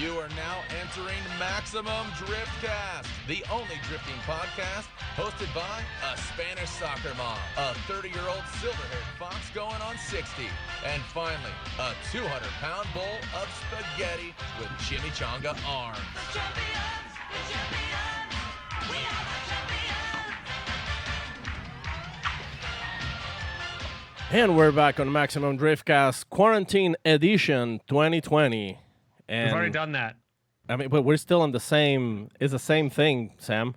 You are now entering Maximum Driftcast, the only drifting podcast hosted by a Spanish soccer mom, a 30-year-old silver-haired fox going on 60, and finally, a 200-pound bowl of spaghetti with chimichanga arms. The champions, we are the champions. And we're back on Maximum Driftcast Quarantine Edition 2020. And We've already done that. I mean, but we're still on the same. It's the same thing, Sam.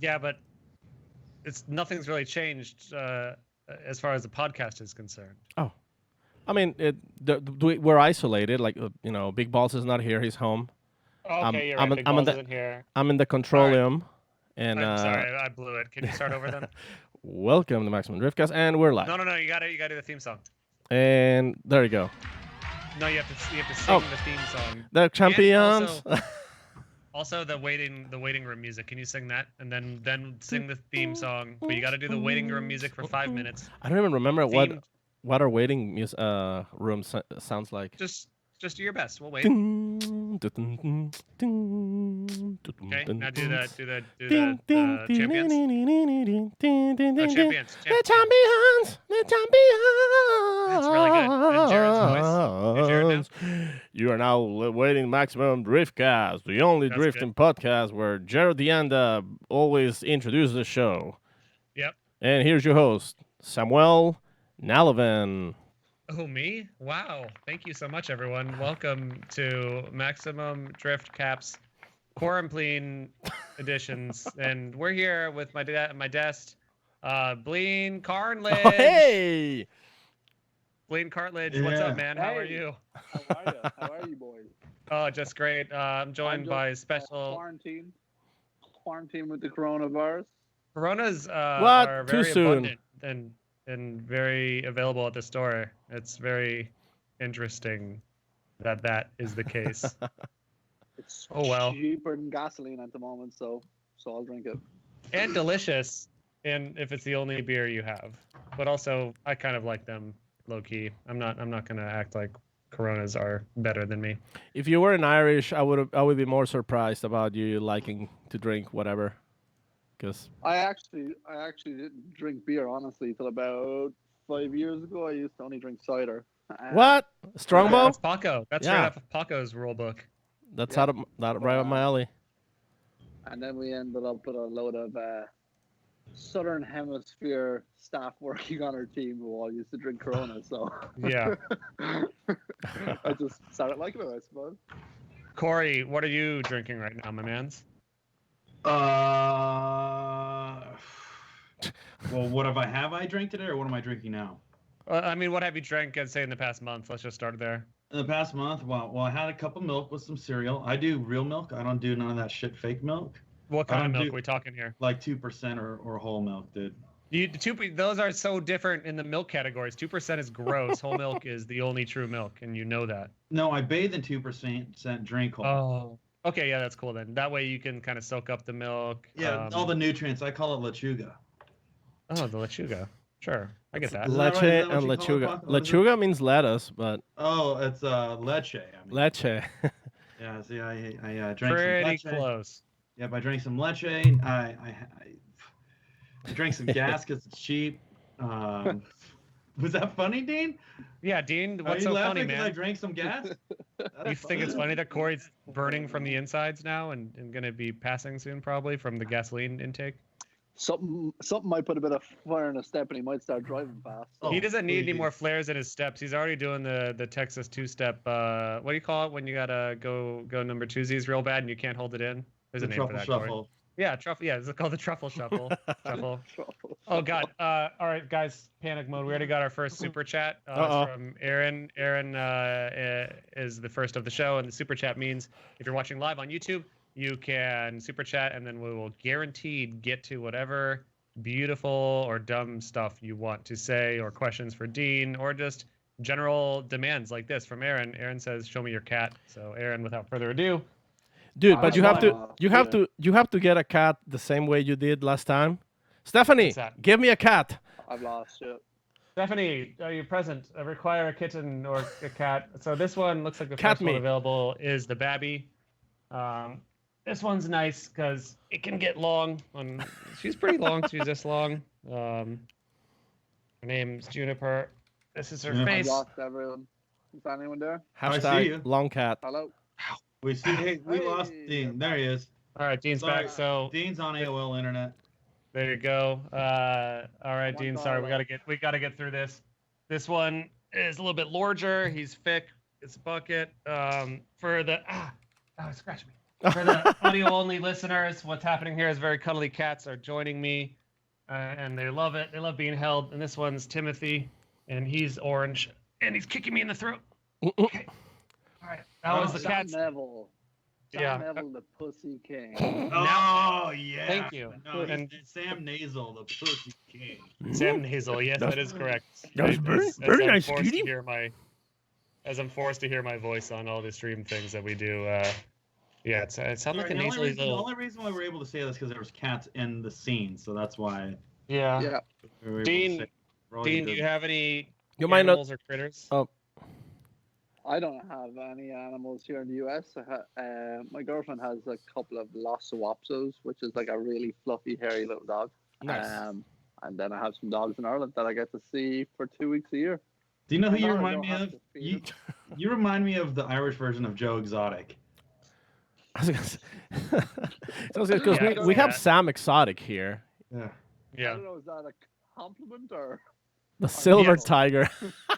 Yeah, but nothing's really changed as far as the podcast is concerned. Oh, I mean, we're isolated. Like Big Balls is not here; he's home. Okay, you're right. Big Balls isn't here. I'm in the control room, and I'm sorry, I blew it. Can you start over then? Welcome to Maximum Driftcast, and we're live. No, you gotta do the theme song. And there you go. No, you have to sing the theme song. The champions. Also the waiting room music. Can you sing that and then sing the theme song? But you got to do the waiting room music for 5 minutes. I don't even remember what our waiting room sounds like. Just do your best. We'll wait. Okay, now do the champions. The champions. The champions. That's really good. And Jared's voice. Is Jared now? You are now waiting Maximum Driftcast, the only drifting podcast where Jared the Anda always introduces the show. Yep. And here's your host, Samuel Nalavan. Oh, me? Wow. Thank you so much, everyone. Welcome to Maximum Driftcast Quarantine Editions. And we're here with my desk, Bleen Carnage. Oh, hey! Bleen Carnage, what's up, man? How are you? How are you, boys? Oh, just great. I'm joined by special... Quarantine with the coronavirus. Coronas What? are Too very soon. abundant and very available at the store. It's very interesting that is the case. It's cheaper than gasoline at the moment, so I'll drink it. And delicious, and if it's the only beer you have. But also, I kind of like them low key. I'm not gonna act like Coronas are better than me. If you were an Irish, I would be more surprised about you liking to drink whatever. Because I actually didn't drink beer honestly till about 5 years ago. I used to only drink cider. What? Strongbow? That's Paco. That's Yeah. right off of Paco's rule book. That's Yeah. right up my alley. And then we ended up with a load of Southern Hemisphere staff working on our team who all used to drink Corona. So Yeah. I just started liking it, I suppose. Corey, what are you drinking right now, my mans? Well, what have I drank today, or what am I drinking now? I mean, what have you drank, say, in the past month? Let's just start there. In the past month, well, I had a cup of milk with some cereal. I do real milk. I don't do none of that shit fake milk. What kind of milk are we talking here? Like 2% or whole milk, dude. Those are so different in the milk categories. 2% is gross. Whole milk is the only true milk, and you know that. No, I bathe in 2% drink whole. Oh. Okay, yeah, that's cool then. That way you can kind of soak up the milk. Yeah, all the nutrients. I call it lechuga. Oh, the lechuga. Sure, I get that. Leche and lechuga. Lechuga means lettuce, but Oh, it's leche. leche. Yeah, see, I drank Pretty some leche. close. Yep, I drank some leche. I drank some gas because it's cheap. Was that funny, Dean? Yeah, Dean, Are what's you so laughing funny, 'cause man? I drank some gas? You think it's funny that Corey's burning from the insides now and going to be passing soon, probably, from the gasoline intake? Something might put a bit of fire in his step and he might start driving fast. Oh, He doesn't need any please. more flares in his steps. He's already doing the Texas two-step. What do you call it when you gotta go number twosies real bad and you can't hold it in? There's The a name for truffle that. Corey. shuffle. Yeah, truffle. Yeah, it's called the truffle shuffle. Truffle. Oh God. All right, guys, panic mode. We already got our first super chat from Aaron. Aaron is the first of the show, and the super chat means if you're watching live on YouTube, you can super chat, and then we will guaranteed get to whatever beautiful or dumb stuff you want to say, or questions for Dean, or just general demands like this from Aaron. Aaron says, "Show me your cat." So, Aaron, without further ado, Dude, but you have fine. to get a cat the same way you did last time. Stephanie, What's that? give me a cat. I've lost it. Stephanie, are you present? I require a kitten or a cat. So this one looks like the Cat first one me. available is the Babby. This one's nice because it can get long. She's pretty long. She's this long. Her name's Juniper. This is her Juniper. I face. lost everyone. Is anyone there? I see Hashtag you. long cat. Hello? We see. Hey, we lost Hey, Dean. There he is. All right, Dean's Sorry. back. So Dean's on AOL internet. there you go. All right, One Dean. Sorry, we dollar. gotta get through this. This one is a little bit larger. He's thick. It's a bucket. For the scratch me. For the audio only listeners, what's happening here is very cuddly cats are joining me, and they love it. They love being held. And this one's Timothy, and he's orange, and he's kicking me in the throat. Okay. All right. That was the Sam cat's. Neville. Sam Yeah. Neville, the Pussy King. Oh yeah. Thank you. No, And- he's Sam Nasal, the Pussy King. Sam Nasal. Yes, that is correct. That was very- As very I'm nice, forced to Kitty. as I'm forced to hear my voice on all the stream things that we do. Yeah, it sounds like a The nasally the little. only reason why we're able to say this because there was cats in the scene, so that's why Yeah. Yeah. we were able Dean- to say. Dean, do you have any You might not. animals or critters? Oh, I don't have any animals here in the US. My girlfriend has a couple of Lhasa Apsos, which is like a really fluffy, hairy little dog. nice. And then I have some dogs in Ireland that I get to see for 2 weeks a year. Do you know who And you now I remind don't me have of? to feed You, them. you remind me of the Irish version of Joe Exotic. I was gonna say, because Yeah, we have yeah. Sam Exotic here, Yeah. I Yeah. don't know, is that a compliment or? the silver Yes. tiger.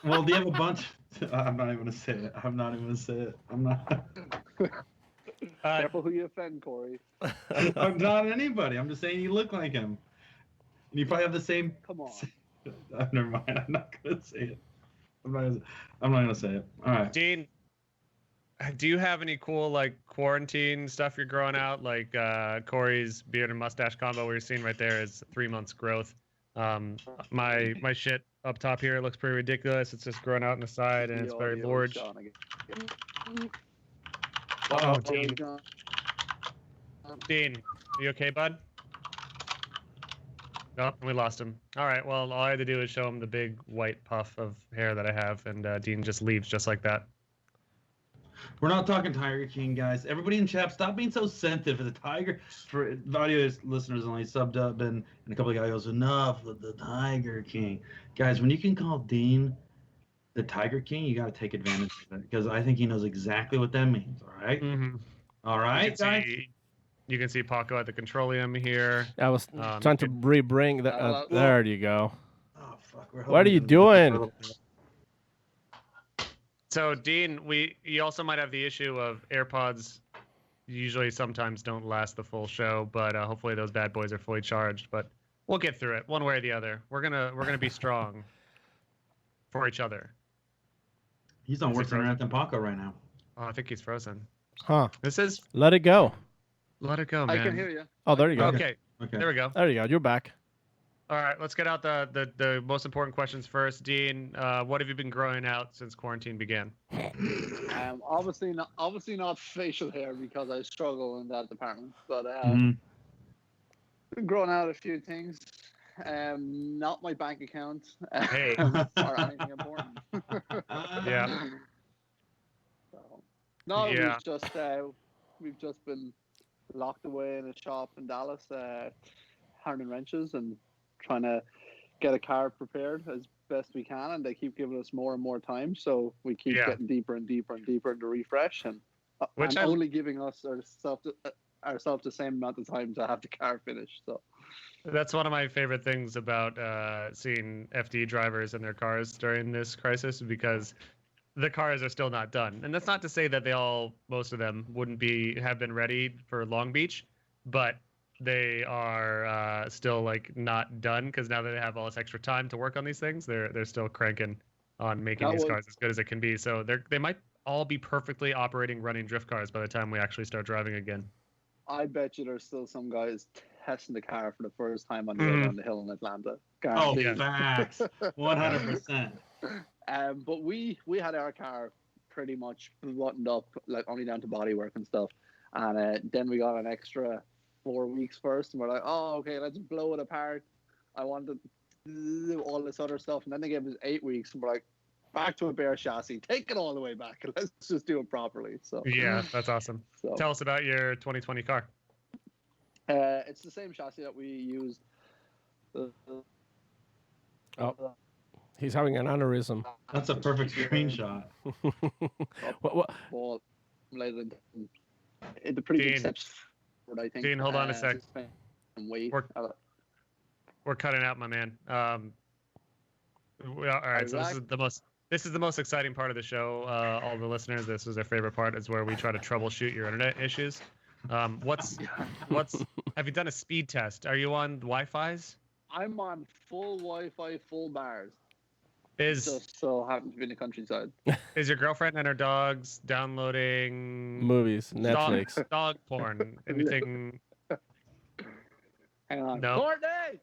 Well, do you have a bunch? I'm not even gonna say it. I'm not even gonna say it. I'm not. Careful who you offend, Corey. I'm not anybody. I'm just saying you look like him. And you probably have the same. Come on. Never mind. I'm not gonna say it. I'm not gonna say it. All right. Dean, do you have any cool like quarantine stuff you're growing out? Like Corey's beard and mustache combo, where you're seeing right there is 3 months growth. My shit up top here looks pretty ridiculous. It's just growing out on the side, and it's The very audio large. is gone again. Oh, Audio is Dean. gone. Dean, are you okay, bud? No, we lost him. All right, well, all I had to do is show him the big white puff of hair that I have, and Dean just leaves just like that. We're not talking Tiger King, guys. Everybody in chat, stop being so sensitive for the Tiger. For the audio listeners only, subbed up, and a couple of guys goes, enough with the Tiger King. Guys, when you can call Dean the Tiger King, you got to take advantage of it because I think he knows exactly what that means. All right? Mm-hmm. All right, guys? You can see Paco at the Controlium here. I was Um, trying to it- re-bring the. Hello. There you go. Oh, fuck. We're What are hoping you to- doing? So, Dean, you also might have the issue of AirPods. Usually, sometimes don't last the full show, but hopefully those bad boys are fully charged. But we'll get through it one way or the other. We're gonna be strong for each other. He's on Is he worse frozen? internet than Paco right now. Oh, I think he's frozen. Huh. This is Let it go. let it go, I man. can hear you. Oh, there you go. Okay, Okay. there we go. There you go. You're back. All right, let's get out the most important questions first. Dean, what have you been growing out since quarantine began? Obviously not facial hair because I struggle in that department. But Mhm. been growing out a few things. Not my bank account. Hey. or anything important. Yeah. So, no, Yeah. we've just been locked away in a shop in Dallas, turning wrenches and trying to get a car prepared as best we can, and they keep giving us more and more time, so we keep Yeah. getting deeper and deeper and deeper into refresh, and only giving us ourselves the same amount of time to have the car finished. So That's one of my favorite things about seeing FD drivers in their cars during this crisis, because the cars are still not done. And that's not to say that most of them wouldn't have been ready for Long Beach, but they are still like not done, because now that they have all this extra time to work on these things, they're still cranking on making these cars as good as it can be. So they might all be perfectly operating, running drift cars by the time we actually start driving again. I bet you there's still some guys testing the car for the first time on the way Mhm. down the hill in Atlanta. Oh, Guaranteed. facts. 100%. But we had our car pretty much buttoned up, like only down to bodywork and stuff. And then we got an extra 4 weeks first, and we're like, oh, okay, let's blow it apart. I wanted all this other stuff, and then they gave us 8 weeks, and we're like, back to a bare chassis, take it all the way back, and let's just do it properly. So Yeah, that's awesome. so Tell us about your 2020 car. it's the same chassis that we used. He's having an aneurysm. That's a perfect screenshot. What? Ball later in the pretty Dean. good steps forward, I think. Dean, hold on a sec. And wait. We're cutting out, my man. All right, so this is the most exciting part of the show. All the listeners, this is their favorite part. Is where we try to troubleshoot your internet issues. What's have you done a speed test? Are you on Wi-Fi's? I'm on full Wi-Fi, full bars. Is Just so happens to be in the countryside. Is your girlfriend and her dogs downloading Movies, Netflix. dog porn, anything? Hang on. No. Courtney!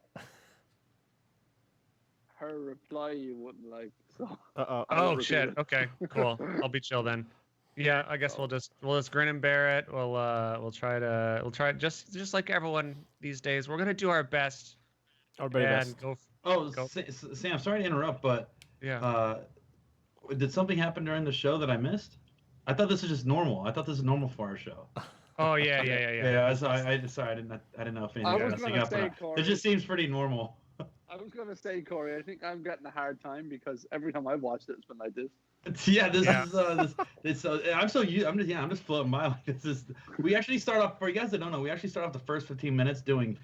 Her reply you wouldn't like. So. Uh-oh. Oh shit. Okay, cool. I'll be chill then. Yeah, I guess we'll just grin and bear it. We'll try it just like everyone these days. We're gonna do our best. Our very best. Go. Sam, sorry to interrupt, but Yeah. did something happen during the show that I missed? I thought this was just normal. I thought this is normal for our show. Oh yeah. Sorry, I didn't know if anything was messing up. It just seems pretty normal. I was gonna say, Corey, I think I'm getting a hard time because every time I've watched it, it's been like this. I'm just floating by like this is. We actually start off for you guys that don't know. We actually start off the first 15 minutes doing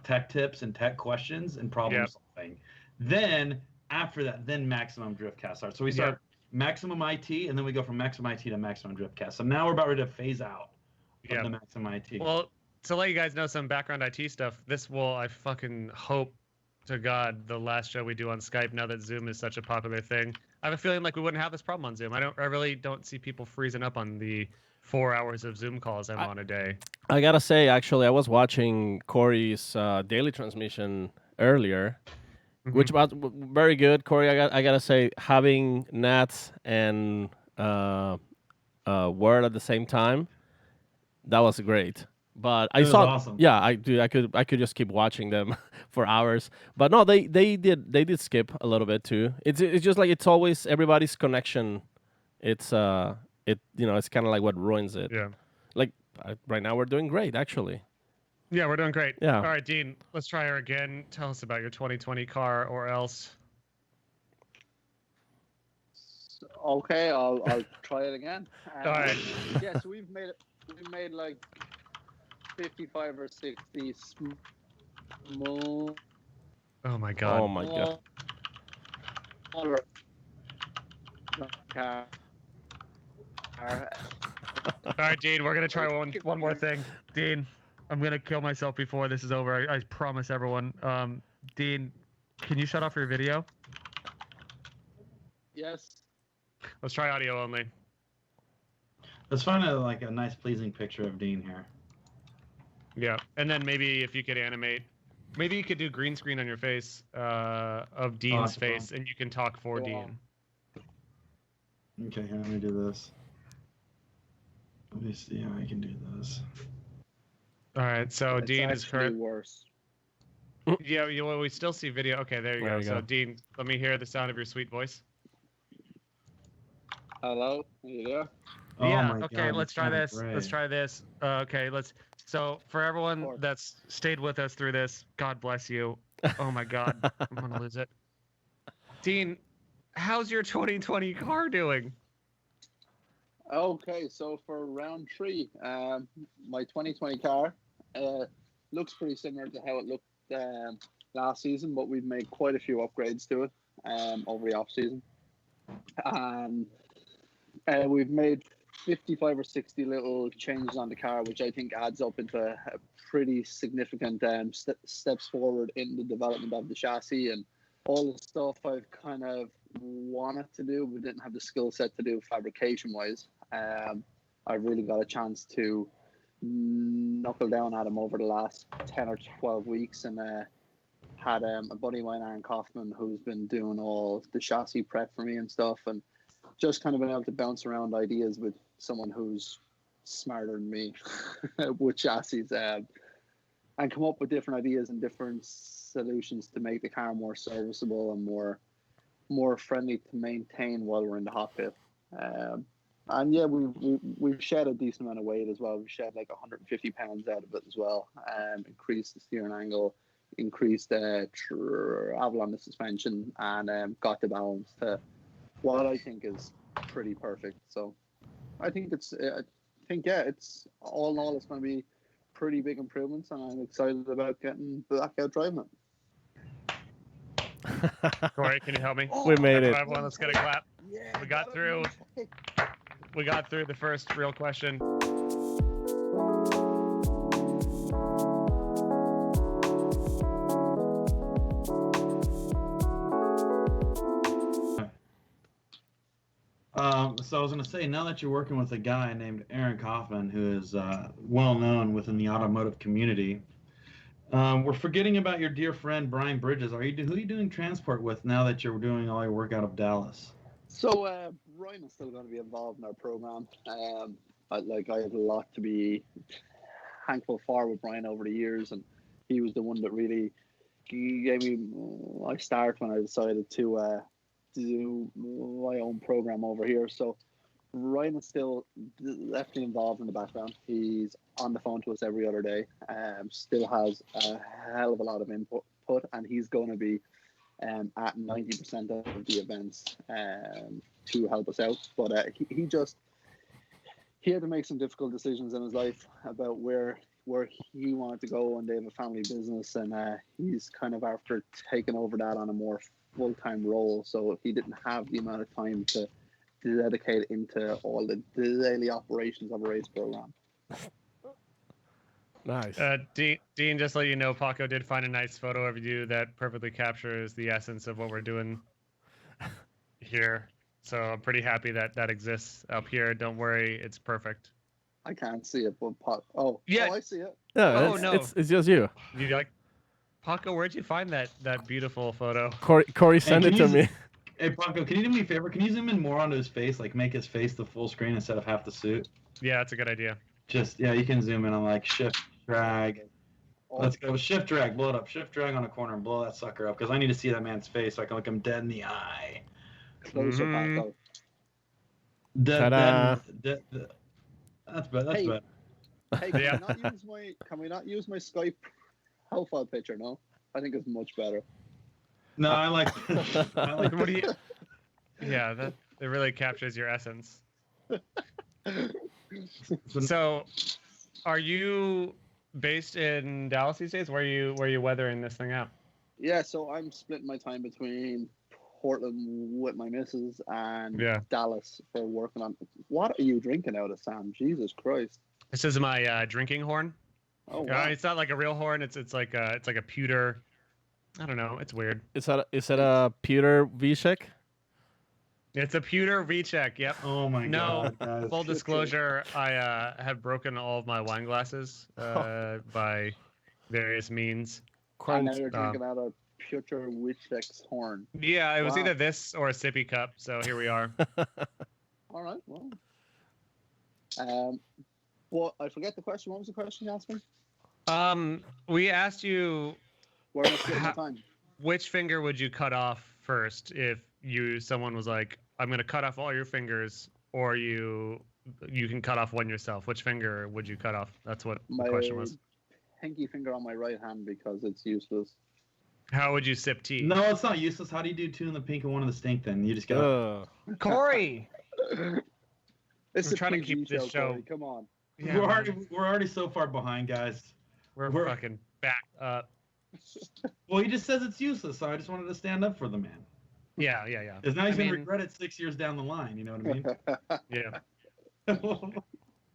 tech tips and tech questions and problem solving. Then after that, Maximum Driftcast starts. So we start Maximum IT, and then we go from Maximum IT to Maximum Driftcast. So now we're about ready to phase out of the Maximum IT. Well, to let you guys know some background IT stuff, I fucking hope to God the last show we do on Skype, now that Zoom is such a popular thing. I have a feeling like we wouldn't have this problem on Zoom. I really don't see people freezing up on the 4 hours of Zoom calls I'm on a day. I gotta say, actually, I was watching Corey's daily transmission earlier, which was very good. Corey, I gotta say, having Nats and Word at the same time, that was great. But I saw, awesome. Yeah, I could just keep watching them for hours. But no, they did skip a little bit too. It's just like it's always everybody's connection. It's kind of like what ruins it. Yeah. Like right now we're doing great actually. Yeah, we're doing great. Yeah. All right, Dean, let's try her again. Tell us about your 2020 car, or else. Okay, I'll try it again. All right. Yeah, so we made like 55 or 60 small. Oh my god. Oh my god. Car. All right, Dean, we're gonna try one more thing. Dean, I'm gonna kill myself before this is over. I promise everyone. Dean, can you shut off your video? Yes. Let's try audio only. Let's find a nice, pleasing picture of Dean here. Yeah, and then maybe if you could animate, maybe you could do green screen on your face of Dean's face, and you can talk for Dean. Okay, here, let me do this. Let me see how I can do this. All right, so It's Dean is actually current. worse. Yeah, we still see video. Okay, there you There go. you So go. Dean, let me hear the sound of your sweet voice. Hello, are you there? Oh Yeah. my Okay, God, let's it's try kinda this. great. Let's try this. Okay, let's. So for everyone Sure. that's stayed with us through this, God bless you. Oh my God, I'm gonna lose it. Dean, how's your 2020 car doing? Okay, so for round 3, my 2020 car looks pretty similar to how it looked last season, but we've made quite a few upgrades to it over the off season, and we've made 55 or 60 little changes on the car, which I think adds up into a pretty significant steps forward in the development of the chassis and all the stuff I've kind of wanted to do, but didn't have the skill set to do fabrication wise. I really got a chance to knuckle down at them over the last 10 or 12 weeks, and had a buddy of mine, Aaron Kaufman, who's been doing all the chassis prep for me and stuff, and just kind of been able to bounce around ideas with someone who's smarter than me with chassis, and come up with different ideas and different solutions to make the car more serviceable and more friendly to maintain while we're in the hot pit. And yeah, we've shed a decent amount of weight as well. We've shed like 150 pounds out of it as well. Increased the steering angle, increased travel on the suspension, and got the balance to what I think is pretty perfect. So I think it's all in all, it's going to be pretty big improvements, and I'm excited about getting back out driving it. Corey, can you help me? We made it. Everyone, let's get a clap. Yeah, We got through. We got through the first real question. So I was going to say, now that you're working with a guy named Aaron Kaufman, who is well known within the automotive community, we're forgetting about your dear friend Brian Bridges. Who are you doing transport with now that you're doing all your work out of Dallas? So Ryan is still going to be involved in our program. I have a lot to be thankful for with Brian over the years, and he was the one that really gave me my start when I decided to do my own program over here. So Ryan is still definitely involved in the background. He's on the phone to us every other day. Still has a hell of a lot of input, and he's going to be at 90% of the events to help us out. But he had to make some difficult decisions in his life about where he wanted to go, and they have a family business, and he's kind of after taking over that on a more full-time role, so he didn't have the amount of time to dedicate into all the daily operations of a race program. Nice. Dean, just to let you know, Paco did find a nice photo of you that perfectly captures the essence of what we're doing here. So I'm pretty happy that that exists up here. Don't worry, it's perfect. I can't see it, but Yeah. I see it. No, no. it's just you. You like, Paco? Where'd you find that beautiful photo? Corey sent it to me. Hey, Paco, can you do me a favor? Can you zoom in more onto his face, like make his face the full screen instead of half the suit? Yeah, that's a good idea. You can zoom in on like shift drag. Oh, Let's go shift drag, blow it up. Shift drag on a corner and blow that sucker up, because I need to see that man's face so I can look him dead in the eye. closer, Paco. Ta-da. That's better. Hey. Better. Hey, can we not use my Skype profile picture? No, I think it's much better. No, I like. What do you? Yeah, that it really captures your essence. So, are you based in Dallas these days? Where are you weathering this thing out? Yeah, so I'm splitting my time between Portland with my missus and Dallas for working on. What are you drinking out of, Sam? Jesus Christ! This is my drinking horn. Oh wow! It's not like a real horn. It's like a pewter. I don't know. It's weird. Is that a pewter V-check? It's a pewter V-check. Yep. Oh my god! Guys. Full disclosure, I have broken all of my wine glasses by various means. And now you're drinking out of pewter Witchek's horn. Yeah, it was Wow. either this or a sippy cup. So here we are. All right. Well. Well, I forget the question. What was the question you asked me? We asked you Where am I splitting my time? which finger would you cut off first if someone was like, I'm gonna cut off all your fingers, or you can cut off one yourself. Which finger would you cut off? That's what the question was. Pinky finger on my right hand because it's useless. How would you sip tea? No, it's not useless. How do you do two in the pink and one in the stink? Then you just go. Corey. It's We're a trying to PG keep this show. Corey, come on. Yeah, we're already so far behind, guys. we're fucking backed up. Well, he just says it's useless, so I just wanted to stand up for the man. Yeah. Because now he's I gonna mean- regret it 6 years down the line. You know what I mean? Yeah.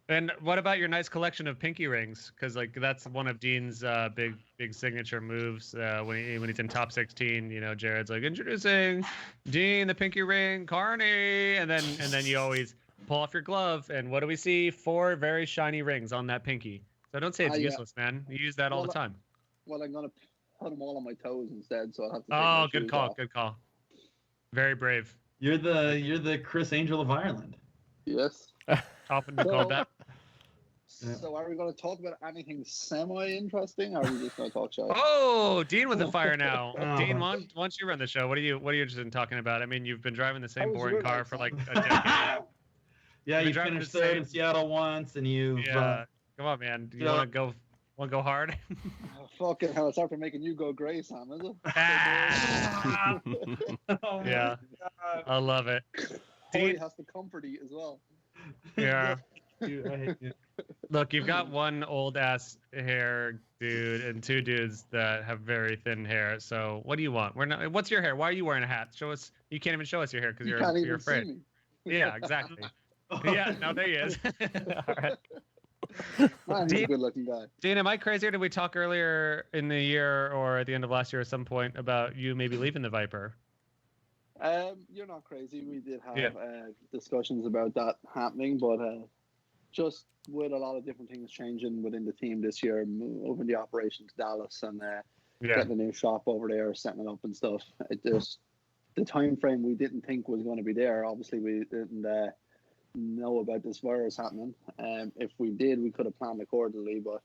And what about your nice collection of pinky rings? Because like that's one of Dean's big signature moves when he's in top 16. You know, Jared's like introducing Dean the pinky ring, Kearney, and then you always pull off your glove, and what do we see? 4 very shiny rings on that pinky. So don't say it's useless, man. You use that all the time. Well, I'm gonna put them all on my toes instead, so I'll have to. Take Oh, my good shoes call. off. Good call. Very brave. You're the Chris Angel of Ireland. Yes. Often been called that. So are we going to talk about anything semi-interesting, or are we just going to talk shit? Oh, Dean with the fire now. Oh. Dean, why don't you run the show? What are you interested in talking about? I mean, you've been driving the How same was boring your car night, for like Sam? a decade. Yeah, You've been you driving finished the third in same- Seattle once, and you've Yeah, come on, man. Do you yeah. want to go hard? Oh, fucking hell, it's after making you go grey, Sam, is it? Ah! oh my Yeah. God. I love it. Corey Dean, has to comfort eat as well. yeah. Dude, I hate you. Look, you've got one old ass hair dude and two dudes that have very thin hair. So what do you want? We're not. What's your hair? Why are you wearing a hat? Show us. You can't even show us your hair because You you're can't you're even afraid. see me. Yeah, exactly. Yeah, no, there he is. All right. Man, he's Dean- a good-looking guy. Dean, am I crazy or did we talk earlier in the year or at the end of last year at some point about you maybe leaving the Viper? You're not crazy. We did have Yeah. discussions about that happening, but just with a lot of different things changing within the team this year, moving the operation to Dallas and Yeah. getting a new shop over there, setting it up and stuff. It just the time frame we didn't think was going to be there. Obviously, we didn't know about this virus happening. If we did, we could have planned accordingly. But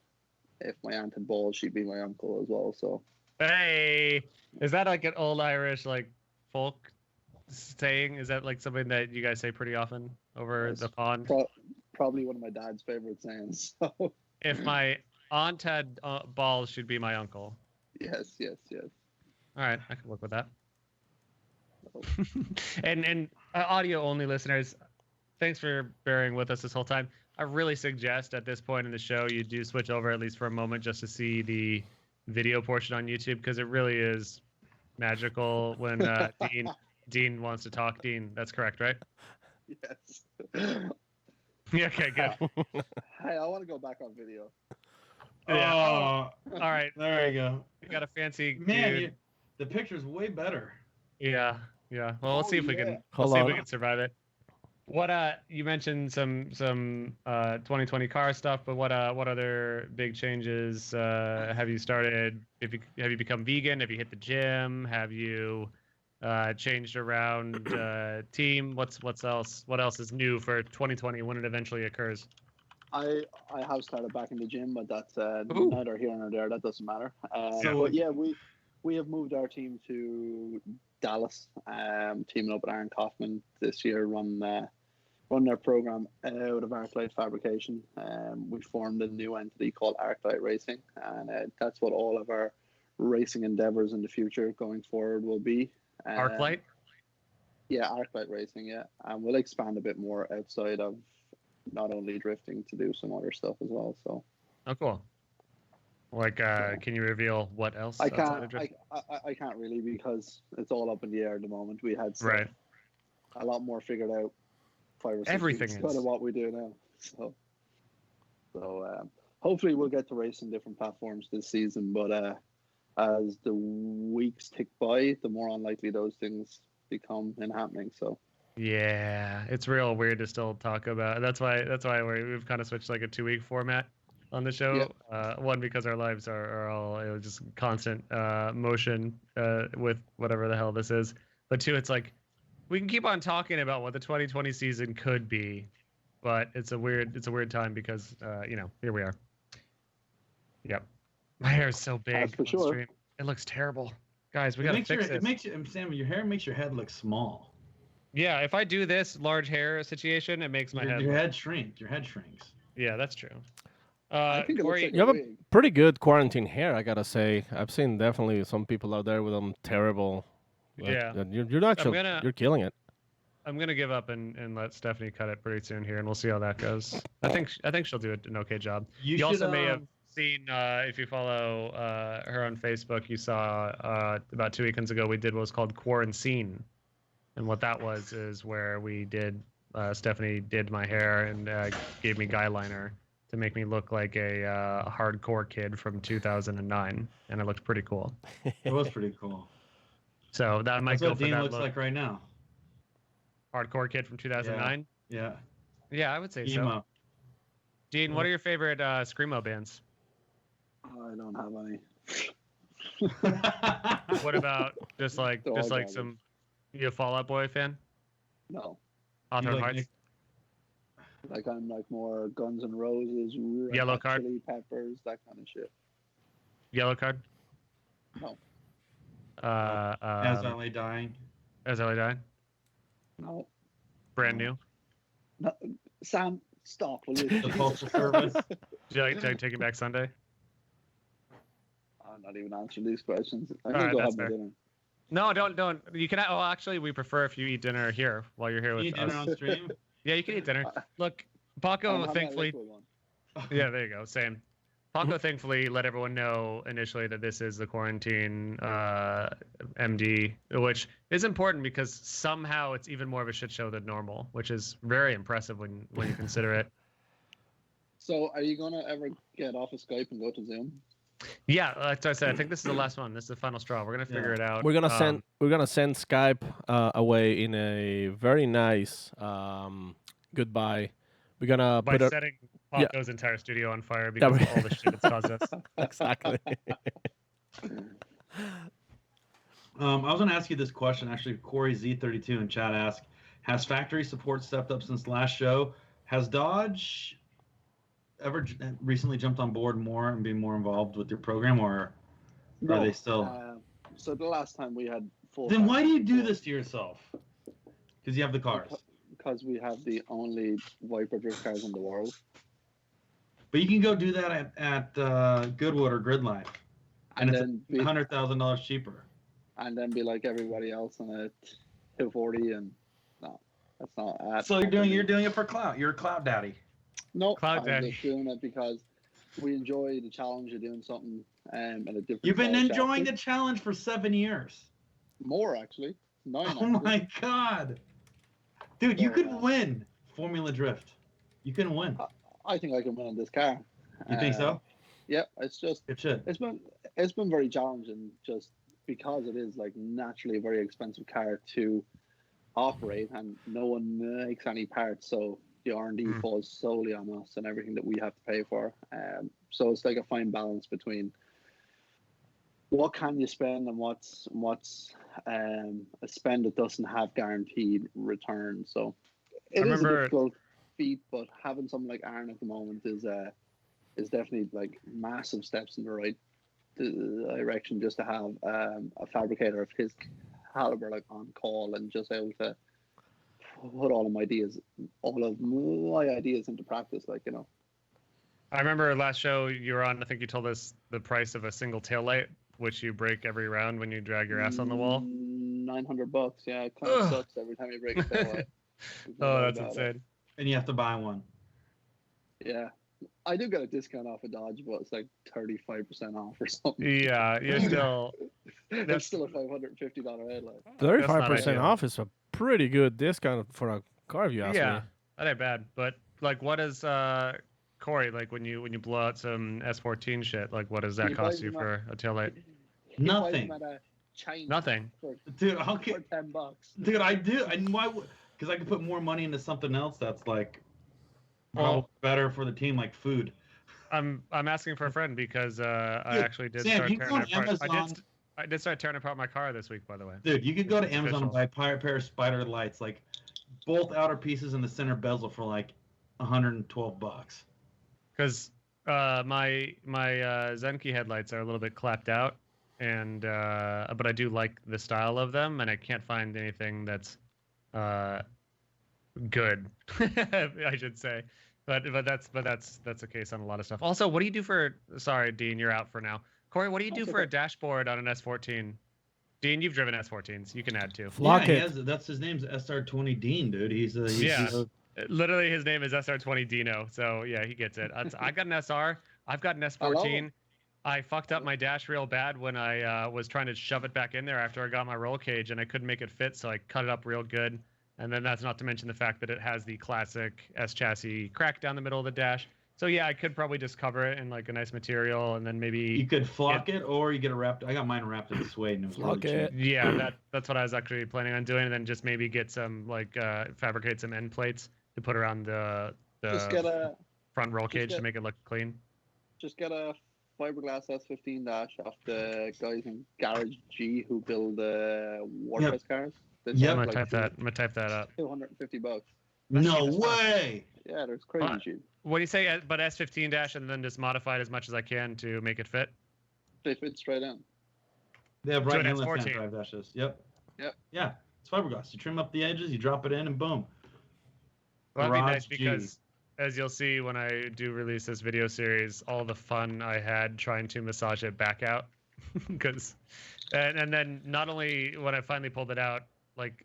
if my aunt had balls, she'd be my uncle as well. So Hey, is that like an old Irish like folk saying? Is that like something that you guys say pretty often over Yes. the pond? probably one of my dad's favorite sayings. So If my aunt had balls, she'd be my uncle. yes. All right, I can work with that. and audio only listeners, thanks for bearing with us this whole time. I really suggest at this point in the show you do switch over at least for a moment just to see the video portion on YouTube because it really is magical when Dean wants to talk. Dean, that's correct, right? Yes. Yeah. Okay. Good. Hey, I want to go back on video. Yeah. Oh, All right. there you go. We got a fancy Man, dude. the picture's way better. Yeah. Well, let's Oh, see if we yeah. can. Hold Let's see if on. we can survive it. What you mentioned some 2020 car stuff, but what other big changes have you started? Have you become vegan? Have you hit the gym? Have you changed around team? What else is new for 2020 when it eventually occurs? I have started back in the gym, but that's Ooh. neither here nor there. That doesn't matter. So- But yeah, we have moved our team to Dallas, teaming up with Aaron Kaufman this year, run their program out of Arclight Fabrication. We formed a new entity called Arclight Racing, and that's what all of our racing endeavors in the future going forward will be. Arclight? Yeah, Arclight Racing, yeah. And we'll expand a bit more outside of not only drifting to do some other stuff as well. So Oh, cool. Like, can you reveal what else? I outside can't of drift? I can't really because it's all up in the air at the moment. We had stuff Right. a lot more figured out 5 or 6 Everything weeks ago is. than what we do now. So hopefully we'll get to race in different platforms this season. But as the weeks tick by, the more unlikely those things become and happening. So Yeah, it's real weird to still talk about. That's why we've kind of switched like a 2-week format on the show. One because our lives are all just constant motion with whatever the hell this is. But two, it's like we can keep on talking about what the 2020 season could be, but it's a weird time because here we are. Yep, my hair is so big. That's for on sure. stream. It looks terrible, guys. We It gotta makes fix this. it makes you, Sam, your hair makes your head look small. Yeah, if I do this large hair situation, it makes my Your, head. your look- head shrinks. Your head shrinks. Yeah, that's true. I think it looks Corey, like You have a a wig. pretty good quarantine hair, I gotta say. I've seen definitely some people out there with them terrible. but- Yeah. but you're actually gonna- you're killing it. I'm gonna give up and let Stephanie cut it pretty soon here, and we'll see how that goes. I think she'll do an okay job. You You should, also may have seen if you follow her on Facebook, you saw about 2 weekends ago we did what was called Quarantine, and what that was is where we did Stephanie did my hair and gave me guy liner to make me look like a hardcore kid from 2009, and it looked pretty cool. It was pretty cool. So that might That's go what for Dean that looks look. like right now. Hardcore kid from 2009. Yeah. Yeah, I would say so. Emo. Dean, what are your favorite screamo bands? I don't have any. What about just like They're all garbage. some? You a Fall Out Boy fan? No. Hawthorne like Heights. Nick- Like I'm like more Guns N' Roses, Red Yellow Hot card? Chili Peppers, that kind of shit. Yellow card. No, As LA dying. As I died. no, Brand new. no. Sam, stop, will you? The Postal Service. Do you like Taking Back Sunday? I'm not even answering these questions. I'm All gonna right, go that's have my fair. dinner. No, don't. You can. Oh, actually, we prefer if you eat dinner here while you're here You with eat us. dinner on stream. Yeah, you can eat dinner. Look, I'm Paco, having a thankfully. liquid one. Yeah, there you go. Same. Paco, thankfully, let everyone know initially that this is the quarantine MD, which is important because somehow it's even more of a shit show than normal, which is very impressive when you consider it. So, are you gonna ever get off of Skype and go to Zoom? Yeah, like I said, I think this is the last one. This is the final straw. We're gonna figure it out. We're gonna send Skype away in a very nice goodbye. We're gonna by put it setting yeah. Paco's entire studio on fire because of all the shit it's caused us. exactly. I was going to ask you this question. Actually, Corey Z32 in chat asked, has factory support stepped up since last show? Has Dodge ever recently jumped on board more and been more involved with your program, or are they still? So the last time we had full. Then why do you do this to yourself? Because you have the cars. Because we have the only Viper drift cars in the world. But you can go do that at Goodwood or Gridline, and it's $100,000 cheaper. And then be like everybody else on a 240, and no, that's not. So you're doing it for clout. You're a clout daddy. No, Clout I'm daddy. just doing it because we enjoy the challenge of doing something in a different. You've been style enjoying chassis. the challenge for 7 years. More actually. 9. Oh actually. my god, dude, you So, could win Formula Drift. You can win. I think I can win on this car. You think so? Yeah, it's just It should. it's been very challenging just because it is like naturally a very expensive car to operate, and no one makes any parts, so the R&D falls solely on us and everything that we have to pay for. So it's like a fine balance between what can you spend and what's a spend that doesn't have guaranteed return. So it is a difficult feat, but having someone like Aaron at the moment is definitely like massive steps in the right direction, just to have a fabricator of his caliber like on call and just able to put all of my ideas into practice, like, you know. I remember last show you were on, I think you told us the price of a single taillight, which you break every round when you drag your ass on the wall. $900, yeah. It kind of sucks every time you break a taillight. Oh, that's insane. And you have to buy one. Yeah. I do get a discount off of Dodge, but it's like 35% off or something. Yeah, you're still. That's still a $550 headlight. 35% off is a pretty good discount for a car, if you ask me. Yeah, that ain't bad. But like, what is Corey, like when you blow out some S14 shit? Like, what does that He cost buys you them for a taillight? He buys Nothing. them at a China Nothing. Dude, for okay. $10. Dude, I do. And why? Because I could put more money into something else that's like better for the team, like food. I'm asking for a friend because I actually did Sam, start you go tearing on apart. Amazon. I did start tearing apart my car this week, by the way. Dude, you could go to It's Amazon and official. buy a pair of spider lights, like both outer pieces and the center bezel for like $112. Because my Zenki headlights are a little bit clapped out, and but I do like the style of them, and I can't find anything that's good, I should say. But that's the case on a lot of stuff. Also, what do you do for? Sorry, Dean, you're out for now. Corey, what do you do for a dashboard on an S14? Dean, you've driven S14s. You can add too. Flock yeah, it. that's his name's SR20 Dean, dude. He's Yeah. Literally, his name is SR20 Dino. So yeah, he gets it. I got an SR. I've got an S14. I fucked up my dash real bad when I was trying to shove it back in there after I got my roll cage, and I couldn't make it fit, so I cut it up real good. And then that's not to mention the fact that it has the classic S chassis crack down the middle of the dash. So yeah, I could probably just cover it in like a nice material, and then maybe You could flock it, or you get a wrapped. I got mine wrapped in suede, and it was Flock really it. cheap. yeah, that's what I was actually planning on doing, and then just maybe get some like fabricate some end plates to put around the Just get a front roll cage get- to make it look clean. just get a fiberglass S15 dash off the guys in Garage G who build WordPress cars. They Yep. I'm sell gonna like type that up. $250. That's No cheap as fuck. way. Yeah, there's crazy What? cheap. What do you say? But S15 dash and then just modify it as much as I can to make it fit. They fit straight in. They have So right it has and left hand 14. drive dashes. Yep. Yep. Yeah, it's fiberglass. You trim up the edges, you drop it in, and boom. Well, that'd be Garage nice G. because, as you'll see when I do release this video series, all the fun I had trying to massage it back out. Because, and then not only when I finally pulled it out, like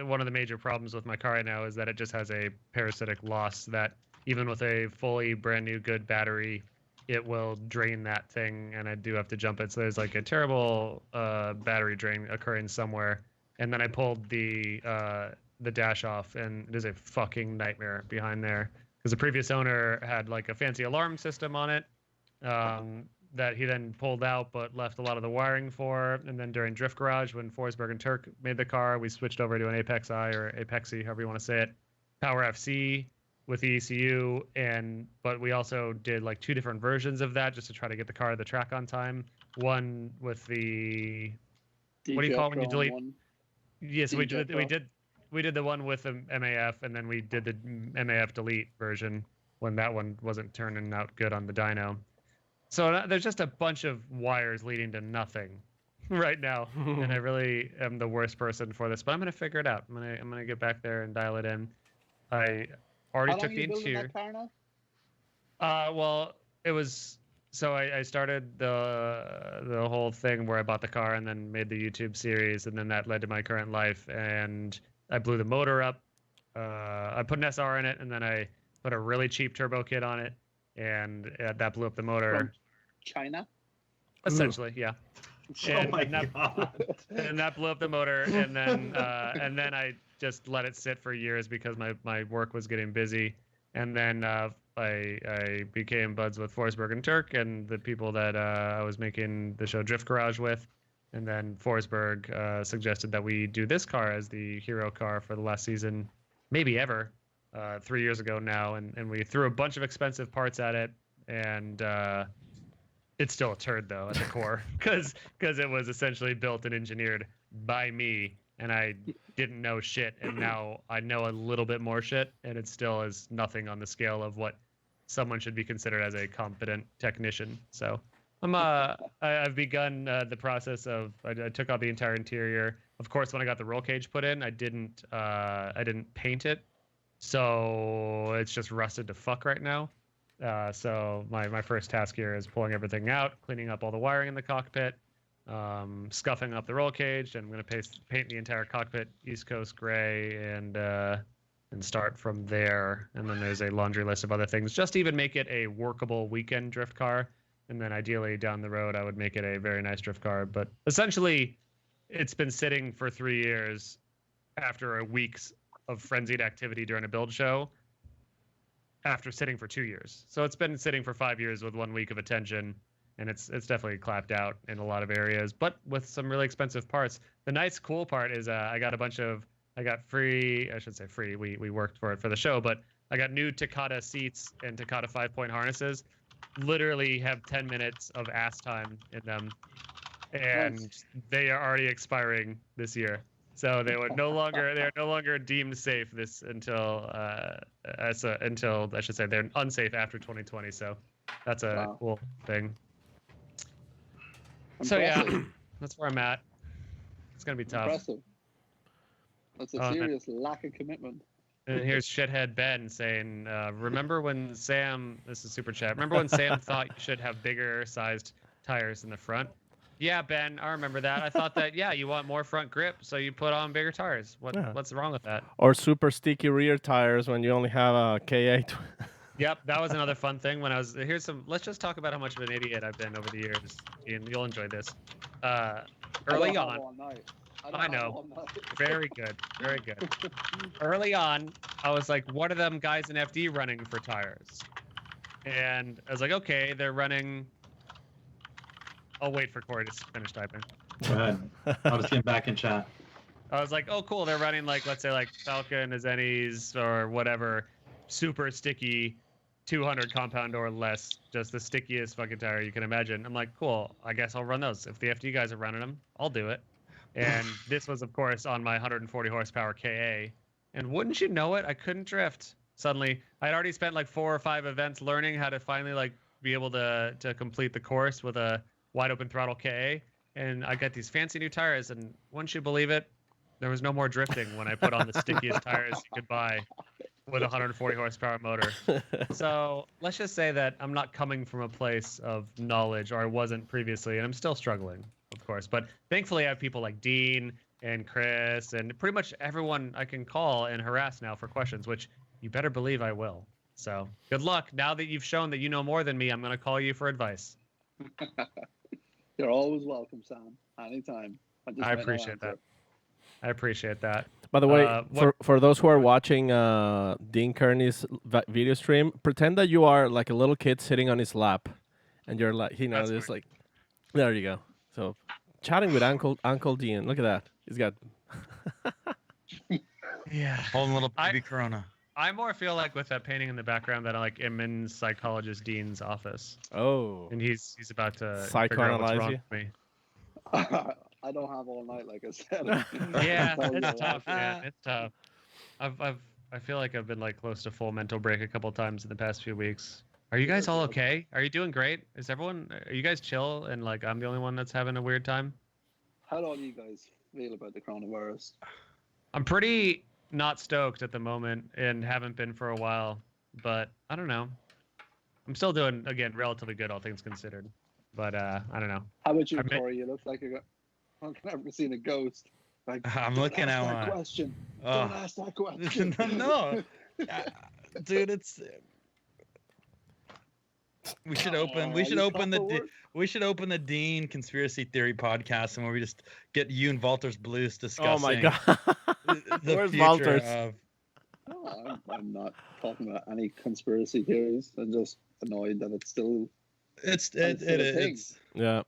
one of the major problems with my car right now is that it just has a parasitic loss that even with a fully brand new good battery, it will drain that thing, and I do have to jump it. So there's like a terrible battery drain occurring somewhere. And then I pulled the dash off, and it is a fucking nightmare behind there because the previous owner had like a fancy alarm system on it that he then pulled out but left a lot of the wiring for. And then during Drift Garage, when Forsberg and Turk made the car, we switched over to an Apex I or Apexi, however you want to say it, Power FC with the ECU. But we also did like 2 different versions of that just to try to get the car to the track on time. One with the what do you call it when you DJF delete? one. Yes, we did. DJF. We did the one with the MAF, and then we did the MAF delete version when that one wasn't turning out good on the dyno. So there's just a bunch of wires leading to nothing right now, and I really am the worst person for this. But I'm gonna figure it out. I'm gonna get back there and dial it in. I already How took long the you building interior. that car now? Well, it was so I started the whole thing where I bought the car and then made the YouTube series, and then that led to my current life. And I blew the motor up. I put an SR in it, and then I put a really cheap turbo kit on it, and that blew up the motor. From China? Essentially, yeah. Oh And my that- god. And that blew up the motor, and then I just let it sit for years because my work was getting busy, and then I became buds with Forsberg and Turk and the people that I was making the show Drift Garage with, and then Forsberg suggested that we do this car as the hero car for the last season, maybe ever, 3 years ago now, and we threw a bunch of expensive parts at it, and it's still a turd though at the core because it was essentially built and engineered by me, and I didn't know shit, and now I know a little bit more shit, and it still is nothing on the scale of what someone should be considered as a competent technician. So I've begun the process of I took out the entire interior. Of course, when I got the roll cage put in, I didn't paint it, so it's just rusted to fuck right now. So my first task here is pulling everything out, cleaning up all the wiring in the cockpit, scuffing up the roll cage, and I'm going to paint the entire cockpit East Coast gray and start from there. And then there's a laundry list of other things, just to even make it a workable weekend drift car. And then ideally down the road, I would make it a very nice drift car. But essentially, it's been sitting for 3 years after a week's of frenzied activity during a build show, after sitting for 2 years. So it's been sitting for 5 years with 1 week of attention, and it's definitely clapped out in a lot of areas, but with some really expensive parts. The nice, cool part is I got free, I should say free, we worked for it for the show, but I got new Takata seats and Takata 5-point harnesses. Literally have 10 minutes of ass time in them, and they are already expiring this year. So they are no longer deemed safe until I should say they're unsafe after 2020. So that's a cool thing. So yeah, that's where I'm at. It's gonna be tough. Impressive. That's a serious lack of commitment. And here's shithead Ben saying, "Remember when Sam? This is super chat. Remember when Sam thought you should have bigger sized tires in the front? Yeah, Ben, I remember that. I thought that, yeah, you want more front grip, so you put on bigger tires. What's wrong with that? Or super sticky rear tires when you only have a K8. Yep, that was another fun thing when I was let's just talk about how much of an idiot I've been over the years, and you'll enjoy this. Early on, I know, very good. Early on, I was like, what are them guys in FD running for tires? And I was like, okay, they're running. I'll wait for Corey to finish typing. Go ahead. I'll just get back in chat. I was like, oh, cool. They're running let's say Falcon, Azenis, or whatever, super sticky, 200 compound or less, just the stickiest fucking tire you can imagine. I'm like, cool. I guess I'll run those. If the FD guys are running them, I'll do it. And this was, of course, on my 140 horsepower KA. And wouldn't you know it, I couldn't drift. Suddenly, I'd already spent like 4 or 5 events learning how to finally like be able to complete the course with a wide open throttle KA. And I got these fancy new tires, and wouldn't you believe it, there was no more drifting when I put on the stickiest tires you could buy with a 140 horsepower motor. So let's just say that I'm not coming from a place of knowledge, or I wasn't previously, and I'm still struggling, of course. But thankfully, I have people like Dean and Chris and pretty much everyone I can call and harass now for questions, which you better believe I will. So good luck. Now that you've shown that you know more than me, I'm going to call you for advice. You're always welcome, Sam. Anytime. I appreciate that. I appreciate that. By the way, for those who are watching Dean Kearney's video stream, pretend that you are like a little kid sitting on his lap, and you're like, just like, there you go. So, chatting with Uncle Dean. Look at that. He's got. Yeah. Holding a little baby Corona. I more feel like with that painting in the background that I like am in psychologist Dean's office. Oh. And he's about to psychoanalyze you. With me. I don't have all night, like I said. Yeah, it's tough. Yeah, it's tough. I feel like I've been like close to full mental break a couple times in the past few weeks. Are you guys all okay? Are you doing great? Are you guys chill? And like I'm the only one that's having a weird time? How do you guys feel about the coronavirus? I'm pretty not stoked at the moment and haven't been for a while, but I don't know. I'm still doing, again, relatively good, all things considered. But I don't know. How about you, Corey? You look like I've never seen a ghost. Like, I'm looking at that one. question. Don't ask that question. No. Dude, it's... We should open the Dean Conspiracy Theory podcast, and where we just get you and Walters Blues discussing. Oh my god. The Where's future Walters? of... No, I'm not talking about any conspiracy theories. I'm just annoyed that it's still. It's Yeah.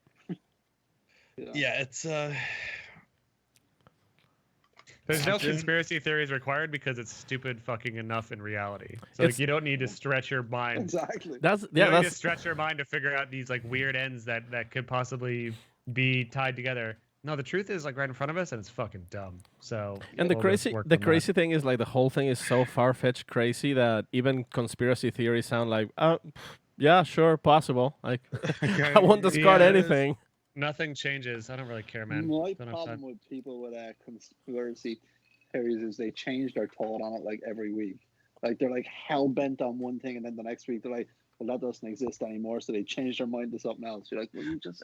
it's There's no conspiracy theories required because it's stupid fucking enough in reality. So like, you don't need to stretch your mind. Exactly. You don't need to stretch your mind to figure out these like weird ends that could possibly be tied together. No, the truth is like right in front of us, and it's fucking dumb. So And the crazy thing is like the whole thing is so far-fetched crazy that even conspiracy theories sound like, yeah, sure, possible. Like I won't discard anything. Nothing changes. I don't really care, man. My problem with people with conspiracy theories is they change their thought on it like every week. Like they're like hell bent on one thing, and then the next week they're like, well, that doesn't exist anymore. So they change their mind to something else. You're like, well, you just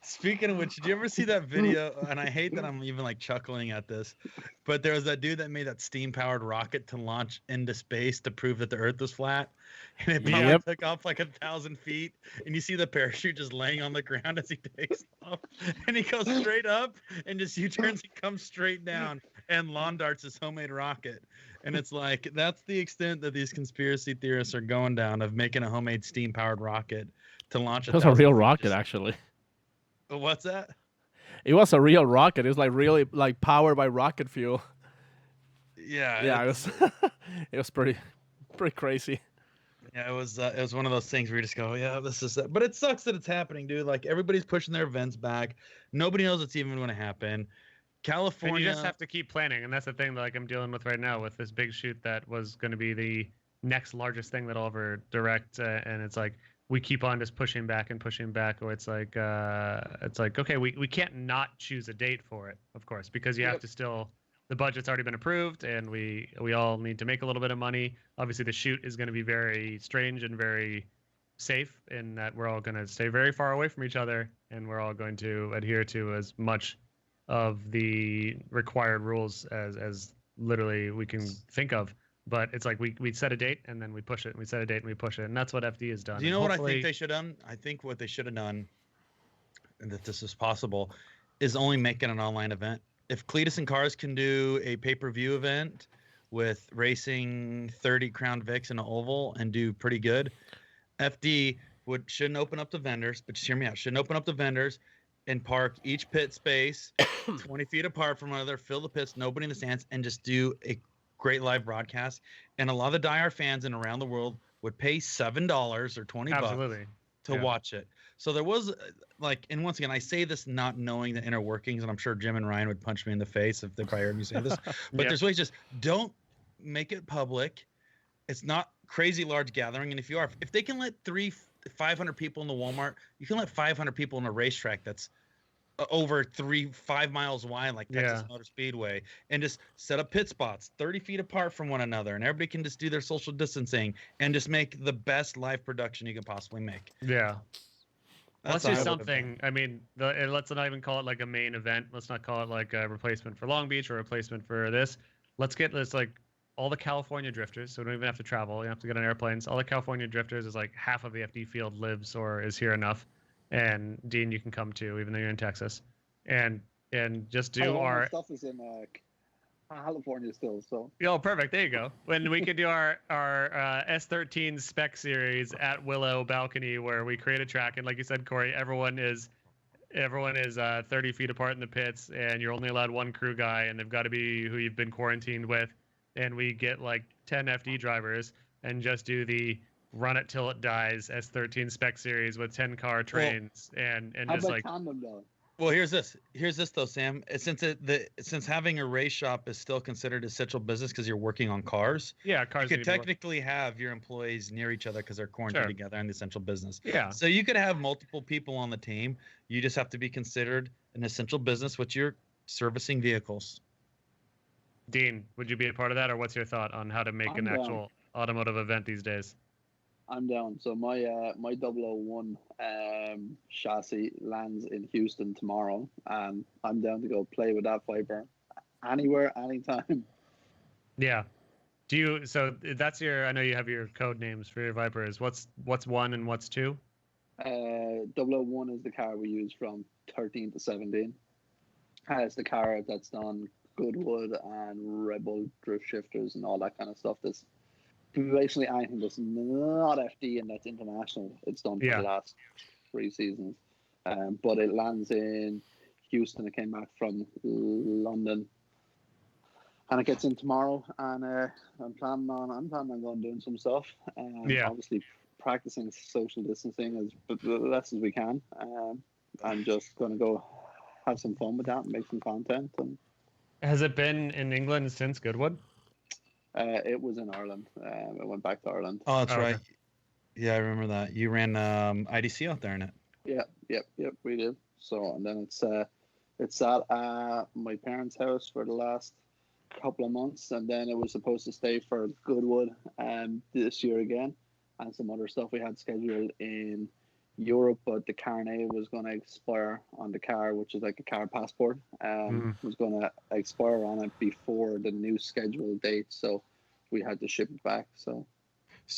Speaking of which, did you ever see that video? And I hate that I'm even like chuckling at this, but there was that dude that made that steam-powered rocket to launch into space to prove that the Earth was flat, and it probably took off like 1,000 feet. And you see the parachute just laying on the ground as he takes off, and he goes straight up and just U-turns and comes straight down and lawn darts his homemade rocket. And it's like, that's the extent that these conspiracy theorists are going down, of making a homemade steam-powered rocket to launch. It was a real rocket, actually. What's that? It was a real rocket. It was like really like powered by rocket fuel. Yeah. It was. It was pretty crazy. Yeah, it was one of those things where you just go, yeah, this is that. But it sucks that it's happening, dude. Like everybody's pushing their events back. Nobody knows it's even going to happen. California. And you just have to keep planning, and that's the thing that like I'm dealing with right now with this big shoot that was going to be the next largest thing that I'll ever direct, and it's like we keep on just pushing back, or it's like okay, we can't not choose a date for it, of course, because you have to still, the budget's already been approved, and we all need to make a little bit of money. Obviously, the shoot is going to be very strange and very safe in that we're all going to stay very far away from each other, and we're all going to adhere to as much of the required rules as literally we can think of. But it's like we set a date and then we push it, and we set a date and we push it, and that's what FD has done. Do you know what I think they should have done? I think what they should have done, and that this is possible, is only make it an online event. If Cletus and Cars can do a pay-per-view event with racing 30 Crown Vics in an oval and do pretty good, FD shouldn't open up the vendors, but just hear me out, shouldn't open up the vendors and park each pit space 20 feet apart from one another, fill the pits, nobody in the stands, and just do a great live broadcast. And a lot of the diehard fans and around the world would pay $7 or $20 to watch it. So there was like, and once again, I say this not knowing the inner workings, and I'm sure Jim and Ryan would punch me in the face if they probably heard me say this. But Yep. there's ways, just don't make it public. It's not crazy large gathering, and if they can let 500 people in the Walmart, you can let 500 people in a racetrack that's over 5 miles wide, like Texas Yeah. Motor Speedway, and just set up pit spots 30 feet apart from one another, and everybody can just do their social distancing and just make the best live production you can possibly make. Yeah. Let's That's do all I would've something. I mean, let's not even call it like a main event. Let's not call it like a replacement for Long Beach or a replacement for this. Let's get this like all the California drifters. So we don't even have to travel. You don't have to get on airplanes. All the California drifters is like half of the FD field lives or is here enough. And Dean, you can come too, even though you're in Texas. And just do All my our stuff is in California still, so Oh, perfect. There you go. When we could do our S13 spec series at Willow Balcony, where we create a track, and like you said, Corey, everyone is 30 feet apart in the pits, and you're only allowed one crew guy, and they've got to be who you've been quarantined with, and we get like 10 FD drivers and just do the run it till it dies S13 spec series with 10 car trains and how just about like tandem though? Well, here's this though, Sam. Since having a race shop is still considered essential business because you're working on cars, yeah, you cars. could need to be- technically have your employees near each other because they're quarantined Sure. together in the essential business. Yeah. So you could have multiple people on the team. You just have to be considered an essential business, which you're servicing vehicles. Dean, would you be a part of that, or what's your thought on how to make I'm an down. actual automotive event these days? I'm down. So my 001 chassis lands in Houston tomorrow, and I'm down to go play with that Viper anywhere, anytime. Yeah. Do you? So that's your. I know you have your code names for your Vipers. What's 1 and what's 2? 001 is the car we use from 13 to 17. It's the car that's done Goodwood and Red Bull drift shifters and all that kind of stuff. That's basically anything that's not FD and that's international. It's done for Yeah. the last 3 seasons. But it lands in Houston. It came back from London. And it gets in tomorrow, and I'm planning on going doing some stuff. Yeah. Obviously, practicing social distancing as less as we can. I'm just going to go have some fun with that and make some content. And Has it been in England since Goodwood? it was in Ireland. I went back to Ireland. Oh, that's Oh, okay. right. Yeah, I remember that. You ran IDC out there in it. Yep, we did. So, and then it's at my parents' house for the last couple of months, and then it was supposed to stay for Goodwood this year again, and some other stuff we had scheduled in Europe, but the Karnage was going to expire on the car, which is like a car passport, was going to expire on it before the new scheduled date, so we had to ship it back. So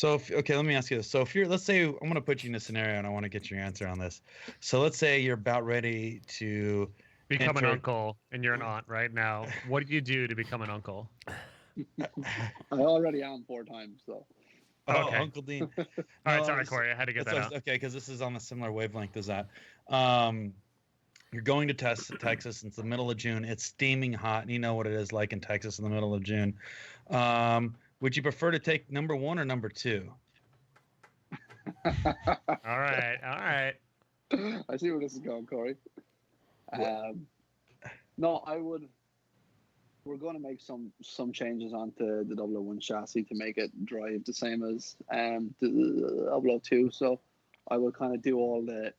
Okay, let me ask you this. So if let's say I'm going to put you in a scenario and I want to get your answer on this. So let's say you're about ready to Become an enter- uncle, and you're an aunt right now. What do you do to become an uncle? I already am 4 times, so Oh, Okay. Uncle Dean. All right, No, sorry, it's- Corey. I had to get that out. Okay, because this is on a similar wavelength as that. You're going to Texas. It's the middle of June. It's steaming hot, and you know what it is like in Texas in the middle of June. Would you prefer to take number 1 or number 2? All right. I see where this is going, Corey. No, I would. We're going to make some changes onto the 001 chassis to make it drive the same as the 002. So I will kind of do all the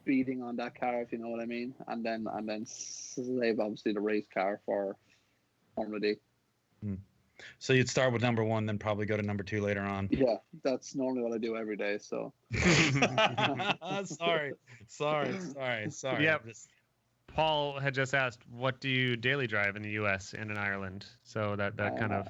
beating on that car, if you know what I mean, and then save obviously the race car for Formula D. So you'd start with number 1, then probably go to number 2 later on. Yeah, that's normally what I do every day. So Sorry. Yep. Paul had just asked, what do you daily drive in the U.S. and in Ireland? So that kind of.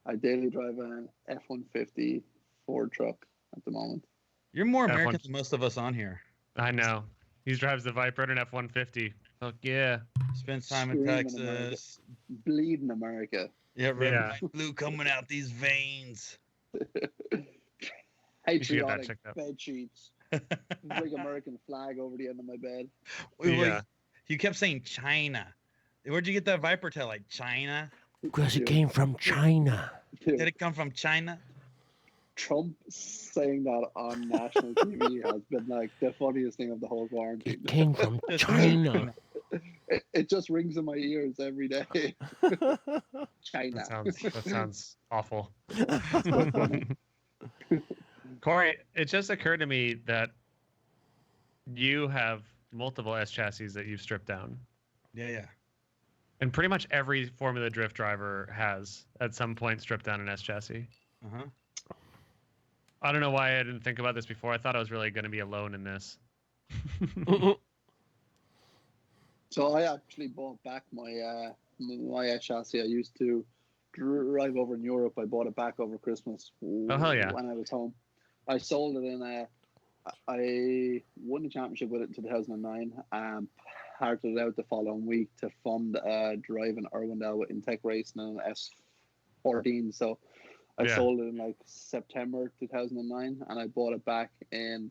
I daily drive an F-150 Ford truck at the moment. You're more F1. American than most of us on here. I know. He drives the Viper and an F-150. Fuck yeah. Spends time in Screaming Texas. Bleeding America. Yeah, red, Yeah. white, blue coming out these veins. should get that Patriotic checked out. bed sheets. Big American flag over the end of my bed. Wait, Yeah. you kept saying China. Where'd you get that Viper tail? Like China? Because it came from China. Did it come from China? Trump saying that on national TV has been like the funniest thing of the whole quarantine. It came from China. It just rings in my ears every day. China. That sounds awful. So funny. Corey, it just occurred to me that you have multiple S chassis that you've stripped down. Yeah. And pretty much every Formula Drift driver has at some point stripped down an S chassis. Uh-huh. I don't know why I didn't think about this before. I thought I was really going to be alone in this. So I actually bought back my my chassis. I used to drive over in Europe. I bought it back over Christmas. Oh, hell yeah. When I was home, I sold it in I won the championship with it in 2009 and parted it out the following week to fund drive in Irwindale with Intech Racing and S14. So I sold it in like September 2009 and I bought it back in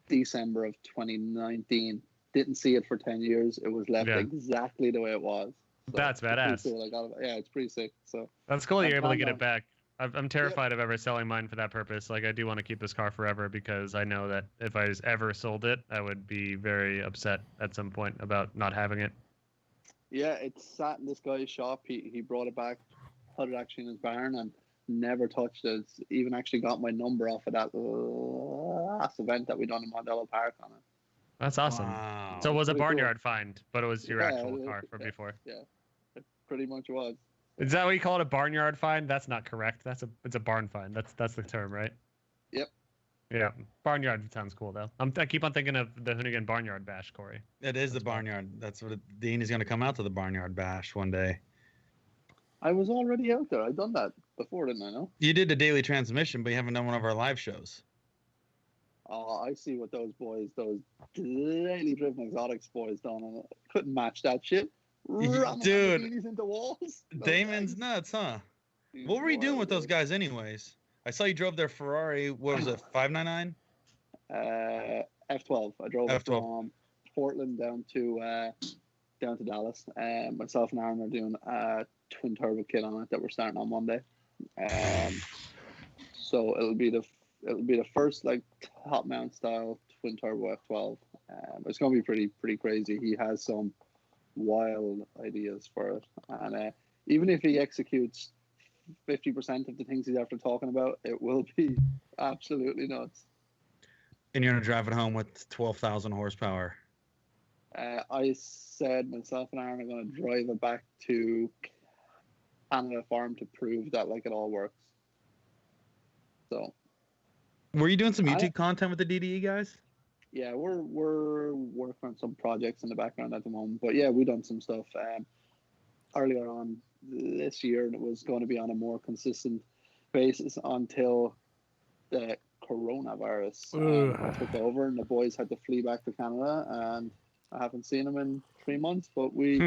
December of 2019. Didn't see it for 10 years. It was left exactly the way it was. So That's badass. Cool. I got it. Yeah, it's pretty sick. So that's cool. You're able to get it back. I'm terrified of ever selling mine for that purpose. Like I do want to keep this car forever because I know that if I ever sold it, I would be very upset at some point about not having it. Yeah, it sat in this guy's shop. He brought it back, put it actually in his barn, and never touched it. Even actually got my number off of that last event that we done in Mondello Park on it. That's awesome. Wow. So it was a Pretty cool. barnyard find, but it was your actual car from before. Yeah, it pretty much was. Is that what you call it, a barnyard find? That's not correct. It's a barn find. That's the term, right? Yep. Yeah, barnyard sounds cool though. I keep on thinking of the Hoonigan Barnyard Bash, Corey. It is the barnyard. That's what Dean is going to come out to the barnyard bash one day. I was already out there. I'd done that before, didn't I? No. You did the daily transmission, but you haven't done one of our live shows. Oh, I see what those daily driven exotics boys done. And I couldn't match that shit. Ramming Dude, Lamborghinis into walls. Damon's nuts, huh? What were you doing with those guys anyways? I saw you drove their Ferrari, what was it, 599? F12. I drove F12. from Portland down to Dallas. Myself and Aaron are doing a twin turbo kit on it that we're starting on Monday. So it'll be the first like top mount style twin turbo F12. It's gonna be pretty crazy. He has some wild ideas for it, and even if he executes 50% of the things he's after talking about, it will be absolutely nuts. And you're going to drive it home with 12,000 horsepower. I said myself and Aaron are going to drive it back to Canada Farm to prove that like it all works. So, were you doing some YouTube content with the DDE guys? Yeah, we're working on some projects in the background at the moment. But yeah, we done some stuff earlier on this year, and it was going to be on a more consistent basis until the coronavirus took over, and the boys had to flee back to Canada. And I haven't seen them in 3 months, but we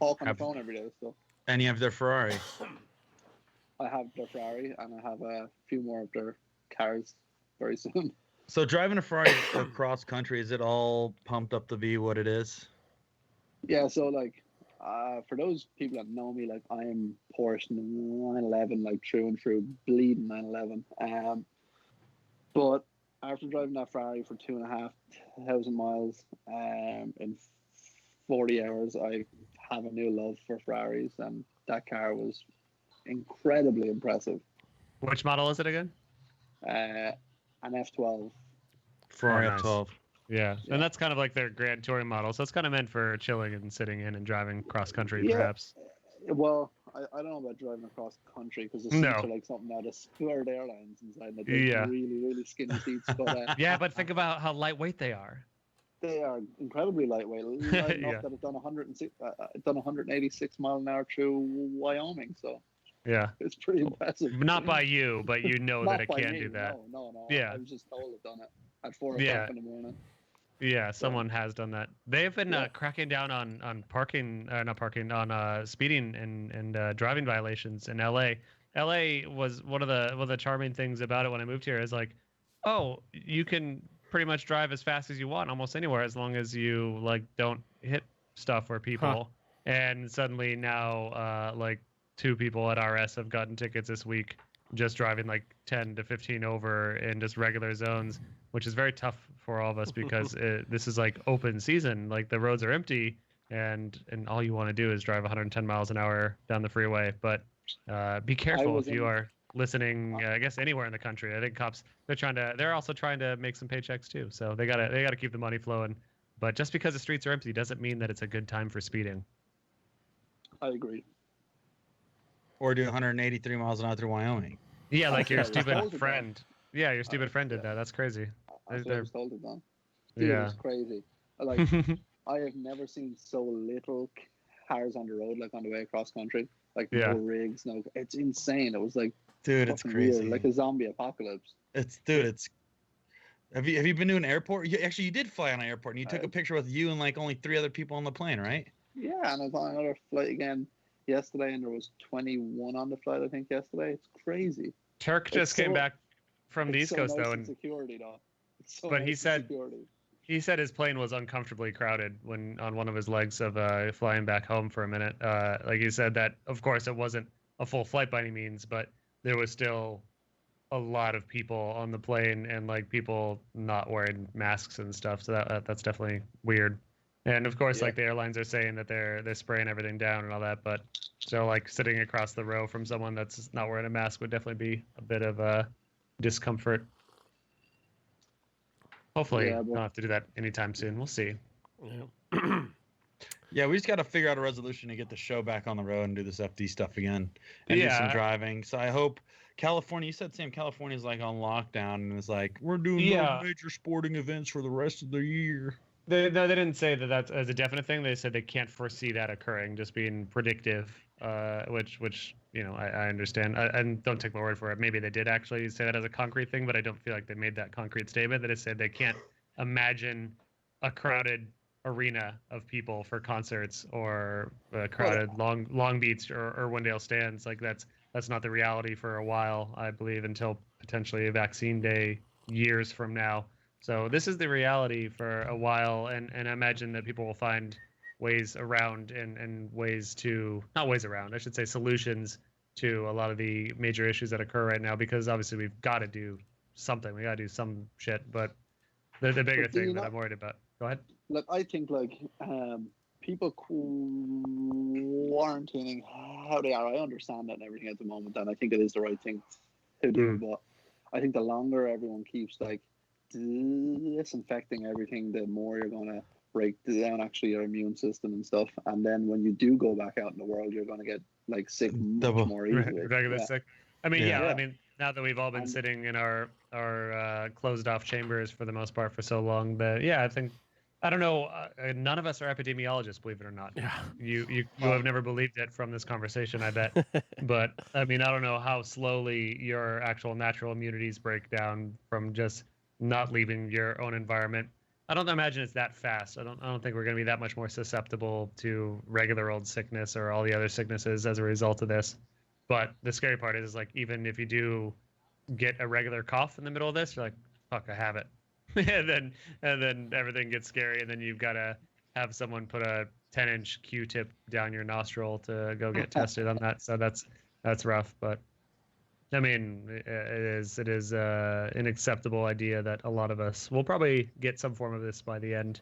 talk on the phone every day. So. And you have their Ferrari. I have their Ferrari, and I have a few more of their cars very soon. So driving a Ferrari across country, is it all pumped up to be what it is? Yeah, so like for those people that know me, like I am Porsche 911, like through and through, bleeding 911. But after driving that Ferrari for 2,500 miles in 40 hours, I have a new love for Ferraris, and that car was incredibly impressive. Which model is it again? An F12. Ferrari nice. F12. Yeah, and that's kind of like their Grand Touring model, so it's kind of meant for chilling and sitting in and driving cross country, perhaps. Well, I don't know about driving across country because the seats are like something out of Spirit Airlines inside. Like really skinny seats. But yeah, but think about how lightweight they are. They are incredibly lightweight. Light enough that it's done 186 mile an hour through Wyoming. So yeah, it's pretty impressive. Not by you, but you know that it can do that. No. Yeah, I was just told it done it at 4 o'clock in the morning. Yeah, someone has done that. They've been cracking down on speeding and driving violations in LA. LA was one of the charming things about it when I moved here is like, oh, you can pretty much drive as fast as you want almost anywhere as long as you like don't hit stuff or people. And suddenly now like 2 people at RS have gotten tickets this week just driving like 10 to 15 over in just regular zones, which is very tough for all of us because this is like open season. Like the roads are empty, and all you want to do is drive 110 miles an hour down the freeway. But be careful if you are listening. I guess anywhere in the country. I think cops they're also trying to make some paychecks too. So they gotta keep the money flowing. But just because the streets are empty doesn't mean that it's a good time for speeding. I agree. Or do 183 miles an hour through Wyoming. Yeah, like your I was told stupid to friend. Yeah, your stupid friend did that. That's crazy. That's what I They're- was told it done. Dude, it Yeah. was crazy. Like, I have never seen so little cars on the road, like on the way across country. Like, Yeah. no rigs, no. It's insane. It was like, Dude, it's fucking weird, crazy. like a zombie apocalypse. It's. Have you been to an airport? You did fly on an airport, and you took a I- picture with you and like only 3 other people on the plane, right? Yeah, and I was on another flight again yesterday, and there was 21 on the flight, I think, yesterday. It's crazy. Turk just It's came so- back from the It's East so Coast nice though, and and security, though. It's so But he nice and said- security. he said his plane was uncomfortably crowded when on one of his legs of flying back home for a minute. Like he said that, of course, it wasn't a full flight by any means, but there was still a lot of people on the plane and like people not wearing masks and stuff. So that's definitely weird. And of course, Yeah. like the airlines are saying that they're spraying everything down and all that, but so like sitting across the row from someone that's not wearing a mask would definitely be a bit of a discomfort. Hopefully, Yeah, but- don't have to do that anytime soon. We'll see. Yeah. Yeah, we just got to figure out a resolution to get the show back on the road and do this FD stuff again and do some Yeah. driving. So I hope California. You said Sam, California's like on lockdown and it's like we're doing Yeah. no major sporting events for the rest of the year. They didn't say that that's as a definite thing. They said they can't foresee that occurring, just being predictive, which I understand. And don't take my word for it. Maybe they did actually say that as a concrete thing, but I don't feel like they made that concrete statement. That it said they can't imagine a crowded arena of people for concerts or crowded Long Beach or Irwindale stands. Like that's not the reality for a while, I believe, until potentially a vaccine day years from now. So this is the reality for a while, and I imagine that people will find ways around and ways to not ways around, I should say solutions to a lot of the major issues that occur right now, because obviously we've got to do something. We got to do some shit, but the bigger But do you thing that not- I'm worried about. Go ahead. Like, I think, like, people quarantining how they are, I understand that and everything at the moment, and I think it is the right thing to do, but I think the longer everyone keeps, like, disinfecting everything, the more you're going to break down actually your immune system and stuff, and then when you do go back out in the world, you're going to get, like, sick Double. much more easily. Regular Yeah. sick. I mean, Yeah. yeah. I Yeah. mean, now that we've all been And- sitting in our closed off chambers for the most part for so long, that I think I don't know. None of us are epidemiologists, believe it or not. Yeah. You have never believed it from this conversation, I bet. But I mean, I don't know how slowly your actual natural immunities break down from just not leaving your own environment. I don't imagine it's that fast. I don't think we're going to be that much more susceptible to regular old sickness or all the other sicknesses as a result of this. But the scary part is like, even if you do get a regular cough in the middle of this, you're like, fuck, I have it. and then everything gets scary, and then you've got to have someone put a 10-inch Q-tip down your nostril to go get tested on that. So that's rough. But I mean, it is an acceptable idea that a lot of us will probably get some form of this by the end.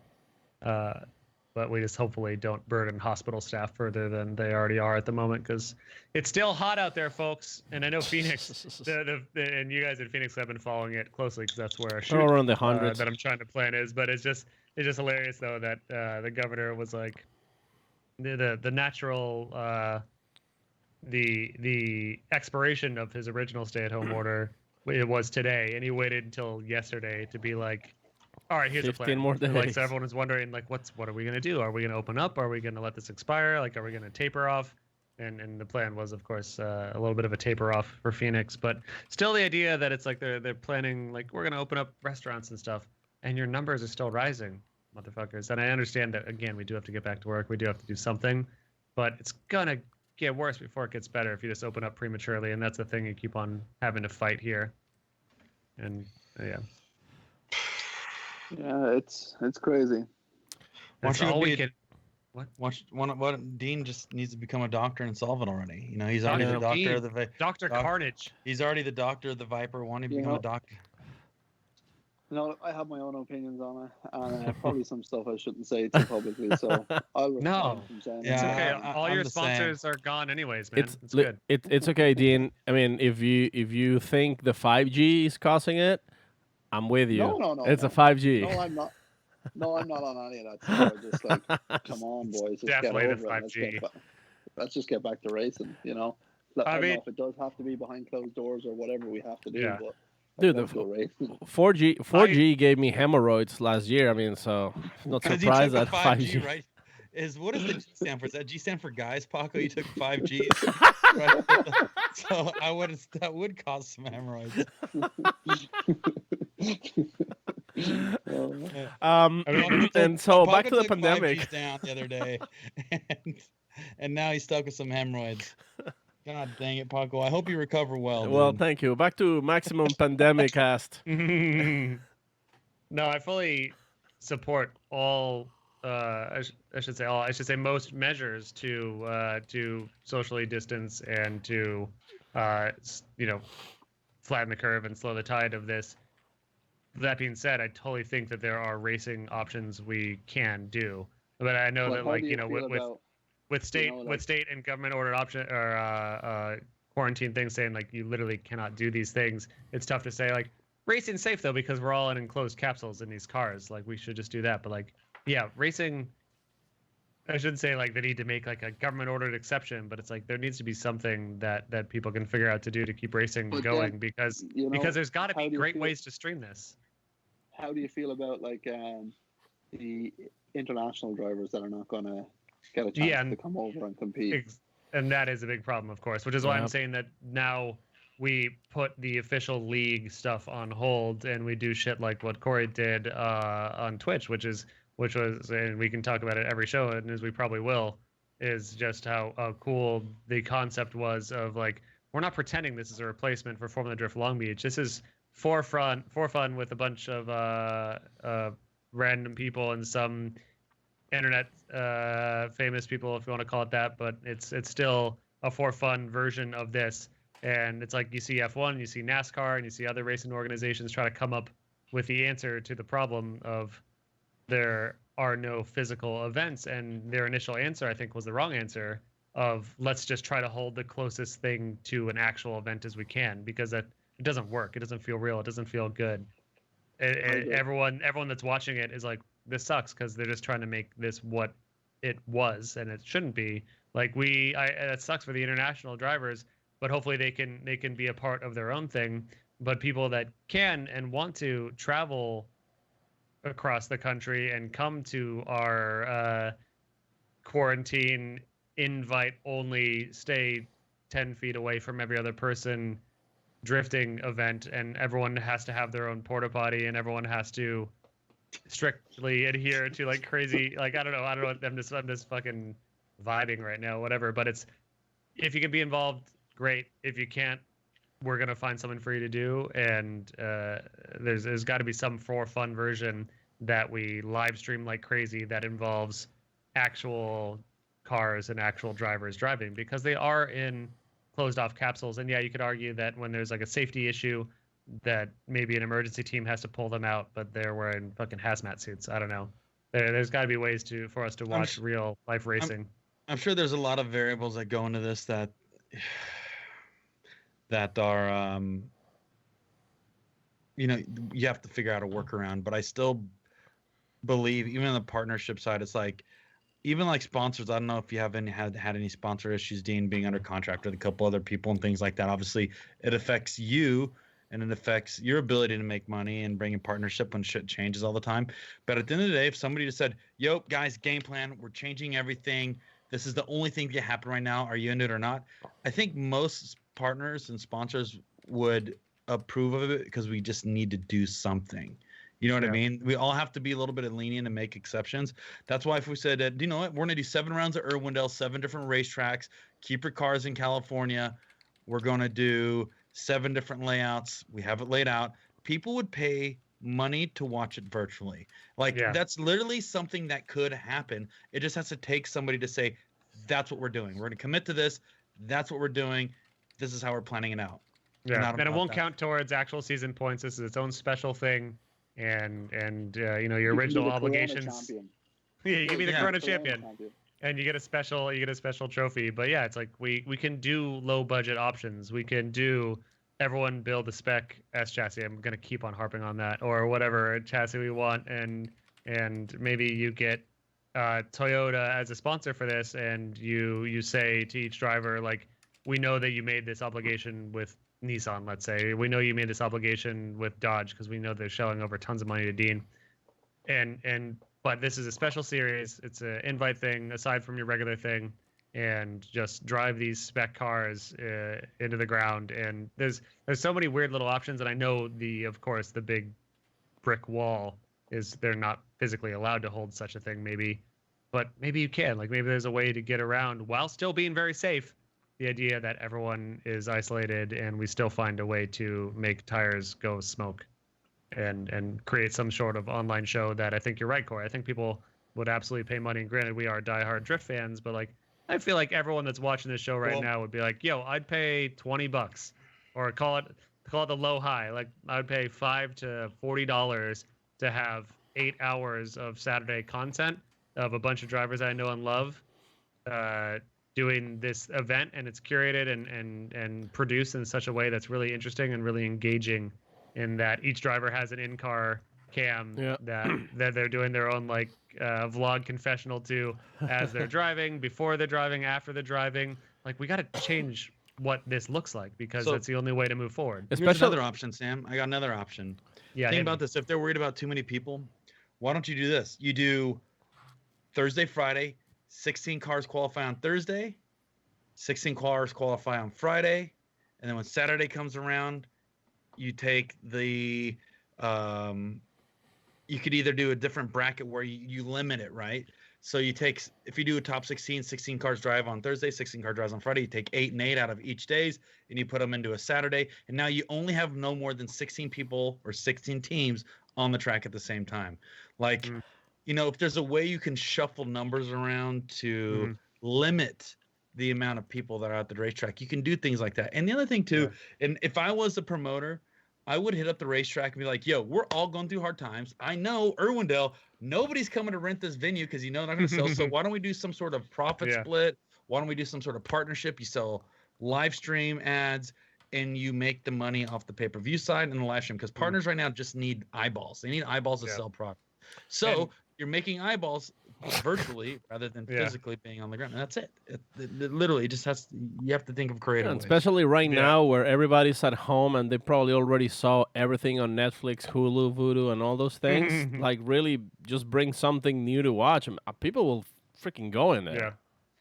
But we just hopefully don't burden hospital staff further than they already are at the moment, because it's still hot out there, folks. And I know Phoenix, and you guys in Phoenix have been following it closely because that's where our shoot Around the hundreds. that I'm trying to plan is. But it's just hilarious though that the governor was like the natural the expiration of his original stay-at-home order. It was today, and he waited until yesterday to be like, all right, here's a 15 plan. more Like, days. so everyone was wondering, like, what are we gonna do? Are we gonna open up? Are we gonna let this expire? Like, are we gonna taper off? And the plan was, of course, a little bit of a taper off for Phoenix, but still the idea that it's like they're planning, like, we're gonna open up restaurants and stuff, and your numbers are still rising, motherfuckers. And I understand that, again, we do have to get back to work, we do have to do something, but it's gonna get worse before it gets better if you just open up prematurely, and that's the thing you keep on having to fight here. And yeah. Yeah, it's crazy. Why That's don't you all go we be can. What Dean just needs to become a doctor and solve it already. You know, he's already Dr. the doctor Dean. of the Dr. Carnage. He's already the doctor of the Viper. Why don't you You become know- a doctor? No, I have my own opinions on it, and probably some stuff I shouldn't say too publicly. So I'll refrain from saying It's Yeah, okay. anything. All I'm your the same. sponsors are gone anyways, man. It's li- good. It's okay, Dean. I mean, if you think the 5G is causing it, I'm with you. No, It's no. a 5G. No, I'm not. No, I'm not on any of that stuff. I just like, come on, boys, just get Definitely over the it. 5G. Let's just get back to racing. You know, I don't mean- know if it does have to be behind closed doors or whatever we have to do. Yeah. But Dude, let's the go racing. 4G gave me hemorrhoids last year. I mean, so not Because surprised you that took a 5G, 5G. right? What does the G stand for? Is that G stand for guys, Paco? You took 5Gs, right? So that would cause some hemorrhoids. And so back Paco to the took pandemic. 5Gs down the other day, and now he's stuck with some hemorrhoids. God dang it, Paco! I hope you recover well. Well, dude. thank you. Back to maximum pandemic cast. No, I fully support all. I should say all. I should say most measures to socially distance and to, flatten the curve and slow the tide of this. That being said, I totally think that there are racing options we can do, but I know that how do you feel with about, with state know, with like- state and government ordered option or quarantine things saying like you literally cannot do these things. It's tough to say like racing's safe though because we're all in enclosed capsules in these cars. Like we should just do that. But like yeah, racing. I shouldn't say like they need to make like a government ordered exception, but it's like there needs to be something that people can figure out to do to keep racing But going then, because you know, there's got to how be do you great feel- ways to stream this. How do you feel about like the international drivers that are not going to get a chance Yeah, to come over and compete? And that is a big problem, of course, which is why I'm Yep. saying that now we put the official league stuff on hold and we do shit like what Corey did on Twitch, which was, and we can talk about it every show, and as we probably will, is just how cool the concept was of like, we're not pretending this is a replacement for Formula Drift Long Beach. This is for fun with a bunch of random people and some internet famous people, if you want to call it that, but it's still a for fun version of this. And it's like you see F1, you see NASCAR, and you see other racing organizations try to come up with the answer to the problem of there are no physical events. And their initial answer, I think, was the wrong answer of let's just try to hold the closest thing to an actual event as we can, because that it doesn't work. It doesn't feel real. It doesn't feel good. Everyone that's watching it is like, this sucks because they're just trying to make this what it was, and it shouldn't be. Like that sucks for the international drivers, but hopefully they can be a part of their own thing. But people that can and want to travel across the country and come to our quarantine invite only, stay 10 feet away from every other person drifting event, and everyone has to have their own porta potty, and everyone has to strictly adhere to like crazy, like I don't know. I'm just fucking vibing right now, whatever. But it's, if you can be involved, great. If you can't, we're gonna find something for you to do, and there's got to be some for fun version that we live stream like crazy that involves actual cars and actual drivers driving, because they are in closed off capsules. And yeah, you could argue that when there's like a safety issue, that maybe an emergency team has to pull them out, but they're wearing fucking hazmat suits. I don't know. There's got to be ways for us to watch real life racing. I'm sure there's a lot of variables that go into this that are you have to figure out a workaround. But I still believe, even on the partnership side, it's like, even like sponsors, I don't know if you have had any sponsor issues, Dean, being under contract with a couple other people and things like that. Obviously, it affects you and it affects your ability to make money and bring in partnership when shit changes all the time. But at the end of the day, if somebody just said, yo, guys, game plan, we're changing everything. This is the only thing that can happen right now. Are you into it or not? I think most partners and sponsors would approve of it because we just need to do something. You know what I mean? We all have to be a little bit lenient and make exceptions. That's why if we said, you know what, we're going to do 7 rounds at Irwindale, 7 different racetracks, keep your cars in California. We're going to do 7 different layouts. We have it laid out. People would pay money to watch it virtually. Like Yeah. that's literally something that could happen. It just has to take somebody to say, that's what we're doing. We're going to commit to this. That's what we're doing. This is how we're planning it out. Yeah, I and don't it know won't if that- count towards actual season points. This is its own special thing, and your You can be original the Corona obligations. champion. Yeah, you can be the Yeah. Corona Corona champion, and you get a special trophy. But yeah, it's like we can do low budget options. We can do everyone build a spec S chassis. I'm gonna keep on harping on that, or whatever chassis we want, and maybe you get Toyota as a sponsor for this, and you say to each driver like, we know that you made this obligation with Nissan, let's say. We know you made this obligation with Dodge because we know they're shelling over tons of money to Dean. But this is a special series. It's an invite thing aside from your regular thing, and just drive these spec cars into the ground. And there's so many weird little options. And I know of course the big brick wall is they're not physically allowed to hold such a thing maybe, but maybe you can. Like maybe there's a way to get around while still being very safe. The idea that everyone is isolated and we still find a way to make tires go smoke and create some sort of online show that I think you're right, Corey. I think people would absolutely pay money. And granted, we are diehard drift fans, but like I feel like everyone that's watching this show right now would be like, yo, I'd pay $20 or call it the low high. Like I would pay $5 to $40 to have 8 hours of Saturday content of a bunch of drivers I know and love doing this event, and it's curated and produced in such a way that's really interesting and really engaging, in that each driver has an in-car cam that they're doing their own like vlog confessional to as they're driving, before they're driving, after they're driving. Like we got to change what this looks like, because that's the only way to move forward. Here's another option, Sam. I got another option. Yeah, Think about this. If they're worried about too many people, why don't you do this? You do Thursday, Friday, 16 cars qualify on Thursday, 16 cars qualify on Friday, and then when Saturday comes around, you take the you could either do a different bracket where you limit it, right? So you take, if you do a top 16 cars drive on Thursday, 16 car drives on Friday, you take 8 and 8 out of each days and you put them into a Saturday. And now you only have no more than 16 people or 16 teams on the track at the same time. Like, if there's a way you can shuffle numbers around to limit the amount of people that are at the racetrack, you can do things like that. And the other thing too, and if I was a promoter, I would hit up the racetrack and be like, yo, we're all going through hard times. I know Irwindale, nobody's coming to rent this venue because they're not going to sell. So why don't we do some sort of profit split? Why don't we do some sort of partnership? You sell live stream ads and you make the money off the pay-per-view side and the live stream, because partners right now just need eyeballs. They need eyeballs to sell product. So you're making eyeballs virtually rather than physically being on the ground. And that's it. It literally just you have to think of creative ways. Especially right now where everybody's at home and they probably already saw everything on Netflix, Hulu, Vudu, and all those things. Like really just bring something new to watch. People will freaking go in there. Yeah.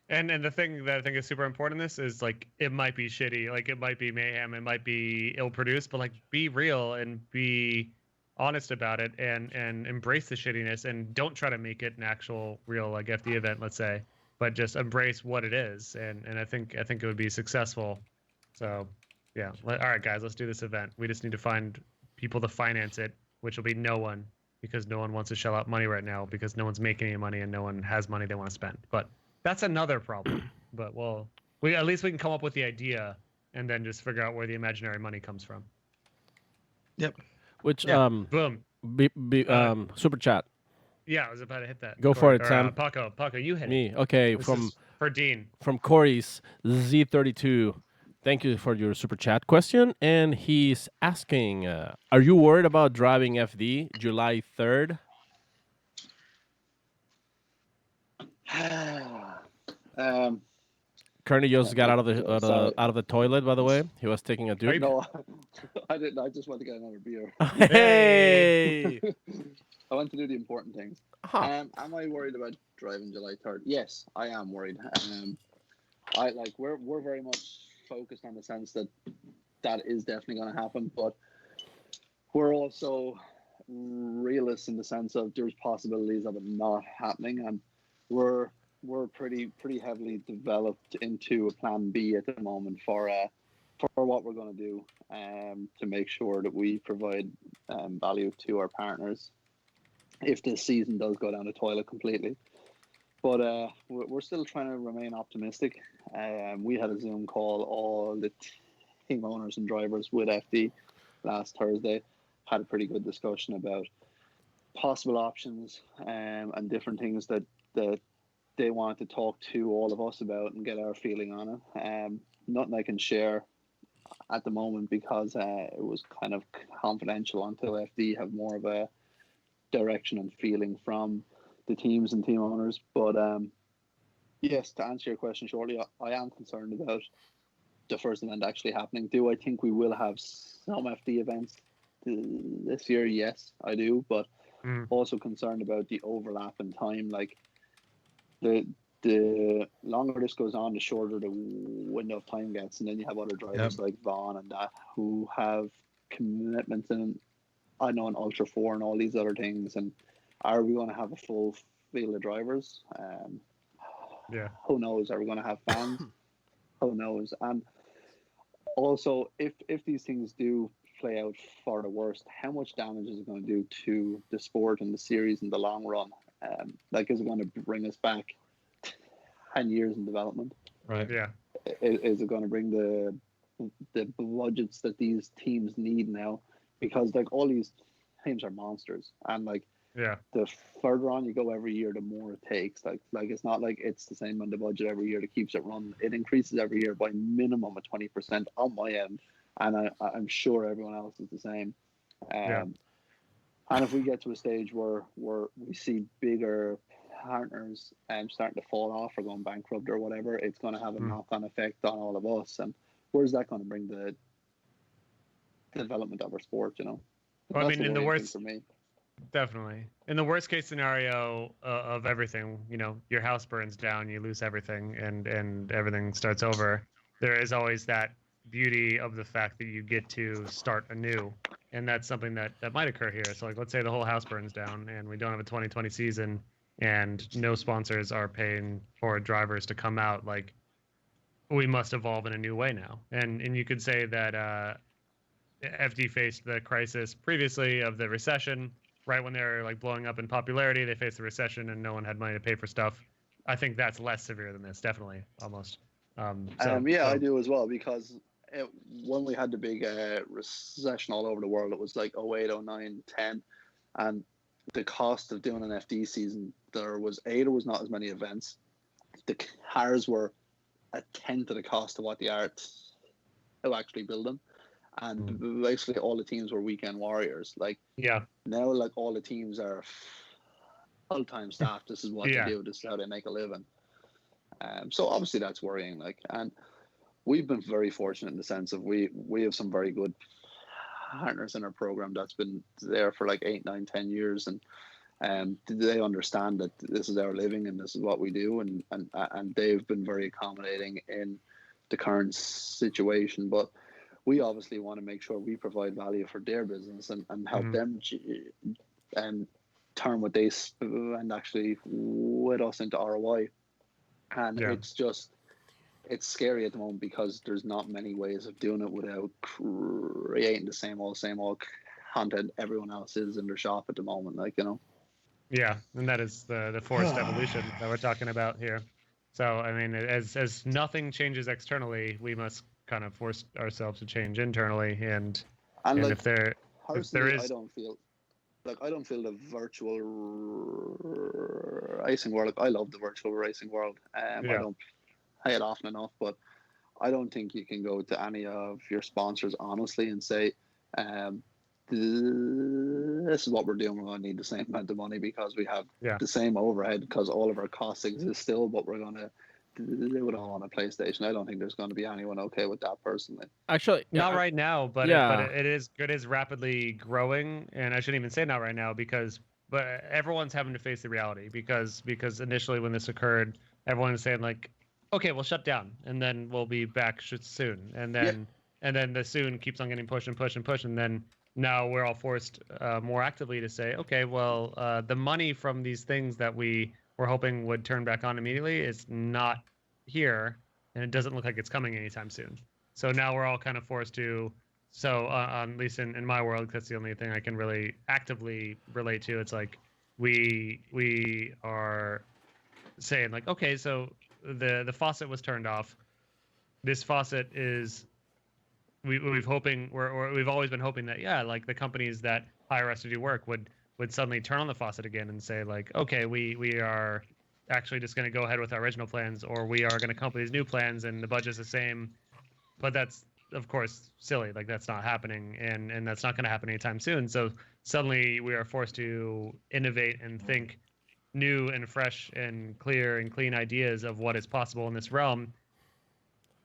And the thing that I think is super important in this is, like, it might be shitty, like it might be mayhem, it might be ill-produced, but like be real and be honest about it and embrace the shittiness, and don't try to make it an actual real like FD event, let's say, but just embrace what it is. And I think it would be successful. So yeah. All right, guys, let's do this event. We just need to find people to finance it, which will be no one, because no one wants to shell out money right now because no one's making any money and no one has money they want to spend. But that's another problem. But at least we can come up with the idea and then just figure out where the imaginary money comes from. Yep. Which boom. Super chat. Yeah, I was about to hit that. Go for it, Sam. Paco, you hit Me. it. Okay, This is for Dean. From Corey's Z32. Thank you for your super chat question. And he's asking, are you worried about driving FD July 3rd? Kearney just got out of the toilet, by the way. He was taking a dupe. No, I didn't. I just went to get another beer. Hey! I went to do the important things. Am I worried about driving July 3rd? Yes, I am worried. We're very much focused on the sense that is definitely going to happen, but we're also realists in the sense of there's possibilities of it not happening, and we're pretty heavily developed into a plan B at the moment for for what we're going to do to make sure that we provide value to our partners if this season does go down the toilet completely. But we're still trying to remain optimistic. We had a Zoom call, all the team owners and drivers with FD last Thursday, had a pretty good discussion about possible options and different things that they wanted to talk to all of us about and get our feeling on it. Nothing I can share at the moment because it was kind of confidential until FD have more of a direction and feeling from the teams and team owners. But yes, to answer your question shortly, I am concerned about the first event actually happening. Do I think we will have some FD events this year? Yes, I do, but also concerned about the overlap in time. Like the longer this goes on, the shorter the window of time gets, and then you have other drivers like Vaughn and that who have commitments in, I know, an Ultra 4 and all these other things. And are we going to have a full field of drivers? Who knows? Are we going to have fans? Who knows? And also, if these things do play out for the worst, how much damage is it going to do to the sport and the series in the long run? Like, is it going to bring us back 10 years in development? Right. Yeah. Is it going to bring the budgets that these teams need now? Because like all these teams are monsters, and like the further on you go every year, the more it takes. Like it's not like it's the same on the budget every year that keeps it running. It increases every year by minimum of 20% on my end, and I'm sure everyone else is the same. And if we get to a stage where we see bigger partners starting to fall off or going bankrupt or whatever, it's going to have a knock-on effect on all of us. And where's that going to bring the development of our sport? You know, well, I mean, in the worst, for me, definitely in the worst case scenario of everything, you know, your house burns down, you lose everything, and everything starts over. There is always that beauty of the fact that you get to start anew, and that's something that might occur here. So like, let's say the whole house burns down and we don't have a 2020 season and no sponsors are paying for drivers to come out. Like, we must evolve in a new way now. And you could say that FD faced the crisis previously of the recession, right when they were like blowing up in popularity. They faced the recession and no one had money to pay for stuff. I think that's less severe than this, definitely, almost. I do as well, because when we had the big recession all over the world, it was like 08, 09, 10, and the cost of doing an FD season, there was not as many events. The cars were a tenth of the cost of what they are to actually build them, and basically all the teams were weekend warriors. Like now, like all the teams are full-time staff. This is what they do. This is how they make a living. So obviously that's worrying. Like, and we've been very fortunate in the sense of we have some very good partners in our program that's been there for like 8, 9, 10 years, and they understand that this is our living and this is what we do, and they've been very accommodating in the current situation. But we obviously want to make sure we provide value for their business and help them turn what they spend actually with us into ROI. And it's scary at the moment because there's not many ways of doing it without creating the same old content everyone else is in their shop at the moment. Like, you know. Yeah, and that is the forced evolution that we're talking about here. So, I mean, as nothing changes externally, we must kind of force ourselves to change internally. And like, if there is, I don't feel the virtual racing world. Like, I love the virtual racing world. I don't play it often enough, but I don't think you can go to any of your sponsors honestly and say, this is what we're doing. We're going to need the same amount of money because we have the same overhead, because all of our costs exist still, but we're going to do it all on a PlayStation. I don't think there's going to be anyone okay with that personally. Actually, not right now, but it is rapidly growing, and I shouldn't even say not right now but everyone's having to face the reality because initially when this occurred, everyone was saying like, okay, we'll shut down and then we'll be back soon, and then the soon keeps on getting pushed, and then now we're all forced more actively to say, okay, well, the money from these things that we were hoping would turn back on immediately is not here, and it doesn't look like it's coming anytime soon. So now we're all kind of forced to. So at least in my world, that's the only thing I can really actively relate to. It's like we are saying like, okay, so the faucet was turned off. This faucet is we've hoping we've always been hoping that like the companies that hire us to do work would suddenly turn on the faucet again and say like, okay, we are actually just going to go ahead with our original plans, or we are going to come up with these new plans and the budget's the same. But that's of course silly. Like that's not happening, and that's not going to happen anytime soon. So suddenly we are forced to innovate and think new and fresh and clear and clean ideas of what is possible in this realm,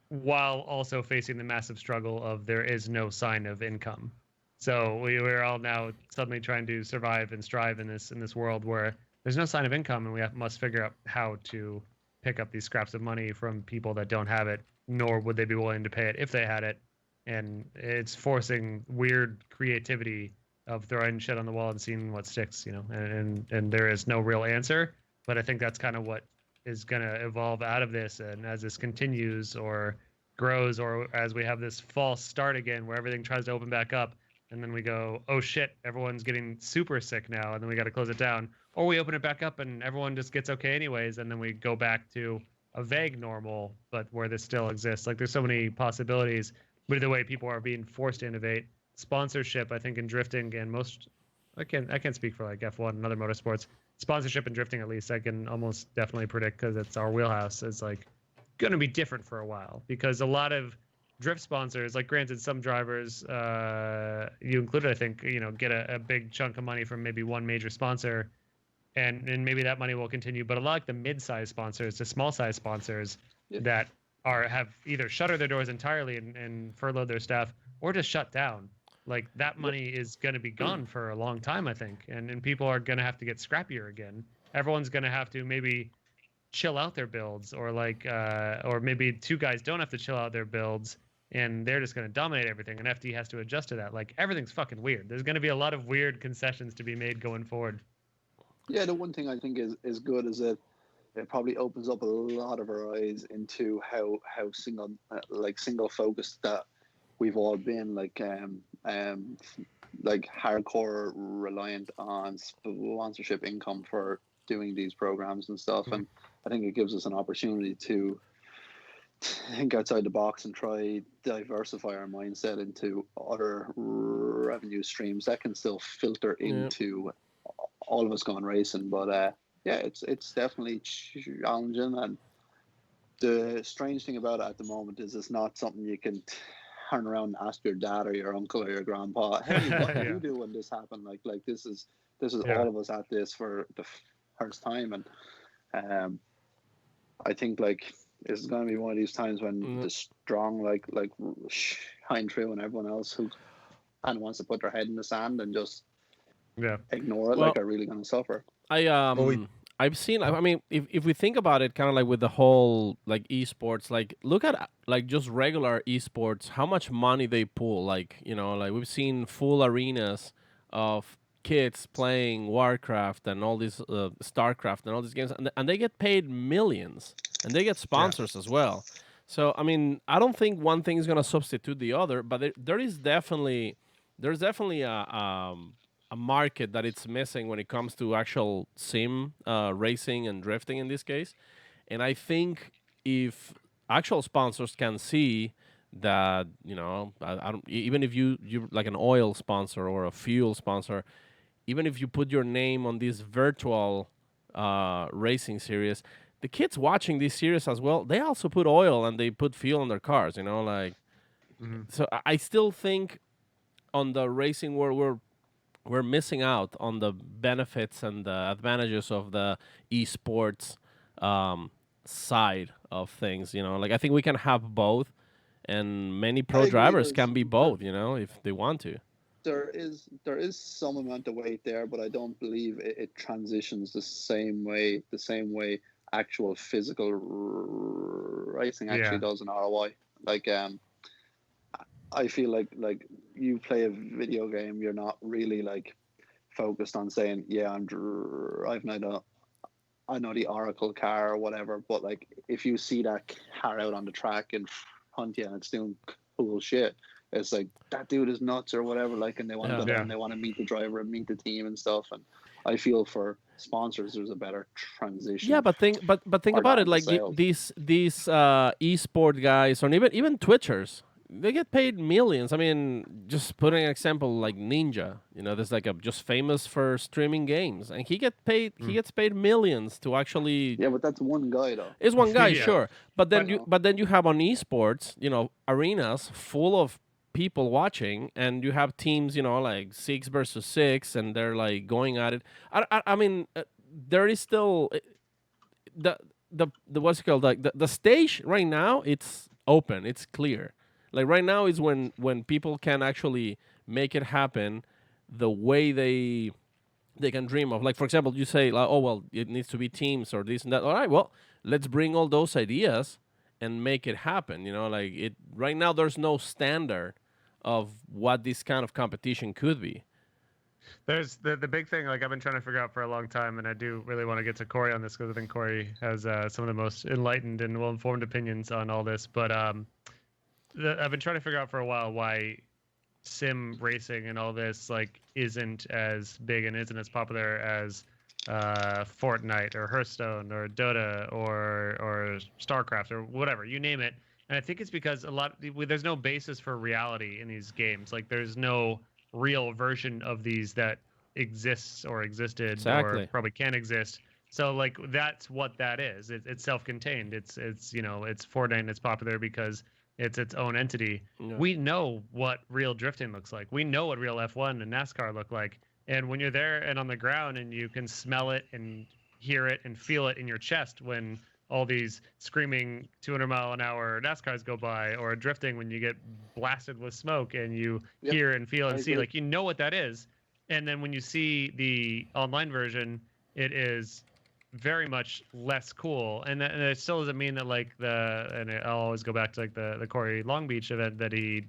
while also facing the massive struggle of there is no sign of income. So we're all now suddenly trying to survive and strive in this world where there's no sign of income, and we must figure out how to pick up these scraps of money from people that don't have it, nor would they be willing to pay it if they had it. And it's forcing weird creativity of throwing shit on the wall and seeing what sticks, and there is no real answer. But I think that's kind of what is going to evolve out of this, and as this continues or grows, or as we have this false start again where everything tries to open back up, and then we go, oh shit, everyone's getting super sick now, and then we got to close it down, or we open it back up and everyone just gets okay anyways, and then we go back to a vague normal, but where this still exists. Like there's so many possibilities, but either way, people are being forced to innovate. Sponsorship, I think, in drifting and most, I can't speak for like F1 and other motorsports. Sponsorship and drifting, at least, I can almost definitely predict, because it's our wheelhouse. It's like going to be different for a while, because a lot of drift sponsors, like granted, some drivers, you included, I think, get a big chunk of money from maybe one major sponsor, and maybe that money will continue. But a lot like the mid-size sponsors, the small-size sponsors that have either shuttered their doors entirely and furloughed their staff, or just shut down. Like that money is going to be gone for a long time, I think, and people are going to have to get scrappier again. Everyone's going to have to maybe chill out their builds, or or maybe two guys don't have to chill out their builds, and they're just going to dominate everything, and FD has to adjust to that. Like everything's fucking weird. There's going to be a lot of weird concessions to be made going forward. Yeah, the one thing I think is good is that it probably opens up a lot of our eyes into how single focused that we've all been, like hardcore reliant on sponsorship income for doing these programs and stuff. And I think it gives us an opportunity to think outside the box and try diversify our mindset into other revenue streams that can still filter into all of us going racing. But it's definitely challenging, and the strange thing about it at the moment is it's not something you can turn around and ask your dad or your uncle or your grandpa, hey, what did you do when this happened? Like this is all of us at this for the first time. And I think like it's going to be one of these times when the strong like shine through, and everyone else who kind of wants to put their head in the sand and just ignore it, are really going to suffer. I've seen. I mean, if we think about it, kind of like with the whole like esports, like look at like just regular esports, how much money they pull. Like like we've seen full arenas of kids playing Warcraft and all these Starcraft and all these games, and they get paid millions, and they get sponsors as well. So I mean, I don't think one thing is gonna substitute the other, but there's definitely a market that it's missing when it comes to actual sim racing and drifting in this case. And I think if actual sponsors can see that, I don't, even if you like an oil sponsor or a fuel sponsor, even if you put your name on this virtual racing series, the kids watching this series as well, they also put oil and they put fuel in their cars, So I still think on the racing world, we're missing out on the benefits and the advantages of the esports side of things. I think we can have both, and many pro drivers can be both. If they want to. There is some amount of weight there, but I don't believe it transitions the same way actual physical racing actually does in ROI. I feel like you play a video game, you're not really like focused on saying, I'm driving I know the Oracle car or whatever, but like if you see that car out on the track in front of you and it's doing cool shit. It's like that dude is nuts or whatever, like, and they want to Yeah. go down, they want to meet the driver and meet the team and stuff. And I feel for sponsors, there's a better transition. Yeah, but think Or about down it. to Like sales. these esport guys, or even Twitchers, they get paid millions. I mean, just putting an example like Ninja. There's like a just famous for streaming games, and he gets paid millions to actually. Yeah, but that's one guy though. Is one guy, Yeah. sure, but then But- you have on esports, arenas full of people watching, and you have teams, like 6 versus 6, and they're like going at it. I mean, there is still the what's it called, like the stage right now. It's open, it's clear. Like right now is when people can actually make it happen the way they can dream of. Like, for example, you say, like, oh, well, it needs to be teams or this and that. All right, well, let's bring all those ideas and make it happen. Like it right now, there's no standard of what this kind of competition could be. There's the big thing, like I've been trying to figure out for a long time, and I do really want to get to Corey on this because I think Corey has some of the most enlightened and well-informed opinions on all this. But I've been trying to figure out for a while why sim racing and all this like isn't as big and isn't as popular as Fortnite or Hearthstone or Dota or StarCraft or whatever, you name it. And I think it's because there's no basis for reality in these games. Like there's no real version of these that exists or existed Exactly. or probably can exist. So like that's what that is. It's self-contained. It's Fortnite and it's popular because it's its own entity. Yeah. We know what real drifting looks like. We know what real F1 and NASCAR look like. And when you're there and on the ground and you can smell it and hear it and feel it in your chest when all these screaming 200-mile-an-hour NASCARs go by, or drifting when you get blasted with smoke and you Yep, hear and feel and I see, agree. like you know what that is. And then when you see the online version, it is very much less cool. And it still doesn't mean that like and I'll always go back to like the Corey Long Beach event that he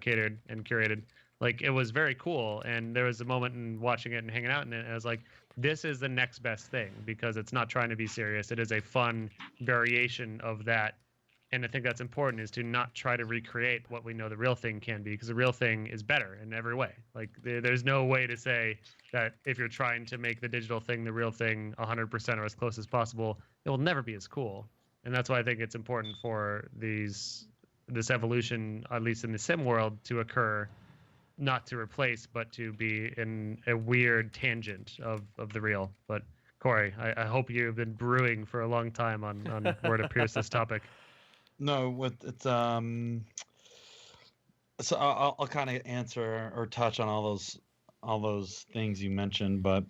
catered and curated. Like it was very cool, and there was a moment in watching it and hanging out in it, and I was like, this is the next best thing because it's not trying to be serious. It is a fun variation of that. And I think that's important, is to not try to recreate what we know the real thing can be, because the real thing is better in every way. Like there's no way to say that if you're trying to make the digital thing the real thing 100% or as close as possible, it will never be as cool. And that's why I think it's important for this evolution, at least in the sim world, to occur, not to replace, but to be in a weird tangent of the real. But Corey, I hope you've been brewing for a long time on where to pierce this topic. No, it's So I'll kind of answer or touch on all those things you mentioned, but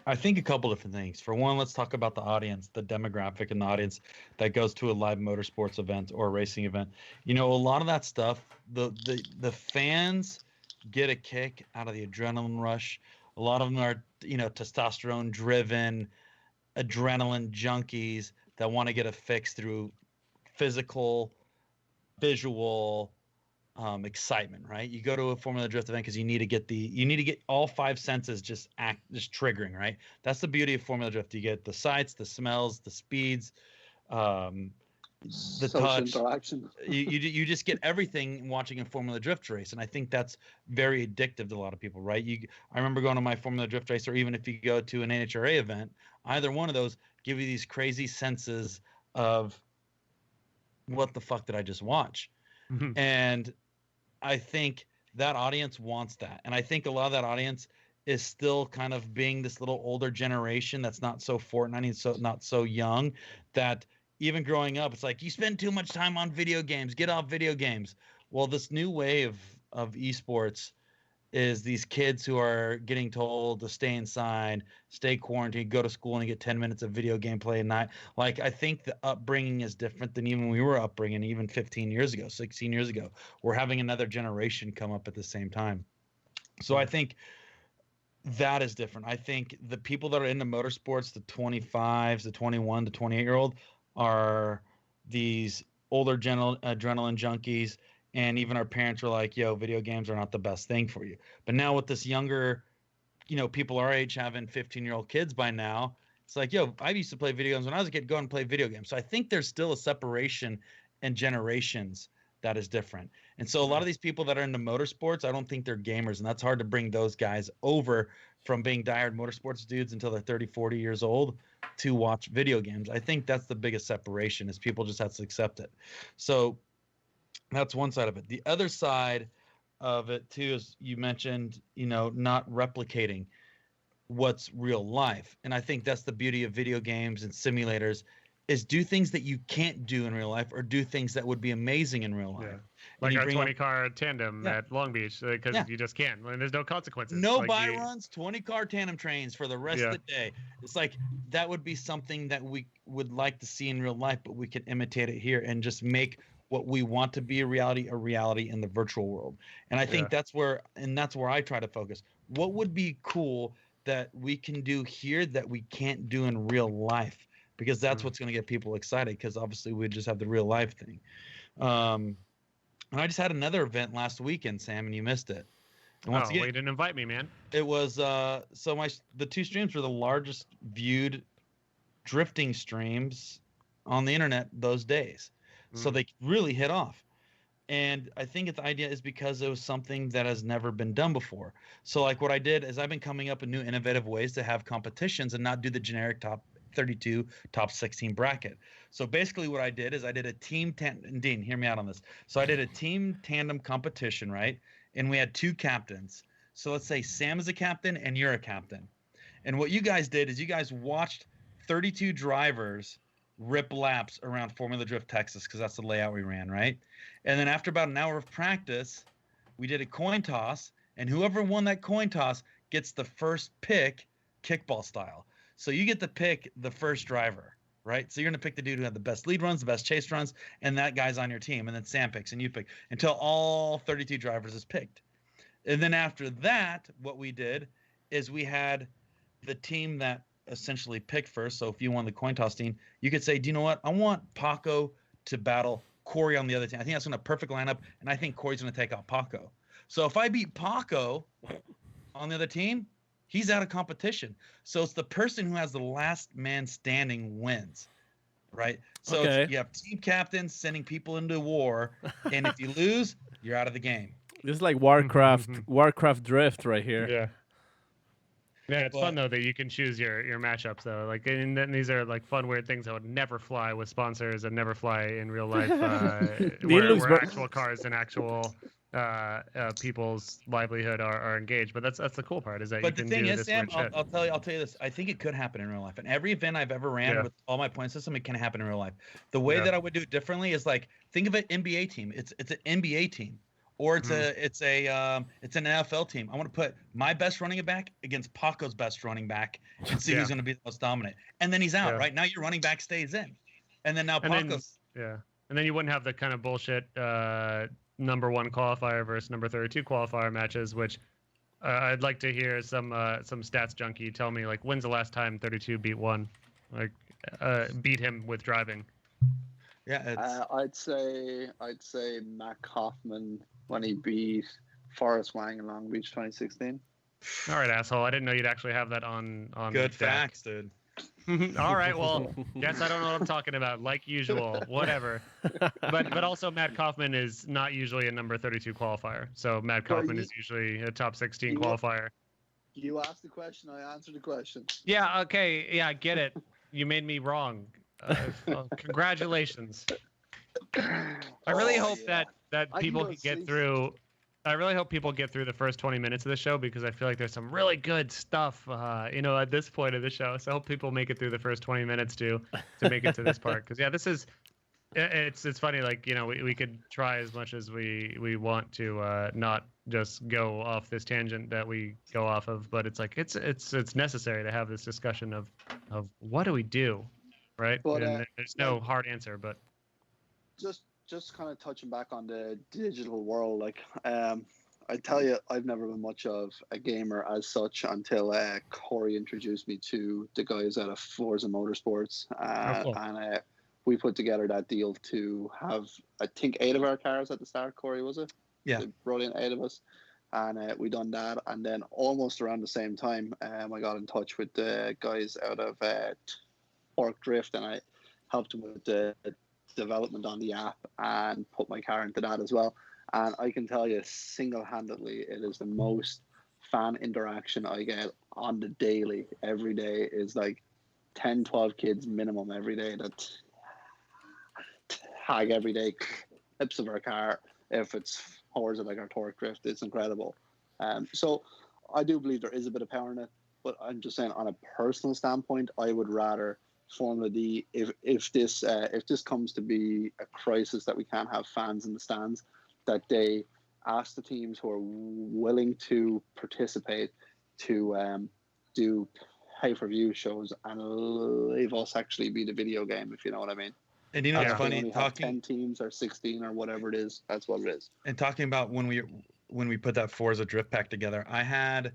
I think a couple different things. For one, let's talk about the audience, the demographic and the audience that goes to a live motorsports event or a racing event. A lot of that stuff, the fans get a kick out of the adrenaline rush. A lot of them are, testosterone driven, adrenaline junkies that want to get a fix through physical, visual, excitement, right? You go to a Formula Drift event because you need to get all five senses just triggering, right? That's the beauty of Formula Drift. You get the sights, the smells, the speeds, the Social touch. interaction. You just get everything watching a Formula Drift race, and I think that's very addictive to a lot of people, right? I remember going to my Formula Drift race, or even if you go to an NHRA event, either one of those give you these crazy senses of what the fuck did I just watch? And I think that audience wants that. And I think a lot of that audience is still kind of being this little older generation that's not so Fortnite and so not so young, that even growing up, it's like, you spend too much time on video games, get off video games. Well, this new wave of esports is these kids who are getting told to stay inside, stay quarantined, go to school and get 10 minutes of video game play a night. Like, I think the upbringing is different than even we were upbringing even 15 years ago, 16 years ago. We're having another generation come up at the same time. So I think that is different. I think the people that are into motorsports, the 25s, the 21, the 28-year-old, are these older adrenaline junkies. And even our parents were like, yo, video games are not the best thing for you. But now with this younger, people our age having 15-year-old kids by now, it's like, yo, I used to play video games when I was a kid, go and play video games. So I think there's still a separation in generations that is different. And so a lot of these people that are into motorsports, I don't think they're gamers, and that's hard to bring those guys over from being diehard motorsports dudes until they're 30, 40 years old to watch video games. I think that's the biggest separation, is people just have to accept it. So that's one side of it. The other side of it too is, you mentioned, not replicating what's real life. And I think that's the beauty of video games and simulators, is do things that you can't do in real life, or do things that would be amazing in real life. Yeah. And Like you our bring up 20-car tandem Yeah. at Long Beach, because Yeah. you just can't. I mean, there's no consequences. no Like, buy runs, 20-car tandem trains for the rest Yeah. of the day. It's like, that would be something that we would like to see in real life, but we can imitate it here and just make what we want to be a reality in the virtual world. And I think Yeah. that's where I try to focus. What would be cool that we can do here that we can't do in real life? Because that's what's going to get people excited, because obviously we just have the real life thing. And I just had another event last weekend, Sam, and you missed it. And once well, you again, didn't invite me, man. it was the two streams were the largest viewed drifting streams on the internet those days. So they really hit off. And I think the idea is because it was something that has never been done before. So like what I did is, I've been coming up with new innovative ways to have competitions and not do the generic top 32, top 16 bracket. So basically what I did is, I did a team and Dean, hear me out on this. So I did a team tandem competition, right? And we had 2 captains. So let's say Sam is a captain and you're a captain. And what you guys did is, you guys watched 32 drivers rip laps around Formula Drift Texas, because that's the layout we ran, right? And then after about an hour of practice, we did a coin toss, and whoever won that coin toss gets the first pick, kickball style. So you get to pick the first driver, right? So you're going to pick the dude who had the best lead runs, the best chase runs, and that guy's on your team. And then Sam picks and you pick until all 32 drivers is picked. And then after that, what we did is, we had the team that essentially picked first. So if you won the coin toss team, you could say, do you know what? I want Paco to battle Corey on the other team. I think that's going to perfect lineup, and I think Corey's going to take out Paco. So if I beat Paco on the other team, he's out of competition. So it's the person who has the last man standing wins, right? So Okay. you have team captains sending people into war, and if you lose, you're out of the game. This is like Warcraft Drift right here. Yeah. Yeah, it's But- fun though that you can choose your matchups though. Like, and then these are like fun, weird things that would never fly with sponsors and never fly in real life. Where looks very- actual cars and actual people's livelihood are engaged. But that's the cool part, is that But you the can thing do is, this Sam, weird shit. I'll tell you this. I think it could happen in real life. And every event I've ever ran Yeah. with all my point system, it can happen in real life. The way Yeah. that I would do it differently is, like, think of an NBA team. It's an NBA team, or it's Mm-hmm. it's an NFL team. I want to put my best running back against Paco's best running back and see Yeah. who's going to be the most dominant. And then he's out. Yeah. Right now, your running back stays in, and then now And then, Paco's. yeah, and then you wouldn't have the kind of bullshit number 1 qualifier versus number 32 qualifier matches, which I'd like to hear some stats junkie tell me, like, when's the last time 32 beat 1, like beat him with driving. Yeah, it's, I'd say Matt Kaufman when he beat Forrest Wang in Long Beach 2016. All right, asshole. I didn't know you'd actually have that on good deck. facts, dude. All right, well, guess I don't know what I'm talking about. Like usual, whatever. But also Matt Kaufman is not usually a number 32 qualifier. So Matt Well, Kaufman you- is usually a top 16 you- qualifier. You asked the question, I answered the question. Yeah, okay. Yeah, I get it. You made me wrong. Congratulations. I really hope that I can people go can to get sleep. through. I really hope people get through the first 20 minutes of the show, because I feel like there's some really good stuff, at this point of the show. So I hope people make it through the first 20 minutes to make it to this part. Because yeah, this is, it's funny. Like, we could try as much as we want to not just go off this tangent that we go off of, but it's like it's necessary to have this discussion of what do we do, right? But, and there's no hard answer, but Just kind of touching back on the digital world, like I tell you, I've never been much of a gamer as such until Corey introduced me to the guys out of Forza Motorsports, cool. and we put together that deal to have, I think, 8 of our cars at the start. Corey, was it? Yeah. They brought in 8 of us, and we done that, and then almost around the same time, I got in touch with the guys out of Orc Drift, and I helped them with the development on the app and put my car into that as well. And I can tell you single-handedly, it is the most fan interaction I get on the daily. Every day is like 10, 12 kids minimum every day that tag every day clips of our car. If it's horrors like our torque drift, it's incredible. So I do believe there is a bit of power in it, but I'm just saying on a personal standpoint, I would rather Formula D, if this comes to be a crisis that we can't have fans in the stands, that they ask the teams who are willing to participate to do pay-per-view shows and leave us actually be the video game, if you know what I mean. And you know, If it's they funny only have talking 10 teams or 16 or whatever it is. That's what it is. and talking about when we put that Forza Drift Pack together. I had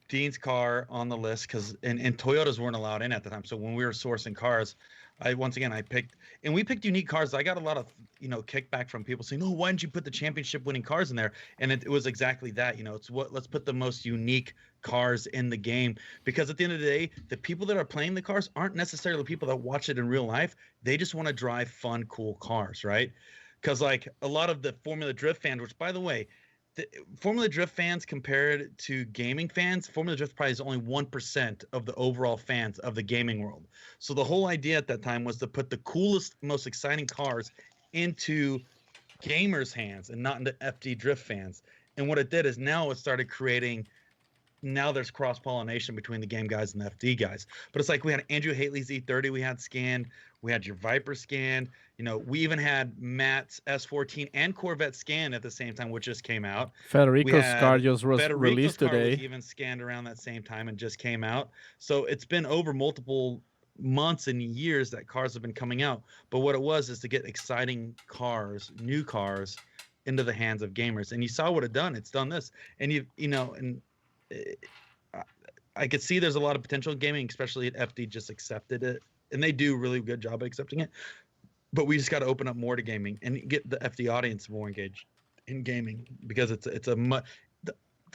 Dean's car on the list because and Toyotas weren't allowed in at the time. So when we were sourcing cars, I picked unique cars. I got a lot of kickback from people saying, "Oh, why didn't you put the championship winning cars in there?" And it was exactly that. Let's put the most unique cars in the game, because at the end of the day, the people that are playing the cars aren't necessarily people that watch it in real life. They just want to drive fun, cool cars, right? Because like a lot of the Formula Drift fans, which by the way, the Formula Drift fans compared to gaming fans, Formula Drift probably is only 1% of the overall fans of the gaming world. So the whole idea at that time was to put the coolest, most exciting cars into gamers' hands and not into FD Drift fans. And what it did is now it started creating. Now there's cross-pollination between the game guys and the FD guys. But it's like we had Andrew Haley's E30 we had scanned. We had your Viper scanned. We even had Matt's S14 and Corvette scanned at the same time, which just came out. Federico's car just was Federico's released car today. was even scanned around that same time and just came out. So it's been over multiple months and years that cars have been coming out. But what it was is to get exciting cars, new cars, into the hands of gamers. And you saw what it done. It's done this. And I could see there's a lot of potential in gaming, especially at FD just accepted it, and they do a really good job at accepting it. But we just got to open up more to gaming and get the FD audience more engaged in gaming, because the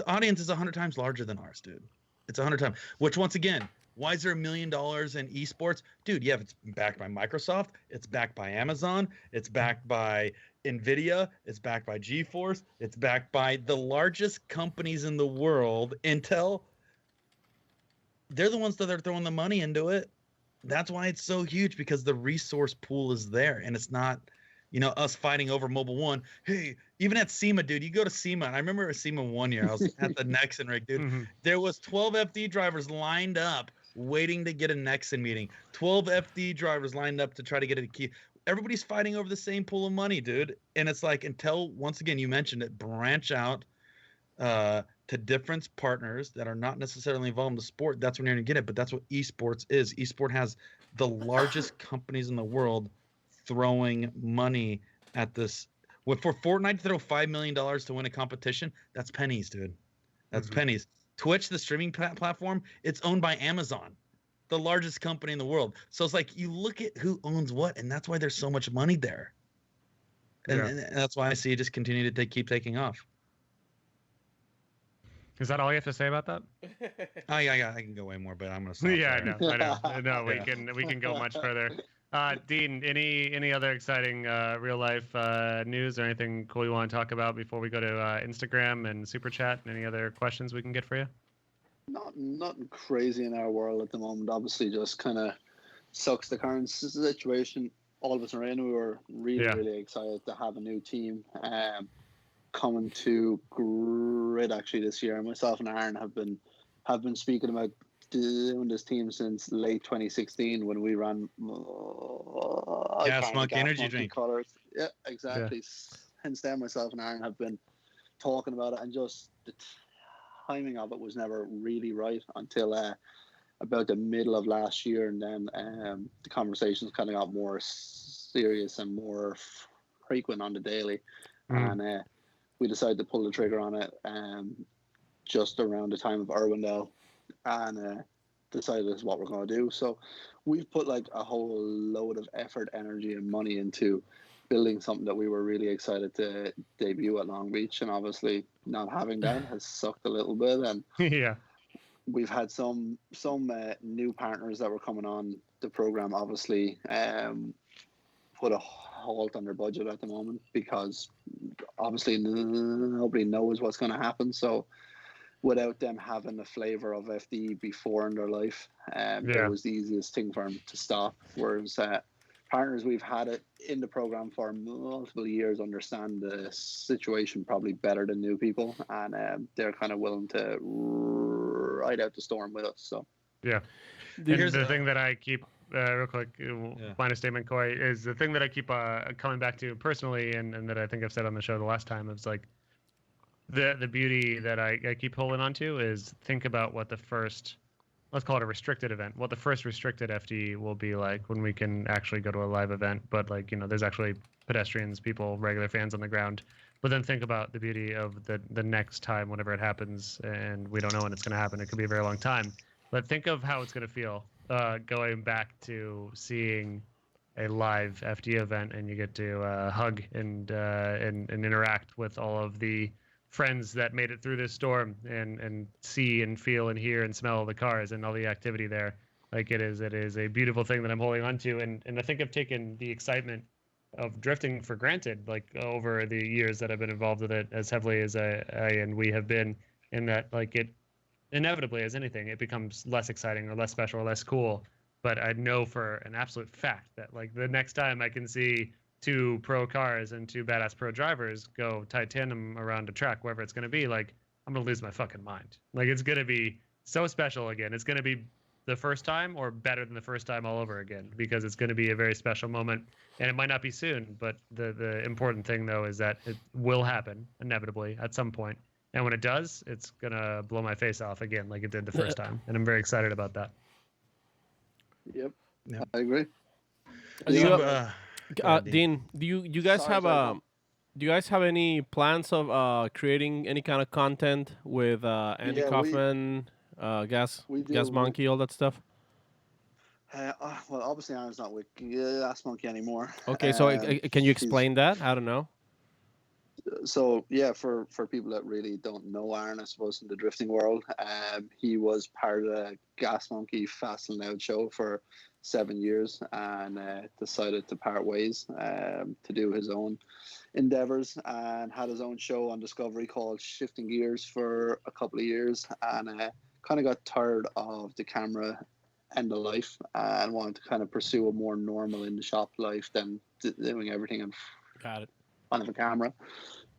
audience is 100 times larger than ours, dude. It's 100 times. Which once again, why is there $1 million in esports, dude? Yeah, it's backed by Microsoft, it's backed by Amazon, it's backed by NVIDIA, it's backed by GeForce, it's backed by the largest companies in the world. Intel, they're the ones that are throwing the money into it. That's why it's so huge, because the resource pool is there, and it's not, us fighting over Mobile One. Hey, even at SEMA, dude, you go to SEMA, and I remember at SEMA one year, I was at the Nexon rig, dude. Mm-hmm. There was 12 FD drivers lined up waiting to get a Nexon meeting. 12 FD drivers lined up to try to get a key. Everybody's fighting over the same pool of money, dude. And it's like, until, once again, you mentioned it, branch out to different partners that are not necessarily involved in the sport, that's when you're going to get it. But that's what esports is. Esport has the largest companies in the world throwing money at this. For Fortnite to throw $5 million to win a competition, that's pennies, dude. That's pennies. Twitch, the streaming platform, it's owned by Amazon, the largest company in the world. So it's like, you look at who owns what, and that's why there's so much money there. And that's why I see it just continue to keep taking off. Is that all you have to say about that? I can go way more, but I'm gonna stop. Yeah, there. I know. We can go much further. Dean, any other exciting real life news or anything cool you want to talk about before we go to Instagram and Super Chat? And any other questions we can get for you? Nothing crazy in our world at the moment. Obviously, just kind of sucks the current situation all of us are in. We were really excited to have a new team coming to grid actually this year. Myself and Aaron have been speaking about doing this team since late 2016 when we ran Gas energy drink colors. Yeah, exactly. Hence then myself and Aaron have been talking about it, and just the timing of it was never really right until about the middle of last year, and then the conversations kind of got more serious and more frequent on the daily, and we decided to pull the trigger on it just around the time of Irwindale, and decided this is what we're going to do. So we've put like a whole load of effort, energy, and money into building something that we were really excited to debut at Long Beach, and obviously not having that has sucked a little bit. And we've had some new partners that were coming on the program, obviously, put a halt on their budget at the moment because obviously nobody knows what's going to happen. So without them having the flavor of FD before in their life, it was the easiest thing for them to stop. Whereas partners we've had it in the program for multiple years understand the situation probably better than new people, and they're kind of willing to ride out the storm with us. So yeah. And the thing that I keep real quick, minor statement, Coy, is the thing that I keep coming back to personally, and that I think I've said on the show the last time, is like the beauty that I keep holding on to is think about what the first, let's call it a restricted event, what the first restricted FD will be like when we can actually go to a live event, but like, you know, there's actually pedestrians, people, regular fans on the ground. But then think about the beauty of the next time, whenever it happens, and we don't know when it's going to happen. It could be a very long time. But think of how it's going to feel going back to seeing a live FD event, and you get to hug and interact with all of the friends that made it through this storm, and see and feel and hear and smell the cars and all the activity there. Like it is a beautiful thing that I'm holding on to, and I think I've taken the excitement of drifting for granted, like over the years that I've been involved with it as heavily as I and we have been, in that like it inevitably, as anything, it becomes less exciting or less special or less cool. But I know for an absolute fact that like the next time I can see 2 pro cars and 2 badass pro drivers go tight tandem around a track, wherever it's going to be, like I'm going to lose my fucking mind. Like it's going to be so special again. It's going to be the first time or better than the first time all over again, because it's going to be a very special moment, and it might not be soon, but the important thing though is that it will happen inevitably at some point. And when it does, it's going to blow my face off again like it did the first time. And I'm very excited about that. Yep. Yep. I agree. Dean, do you guys have do you guys have any plans of creating any kind of content with Andy Kaufman, Gas Monkey, all that stuff? Well, obviously Aaron's not with Gas Monkey anymore. Okay, so can you explain that? I don't know. So yeah, for people that really don't know Aaron, I suppose, in the drifting world, he was part of the Gas Monkey Fast and Loud show for 7 years, and decided to part ways to do his own endeavors, and had his own show on Discovery called Shifting Gears for a couple of years, and kind of got tired of the camera end of life and wanted to kind of pursue a more normal in the shop life than doing everything in front of a camera.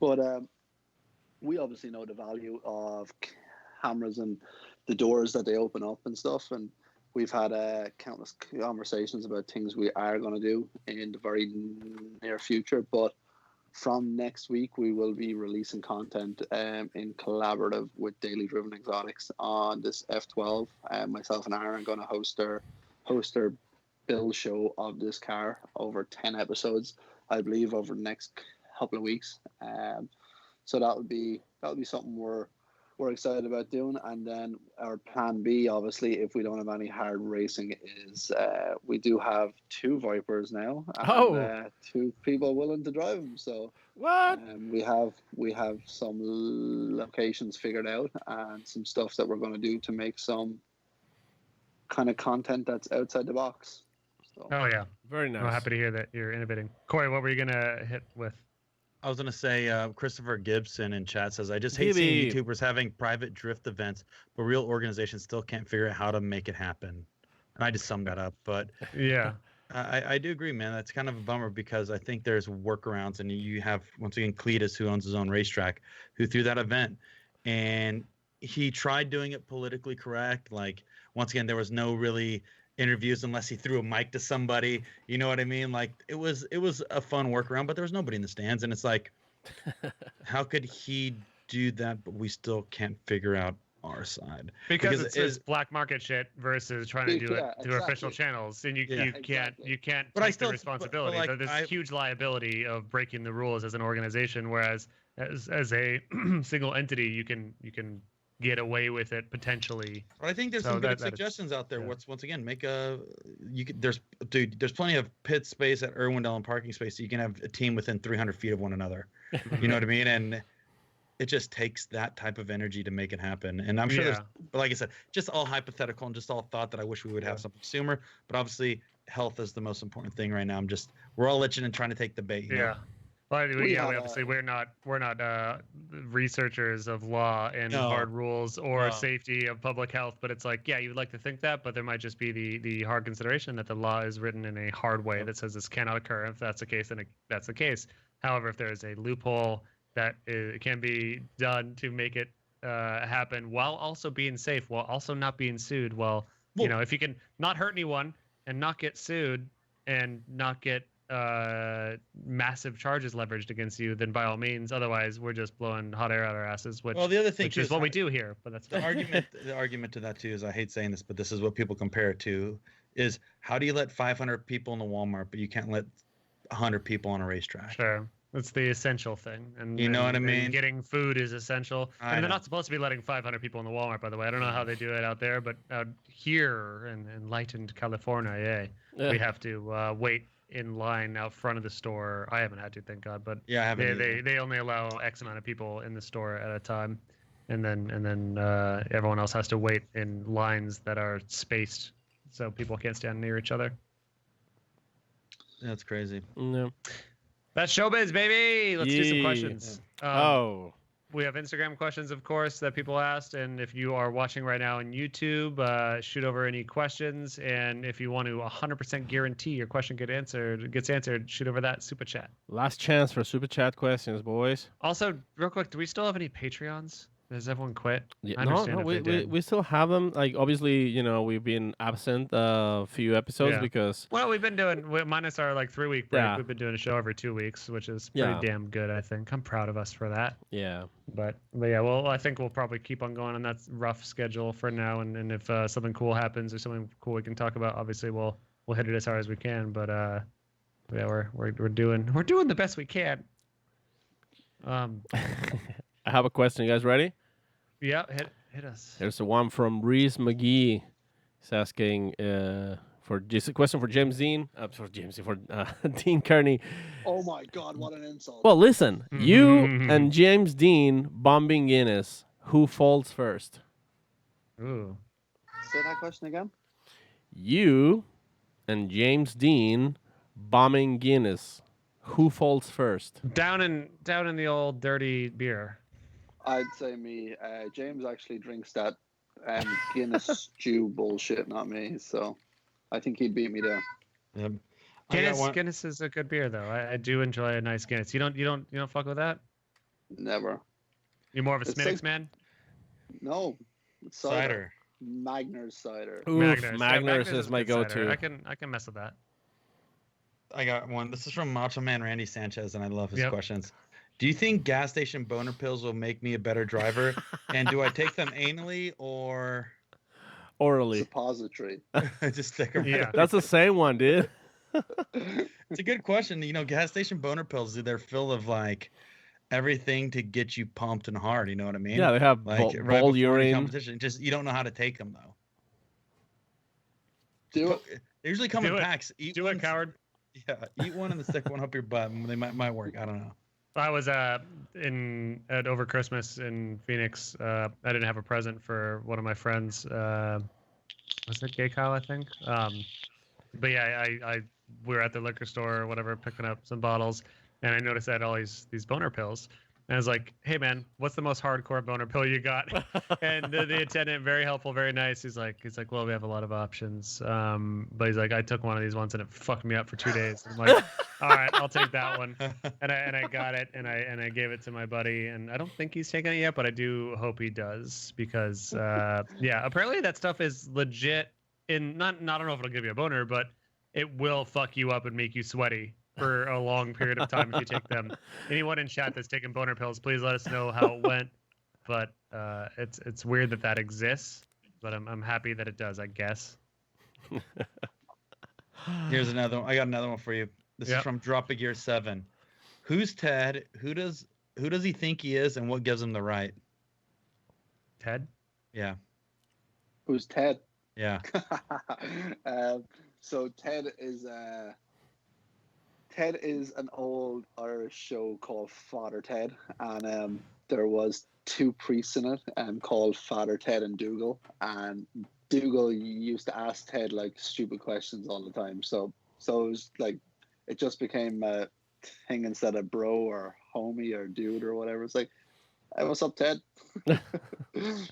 But we obviously know the value of cameras and the doors that they open up and stuff, and we've had countless conversations about things we are going to do in the very near future. But from next week, we will be releasing content in collaborative with Daily Driven Exotics on this F12. Myself and Aaron are going to host their build show of this car over 10 episodes, I believe, over the next couple of weeks. So that would be something we're excited about doing. And then our plan B, obviously, if we don't have any hard racing, is we do have 2 Vipers now, and 2 people willing to drive them. So what? we have some locations figured out and some stuff that we're going to do to make some kind of content that's outside the box. So. Oh yeah, very nice. I'm happy to hear that you're innovating. Corey, what were you gonna hit with? I was going to say, Christopher Gibson in chat says, I just hate seeing YouTubers having private drift events, but real organizations still can't figure out how to make it happen. And I just summed that up. But yeah, I do agree, man. That's kind of a bummer, because I think there's workarounds. And you have, once again, Cletus, who owns his own racetrack, who threw that event. And he tried doing it politically correct. Like, once again, there was no really interviews unless he threw a mic to somebody, you know what I mean? Like it was a fun workaround, but there was nobody in the stands, and it's like, how could he do that but we still can't figure out our side? Because it's black market shit versus trying to do it through official channels, and you can't take the responsibility. Like, there's huge liability of breaking the rules as an organization, whereas as a single entity you can get away with it potentially. But I think there's some good suggestions out there. Yeah. Once again, there's plenty of pit space at Irwindale and parking space, so you can have a team within 300 feet of one another. You know what I mean? And it just takes that type of energy to make it happen. And I'm sure there's, but like I said, just all hypothetical and just all thought that I wish we would have something sooner. But obviously, health is the most important thing right now. we're all itching and trying to take the bait. You know? Yeah. Well, We yeah, had obviously we're not researchers of law and No. hard rules or No. safety of public health, but it's like, yeah, you would like to think that, but there might just be the hard consideration that the law is written in a hard way that says this cannot occur. If that's the case, then that's the case. However, if there is a loophole that can be done to make it happen while also being safe, while also not being sued, if you can not hurt anyone and not get sued and not get massive charges leveraged against you, then by all means. Otherwise, we're just blowing hot air out our asses, which, Well, the other thing which too is what we do here. But that's the fine. argument to that too is, I hate saying this, but this is what people compare it to, is how do you let 500 people in the Walmart, but you can't let 100 people on a racetrack? Sure. It's the essential thing. And You know what I and mean? Getting food is essential. I And they're know. not supposed to be letting 500 people in the Walmart, by the way. I don't know how they do it out there, but out here in enlightened California, we have to wait in line out front of the store. I haven't had to, thank God, but Yeah, I haven't. they only allow X amount of people in the store at a time, and then everyone else has to wait in lines that are spaced so people can't stand near each other. That's crazy. No. That's showbiz, baby. Let's do some Yeah. questions. We have Instagram questions, of course, that people asked. And if you are watching right now on YouTube, shoot over any questions. And if you want to 100% guarantee your question gets answered, shoot over that super chat. Last chance for super chat questions, boys. Also, real quick, do we still have any Patreons? Has everyone quit? Yeah, I no, understand if we, they we did. we still have them. Like, obviously, we've been absent a few episodes Yeah. because Well, we've been doing, minus our 3-week break, Yeah. we've been doing a show every 2 weeks, which is pretty Yeah. damn good, I think. I'm proud of us for that. yeah, But yeah, well, I think we'll probably keep on going on that rough schedule for now. And if something cool happens or something cool we can talk about, obviously we'll hit it as hard as we can. But yeah, we're doing the best we can. I have a question. You guys ready? Yeah, hit us. There's the one from Reese McGee. He's asking for just a question for James Dean. For Dean Kearney. Oh my God, what an insult! Well, listen, you and James Dean bombing Guinness. Who falls first? Ooh. Say that question again. You and James Dean bombing Guinness. Who falls first? Down in the old dirty beer. I'd say me. James actually drinks that Guinness stew bullshit, not me. So I think he'd beat me there. Yep. I got one- Guinness is a good beer though. I do enjoy a nice Guinness. You don't fuck with that? Never. You're more of a It's Smittix like- man? No. It's cider. Magner's cider. Oof, Magners. Yeah, Magners is a my good cider. go-to. I can mess with that. I got one. This is from Macho Man Randy Sanchez, and I love his Yep. questions. Do you think gas station boner pills will make me a better driver? And do I take them anally or Orally. Suppository. just stick them? Yeah. That's the same one, dude. It's a good question. Gas station boner pills, they're full of everything to get you pumped and hard. You know what I mean? Yeah, they have right ball before the urine. competition. Just you don't know how to take them though. Do it. They usually come Do in it. packs. Eat Do one, it, coward. Yeah, eat one and then stick one up your butt. And they might work. I don't know. I was over Christmas in Phoenix. I didn't have a present for one of my friends. Was it Gay Kyle, I think? But yeah, we were at the liquor store or whatever, picking up some bottles, and I noticed I had all these boner pills. And I was like, "Hey man, what's the most hardcore boner pill you got?" And the attendant, very helpful, very nice. He's like, "Well, we have a lot of options." But he's like, "I took one of these once and it fucked me up for 2 days." I'm like, "All right, I'll take that one." And I got it and I gave it to my buddy, and I don't think he's taken it yet, but I do hope he does because yeah, apparently that stuff is legit. I don't know if it'll give you a boner, but it will fuck you up and make you sweaty for a long period of time if you take them. Anyone in chat that's taking boner pills, please let us know how it went. But it's weird that exists, but I'm happy that it does, I guess. Here's another one. I got another one for you. This is Yep. from Drop a Gear 7. Who's Ted? Who does he think he is, and what gives him the right? Ted? Yeah. Who's Ted? Yeah. So Ted is an old Irish show called Father Ted, and there was 2 priests in it, called Father Ted and Dougal, and Dougal used to ask Ted stupid questions all the time. So it was it just became a thing instead of bro or homie or dude or whatever. It's like, hey, what's up, Ted?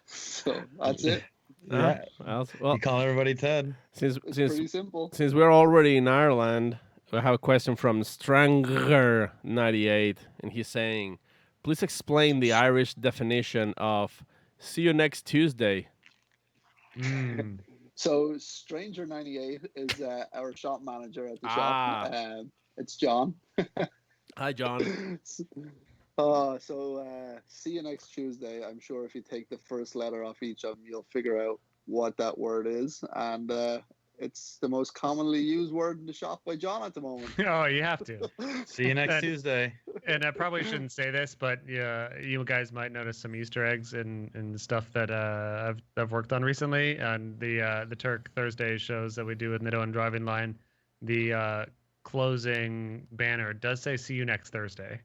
So that's it. Yeah. Well, You call everybody Ted. since It's since pretty simple. since we're already in Ireland, I have a question from Stranger98, and he's saying, "Please explain the Irish definition of see you next Tuesday." Mm. So Stranger98 is our shop manager at the Ah. shop. It's John. Hi, John. See you next Tuesday. I'm sure if you take the first letter off each of them, you'll figure out what that word is. And it's the most commonly used word in the shop by John at the moment. Oh, you have to. See you next And- Tuesday. And I probably shouldn't say this, but yeah, you guys might notice some Easter eggs in stuff that I've worked on recently. And the Turk Thursday shows that we do with Nitto and Driving Line, the closing banner does say "See you next Thursday,"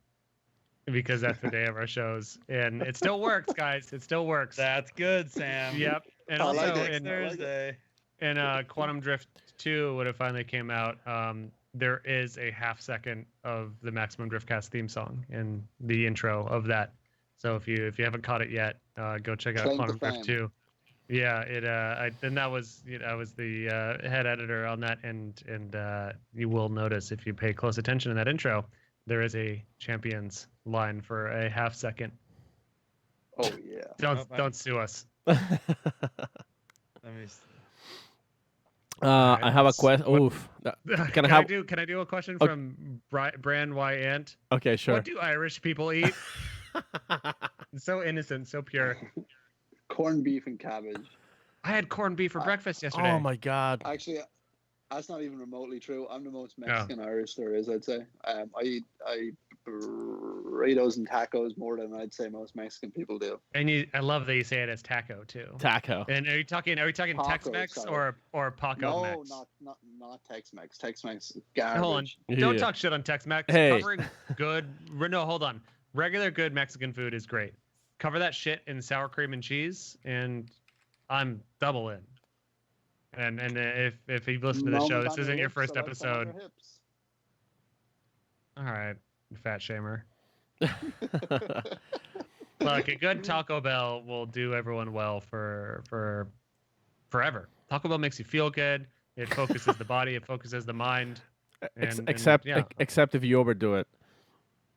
because that's the day of our shows, and it still works, guys. It still works. That's good, Sam. Yep. And I also like it. Next in Thursday. in Quantum Drift 2, when it finally came out, there is a half second of the Maximum Driftcast theme song in the intro of that. So if you haven't caught it yet, go check out Claim to Quantum Drift fame. 2. Yeah, and that was I was the head editor on that, and you will notice if you pay close attention in that intro, there is a champions line for a half second. Oh yeah. Don't sue us. Let me s- I have a question. What- Oof. Can I I have? do a question Okay. from Brand Y Ant? Okay, sure. What do Irish people eat? So innocent, so pure. Corned beef and cabbage. I had corned beef for breakfast yesterday. Oh my God. Actually, that's not even remotely true. I'm the most Mexican Irish there is, I'd say. I eat burritos and tacos more than I'd say most Mexican people do. And I love that you say it as taco too. Taco. And are we talking Taco, Tex-Mex sorry. or Paco No, Mex? not Tex-Mex. Tex-Mex is garbage. Hold on. Yeah. Don't talk shit on Tex-Mex. Hey. Covering good. No, hold on. Regular good Mexican food is great. Cover that shit in sour cream and cheese, and I'm double in. And if you've listened to the Numbs show, on this isn't your hips, first I like them on episode. their hips. All right, you fat shamer. Look, a good Taco Bell will do everyone well for forever. Taco Bell makes you feel good. It focuses the body. It focuses the mind. And except yeah. except if you overdo it.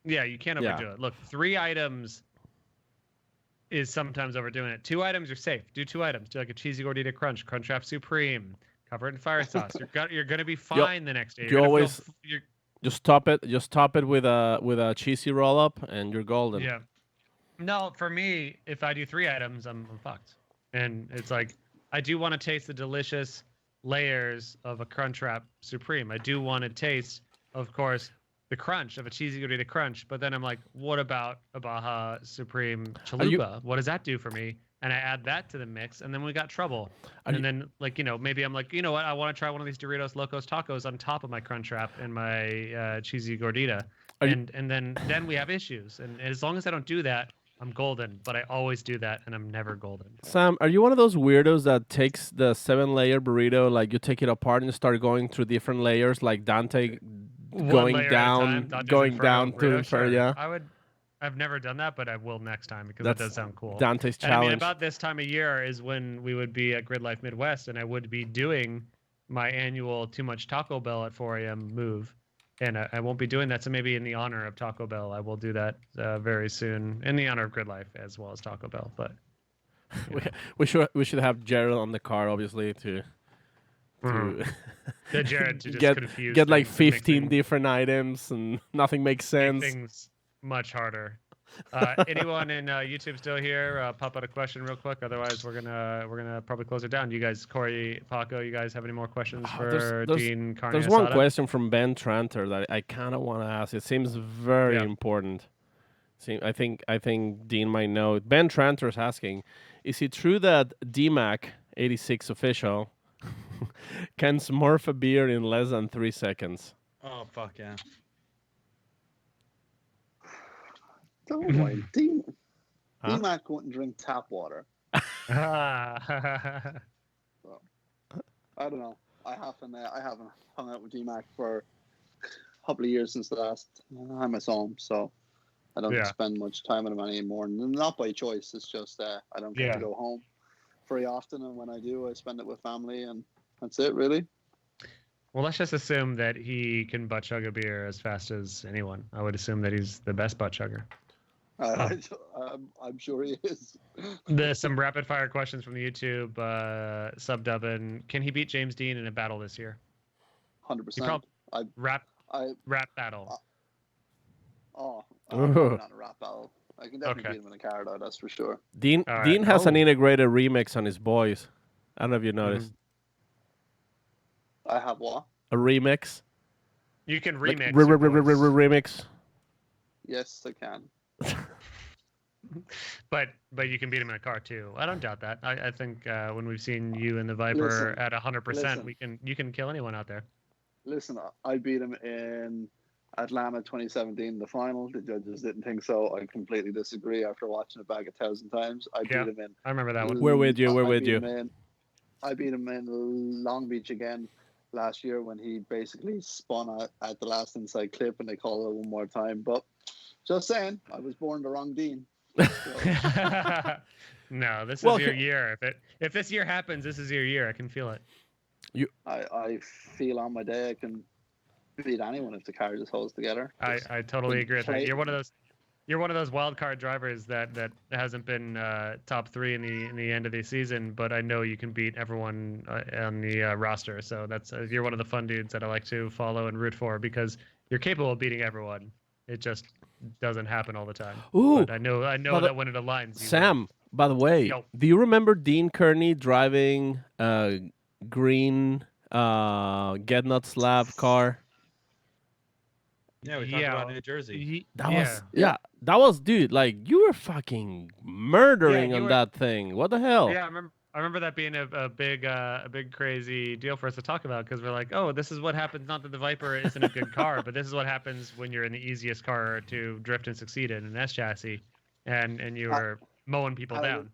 Yeah, you can't Yeah. overdo it. Look, 3 items is sometimes overdoing it. 2 items, you're safe. Do 2 items. Do like a cheesy gordita crunch, Crunchwrap Supreme, cover it in fire sauce. You're gonna be fine the next day. you You're gonna always- feel, you're, Just top it. Just top it with a cheesy roll up, and you're golden. yeah. No, for me, if I do 3 items, I'm fucked. And it's like I do want to taste the delicious layers of a Crunchwrap Supreme. I do want to taste, of course, the crunch of a cheesy gordita crunch. But then I'm like, what about a Baja Supreme Chalupa? What does that do for me? And I add that to the mix, and then we got trouble. Are And then, like, maybe I'm like, you know what? I want to try one of these Doritos Locos Tacos on top of my Crunchwrap and my cheesy gordita. Are you- And then we have issues. And as long as I don't do that, I'm golden. But I always do that, and I'm never golden. Sam, are you one of those weirdos that takes the 7-layer burrito, like you take it apart and start going through different layers, like Dante One going layer at a down, time, Dante's going Inferno down to burrito, Inferno? sure. Yeah, I've never done that, but I will next time because That's that does sound cool. Dante's And I mean, challenge. about this time of year is when we would be at Grid Life Midwest, and I would be doing my annual Too Much Taco Bell at 4 a.m. move. And I won't be doing that. So maybe in the honor of Taco Bell, I will do that very soon. In the honor of Grid Life as well as Taco Bell. But we should have Jared on the car, obviously, to yeah, Jared to just get confuse get like things and make 15 different items and nothing makes make sense. things much harder. Anyone in YouTube still here? Pop out a question real quick. Otherwise, we're gonna probably close it down. You guys, Corey, Paco, you guys have any more questions for there's- Dean Kearney? There's one Asada? question from Ben Tranter that I kind of want to ask. It seems very Yeah. important. I think Dean might know. Ben Tranter is asking, is it true that DMAC 86 official can smurf a beer in less than 3 seconds? Oh fuck yeah. Don't worry. Huh? D-Mac wouldn't drink tap water. Ah. I don't know. I haven't hung out with D-Mac for couple of years since the last time I saw him, so I don't Yeah. spend much time with him anymore. Not by choice. It's just I don't get Yeah. to go home very often, and when I do, I spend it with family, and that's it, really. Well, let's just assume that he can butt chug a beer as fast as anyone. I would assume that he's the best butt chugger. I'm sure he is. There's some rapid fire questions from the YouTube sub-dubbing. Can he beat James Dean in a battle this year? 100%. Rap I battle. I'm probably not in a rap battle. I can definitely Okay. beat him in a car, though. That's for sure. Dean All right. Dean has an Oh. integrated remix on his boys. I don't know if you noticed. I have what? A remix. You can Like, remix. your voice, remix. Yes, I can. but you can beat him in a car too. I don't doubt that. I think when we've seen you and the Viper Listen, at 100%, listen. you can kill anyone out there. Listen, I beat him in Atlanta 2017, the final. The judges didn't think so. I completely disagree after watching it back 1,000 times. I beat Yeah. him in. I remember that one. We're with you. We're I with beat you. him in- I beat him in Long Beach again last year when he basically spun at the last inside clip, and they called it one more time. But just saying, I was born the wrong Dean. So, No, this Well, is your year. If this year happens, this is your year. I can feel it. I feel on my day I can beat anyone if the car just holds together. Just I totally when agree with that. play- You're one of those wild card drivers that hasn't been top 3 in the end of the season, but I know you can beat everyone on the roster. So that's you're one of the fun dudes that I like to follow and root for because you're capable of beating everyone. It just doesn't happen all the time. Ooh, But I know that when it aligns. You Sam, by the way, Yo. do you remember Dean Kearney driving a green Get Not Slab car? Yeah, we talked about New Jersey. That was dude, like you were fucking murdering you on were- that thing. What the hell? Yeah, I remember that being a big crazy deal for us to talk about because we're like, oh, this is what happens. Not that the Viper isn't a good car, but this is what happens when you're in the easiest car to drift and succeed in an S chassis, and you were mowing people down.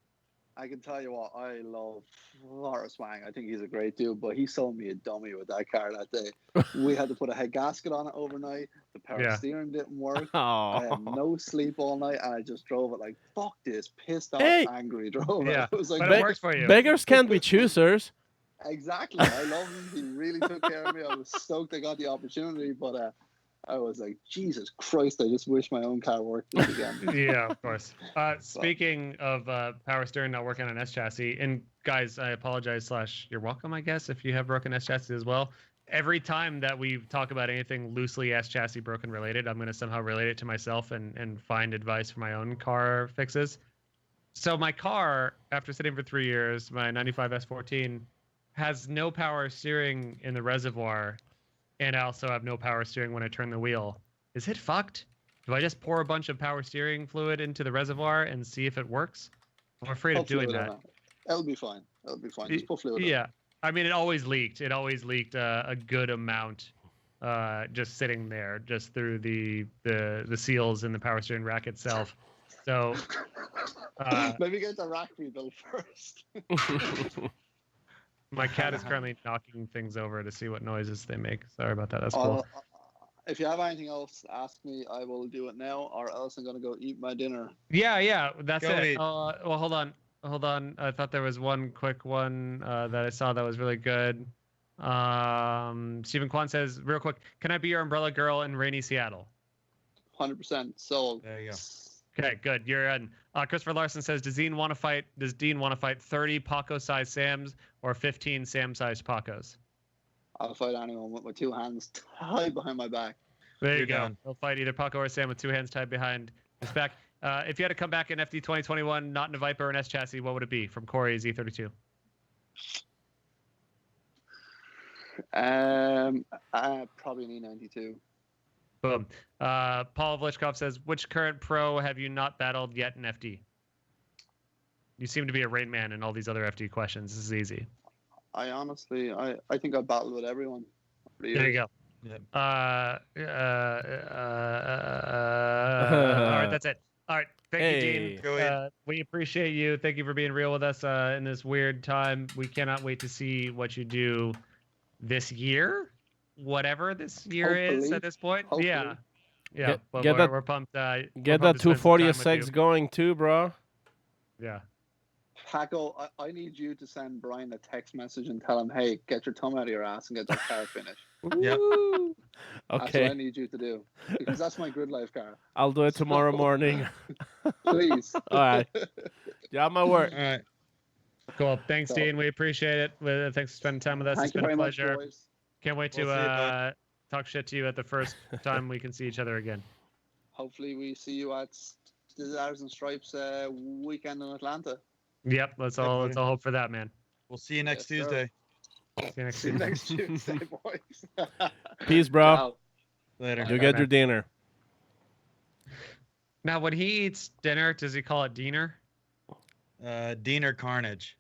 I can tell you what, I love Horace Wang. I think he's a great dude, but he sold me a dummy with that car that day. We had to put a head gasket on it overnight. The power steering didn't work. I had no sleep all night, and I just drove it like, fuck this, pissed off, Hey. angry drove Yeah, it. It was like, but it works for you. Beggars can't be choosers. Exactly. I love him. He really took care of me. I was stoked I got the opportunity, but I was like, Jesus Christ, I just wish my own car worked this again. Yeah, of course. Speaking of power steering not working on S chassis, and guys, I apologize. / you're welcome, I guess, if you have broken S chassis as well. Every time that we talk about anything loosely S chassis broken related, I'm going to somehow relate it to myself and find advice for my own car fixes. So my car, after sitting for 3 years, my 95 S14 has no power steering in the reservoir, and I also have no power steering when I turn the wheel. Is it fucked? Do I just pour a bunch of power steering fluid into the reservoir and see if it works? I'm afraid of Put doing fluid that. on it. It'll be fine. It'll be fine. Just put fluid on it. Yeah, I mean, it always leaked. It always leaked a good amount, just sitting there, just through the seals in the power steering rack itself. So Maybe get the rack rebuilt first. my cat is currently knocking things over to see what noises they make. Sorry about that. That's cool. If you have anything else, ask me. I will do it now, or else I'm gonna go eat my dinner. Yeah, that's Go it. eat. Well, hold on. I thought there was one quick one that I saw that was really good. Stephen Kwan says, real quick, can I be your umbrella girl in rainy Seattle? 100%. So There you go. Okay, good. You're in. Christopher Larson says, Does Dean want to fight 30 Paco-sized Sams or 15 Sam-sized Pacos? I'll fight anyone with my 2 hands tied behind my back. There you You're go. done. He'll fight either Paco or Sam with 2 hands tied behind his back. If you had to come back in FD 2021, not in a Viper or an S chassis, what would it be? From Corey Z32. Probably an E92. Boom. Paul Vlichkov says, which current pro have you not battled yet in FD? You seem to be a Rain Man in all these other FD questions. This is easy. I honestly, I think I battled with everyone. There you go. Yep. All right, that's it. All right, thank you, Dean. Go ahead. We appreciate you. Thank you for being real with us in this weird time. We cannot wait to see what you do this year. whatever this year is Hopefully. at this point. Hopefully. Yeah. Yeah, Get- but get we're, that- we're pumped. Get that 240 6 going too, bro. Yeah. Paco, I need you to send Brian a text message and tell him, hey, get your thumb out of your ass and get that car finished. Yep. Woo. That's what Okay, I need you to do. Because that's my grid life car. I'll do it tomorrow So- morning. Please. All right. Yeah, my work. All right. Cool. Thanks, So- Dean. We appreciate it. Thanks for spending time with us. Thank It's you been very a much, pleasure. boys. Can't wait to We'll see you, bud. talk shit to you at the first time we can see each other again. Hopefully we see you at the Stars and Stripes weekend in Atlanta. Yep. Let's all hope for that, man. We'll see you next Yes, sir. Tuesday. See you next See you Tuesday. next Tuesday, boys. Peace, bro. Ciao. Later. You Bye, get man. your dinner. Now, when he eats dinner, does he call it Diener? Diener Carnage.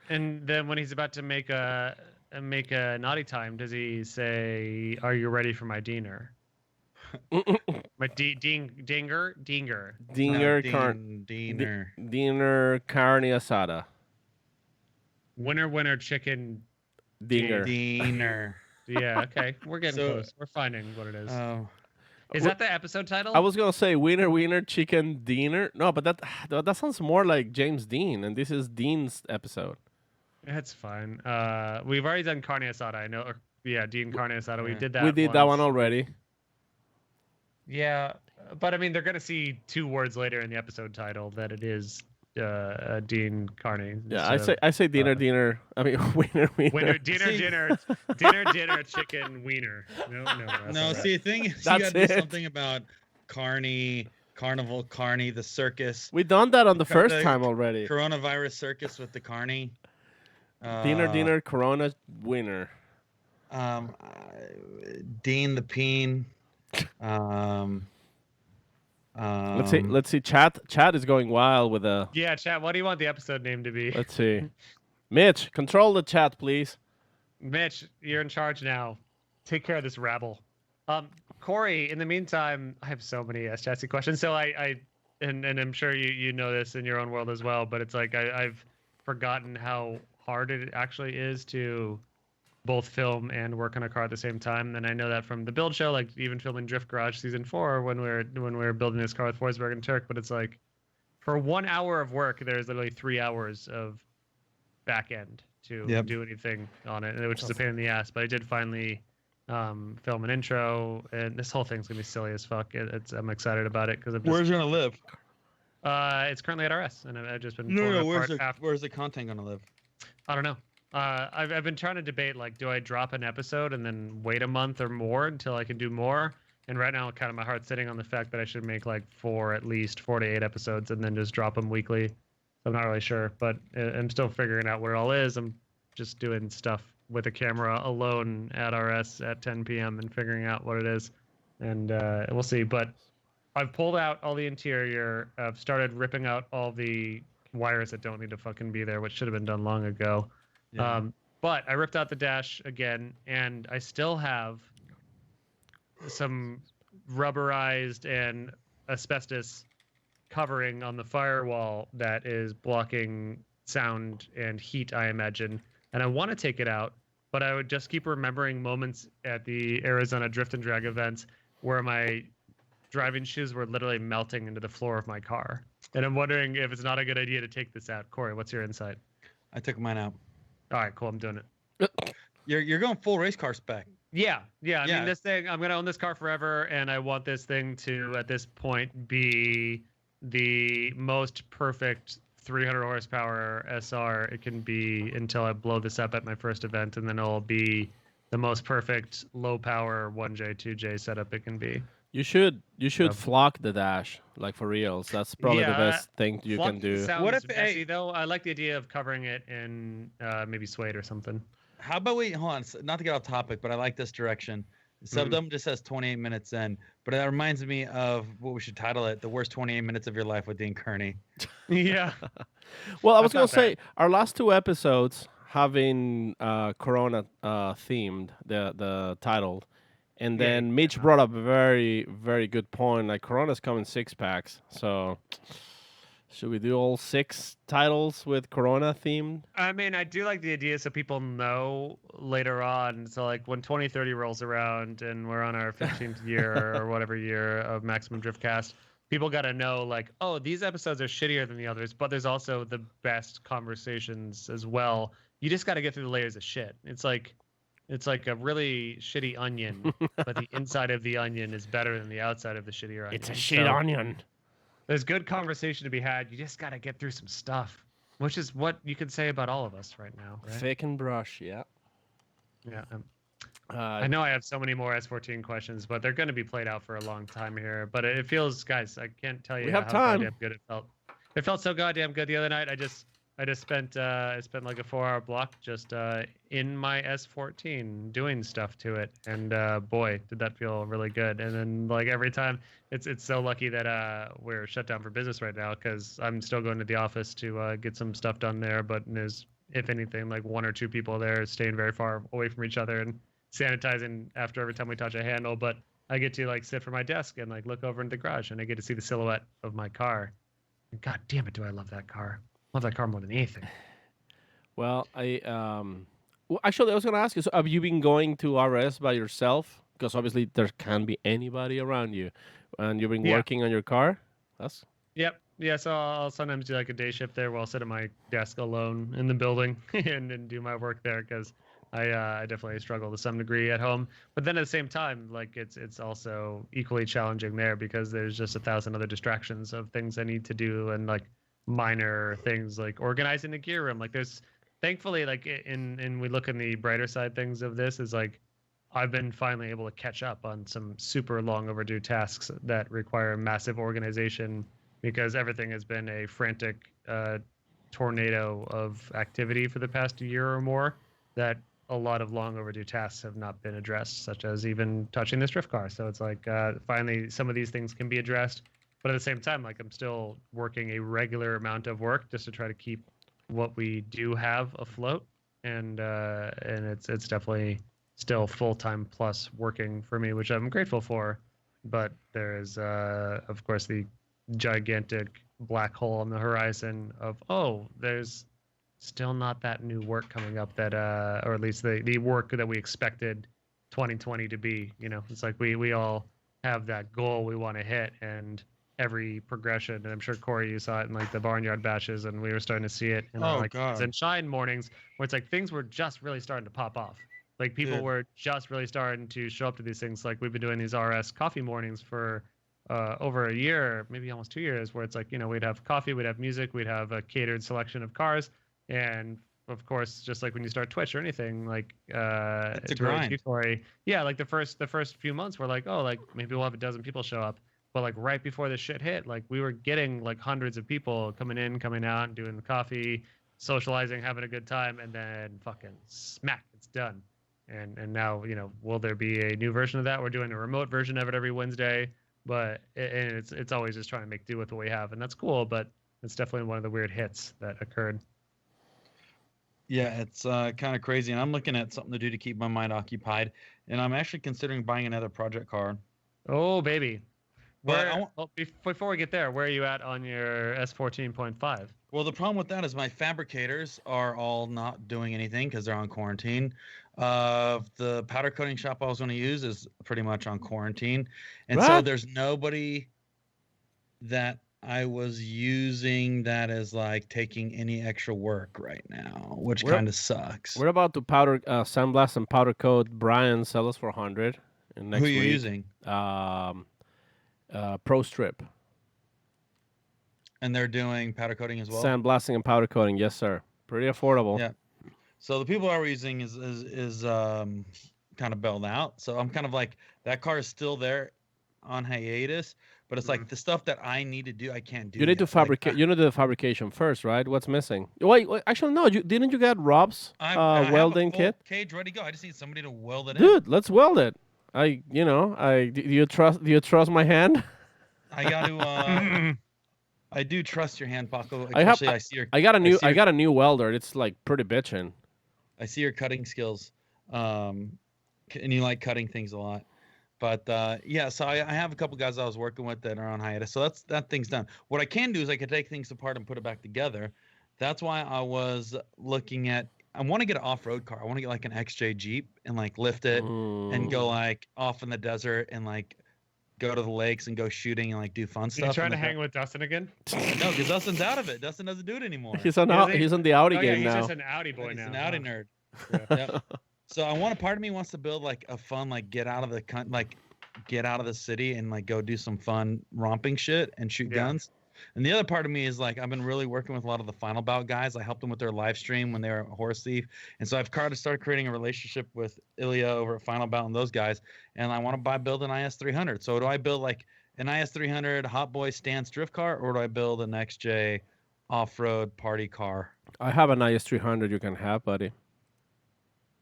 And then when he's about to make a naughty time, does he say, "Are you ready for my Diener?" My dinger. Dinger, Diener. Diener carne asada. Winner, chicken. Dinger. Diener. Yeah, okay. We're getting So- close. We're finding what it is. Oh. Is that the episode title? I was gonna say wiener, chicken, Diener. No, but that sounds more like James Dean, and this is Dean's episode. That's fine. We've already done carne asada. I know. Yeah, Dean carne asada. We Yeah. did that. We did that one once. already. Yeah, but I mean, they're gonna see 2 words later in the episode title that it is Dean Carney. Yeah, instead I say dinner, uh, dinner. I mean wiener. Winner, dinner, See- dinner, chicken, wiener. No, that's No, all right. see, the thing is, you That's got to do it. something about Carney, Carnival, Carney, the circus, We done that on the Got first the time already. coronavirus circus with the Carney. Dinner, Corona, winner. Dean the Peen. Let's see. Chat is going wild with a. Yeah, chat. What do you want the episode name to be? Let's see. Mitch, control the chat, please. Mitch, you're in charge now. Take care of this rabble. Corey, in the meantime, I have so many Chassis questions. So and I'm sure you know this in your own world as well, but it's like I've forgotten how hard it actually is to both film and work on a car at the same time. And I know that from the build show, like even filming Drift Garage season 4 when we were building this car with Forsberg and Turk. But it's like for 1 hour of work, there's literally 3 hours of back end to Yep. do anything on it, which is a pain in the ass. But I did finally film an intro, and this whole thing's gonna be silly as fuck. I'm excited about it because I'm just. Where's it gonna live? It's currently at RS, and I've just been pulling it Where's apart after. where's the content gonna live? I don't know. I've been trying to debate, like, do I drop an episode and then wait a month or more until I can do more? And right now, kind of my heart's sitting on the fact that I should make like at least 4 to 8 episodes and then just drop them weekly. I'm not really sure, but I'm still figuring out what it all is. I'm just doing stuff with a camera alone at RS at 10 p.m. and figuring out what it is. And we'll see. But I've pulled out all the interior. I've started ripping out all the wires that don't need to fucking be there, which should have been done long ago. Yeah. But I ripped out the dash again, and I still have some rubberized and asbestos covering on the firewall that is blocking sound and heat, I imagine. And I want to take it out, but I would just keep remembering moments at the Arizona Drift and Drag events where my driving shoes were literally melting into the floor of my car. And I'm wondering if it's not a good idea to take this out. Corey, what's your insight? I took mine out. All right, cool. I'm doing it. You're going full race car spec. Yeah. I Yeah. mean, this thing, I'm going to own this car forever, and I want this thing to, at this point, be the most perfect 300 horsepower SR it can be until I blow this up at my first event, and then it'll be the most perfect low power 1J, 2J setup it can be. You should Yep. flock the dash, like for reals. That's probably the Yeah, best thing you can do. Sounds What if- messy, hey- though. I like the idea of covering it in maybe suede or something. How about we hold on? Not to get off topic, but I like this direction. Subdom just says 28 minutes in, but that reminds me of what we should title it: "The Worst 28 Minutes of Your Life with Dean Kearney." Yeah. Well, I was That's gonna not say our last 2 episodes having Corona themed the title, and Yeah, then Mitch brought up a very very good point. Like Corona's coming 6-packs, so Should we do all 6 titles with Corona themed? I mean, I do like the idea so people know later on. So, like, when 2030 rolls around and we're on our 15th year or whatever year of Maximum Driftcast, people got to know, like, oh, these episodes are shittier than the others, but there's also the best conversations as well. You just got to get through the layers of shit. It's like a really shitty onion, but the inside of the onion is better than the outside of the shittier onion. It's a shit onion. There's good conversation to be had. You just got to get through some stuff, which is what you could say about all of us right now. Right? Thick and brush, yeah. Yeah. I know I have so many more S14 questions, but they're going to be played out for a long time here. But it feels, guys, I can't tell you We have how time. goddamn good it felt. It felt so goddamn good the other night. I just spent I spent like a 4-hour block just in my S14 doing stuff to it, and boy, did that feel really good. And then like every time, it's so lucky that we're shut down for business right now because I'm still going to the office to get some stuff done there. But there's, if anything, like 1 or 2 people there staying very far away from each other and sanitizing after every time we touch a handle. But I get to like sit from my desk and like look over into the garage, and I get to see the silhouette of my car. And God damn it, do I love that car! Love that car more than anything. Well, actually, I was going to ask you, so have you been going to RS by yourself? Because obviously there can't be anybody around you. And you've been working on your car? Yep. Yeah, so I'll sometimes do like a day shift there where I'll sit at my desk alone in the building and do my work there because I definitely struggle to some degree at home. But then at the same time, like it's also equally challenging there because there's just 1,000 other distractions of things I need to do and like minor things like organizing the gear room. Like there's thankfully like we look in the brighter side things of this is like I've been finally able to catch up on some super long overdue tasks that require massive organization because everything has been a frantic tornado of activity for the past year or more that a lot of long overdue tasks have not been addressed, such as even touching this drift car. So it's like finally some of these things can be addressed, but at the same time, like I'm still working a regular amount of work just to try to keep what we do have afloat, and it's definitely still full-time plus working for me, which I'm grateful for. But there is, of course, the gigantic black hole on the horizon of, oh, there's still not that new work coming up that, or at least the work that we expected 2020 to be. You know, it's like we all have that goal we want to hit, and every progression, and I'm sure Corey, you saw it in like the barnyard batches, and we were starting to see it in like sunshine mornings where it's like things were just really starting to pop off. Like people were just really starting to show up to these things. Like we've been doing these RS coffee mornings for over a year, maybe almost 2 years, where it's like, you know, we'd have coffee, we'd have music, we'd have a catered selection of cars. And of course, just like when you start Twitch or anything, like it's a grind. Yeah, like the first few months we're like, oh, like maybe we'll have a dozen people show up. But like right before this shit hit, like we were getting like hundreds of people coming in, coming out, and doing the coffee, socializing, having a good time, and then fucking smack, it's done. And now, you know, will there be a new version of that? We're doing a remote version of it every Wednesday, but it's always just trying to make do with what we have, and that's cool. But it's definitely one of the weird hits that occurred. Yeah, it's kind of crazy, and I'm looking at something to do to keep my mind occupied, and I'm actually considering buying another project car. Oh, baby. But Before we get there, where are you at on your S14.5? Well, the problem with that is my fabricators are all not doing anything because they're on quarantine. The powder coating shop I was going to use is pretty much on quarantine, and so there's nobody that I was using that is like taking any extra work right now, which kind of sucks. We're about to powder sandblast and powder coat Brian Sellers 400 next Who are week. you using? Pro Strip. And they're doing powder coating as well? Sandblasting and powder coating, yes, sir. Pretty affordable. Yeah. So the people I were using is kind of bailed out. So I'm kind of like, that car is still there on hiatus, but it's like the stuff that I need to do, I can't do. You need to fabricate. You need to do the fabrication first, right? What's missing? Wait, actually, no. Didn't you get Rob's welding kit? Cage ready to go. I just need somebody to weld it in. Dude, let's weld it. Do you trust my hand? I got to. I do trust your hand, Paco. I got a new welder. It's like pretty bitchin'. I see your cutting skills, and you like cutting things a lot. But yeah, so I have a couple guys I was working with that are on hiatus. So that thing's done. What I can do is I can take things apart and put it back together. That's why I was looking at. I want to get an off-road car. I want to get like an XJ Jeep and like lift it and go like off in the desert and like go to the lakes and go shooting and like do fun stuff. You trying to and hang with Dustin again? No, because Dustin's out of it. Dustin doesn't do it anymore. He's on Is he? he's on the Audi Oh yeah, game he's now. just an Audi boy He's now. an Audi huh? nerd. Yeah. Yep. So I want a part of me wants to build like a fun like get out of the city and like go do some fun romping shit and shoot Yeah. guns. And the other part of me is like I've been really working with a lot of the Final Bout guys. I helped them with their live stream when they were a Horse Thief, and so I've started creating a relationship with Ilya over at Final Bout and those guys. And I want to build an IS300. So do I build like an IS300 Hot Boy stance drift car, or do I build an XJ off-road party car? I have an IS300 you can have, buddy.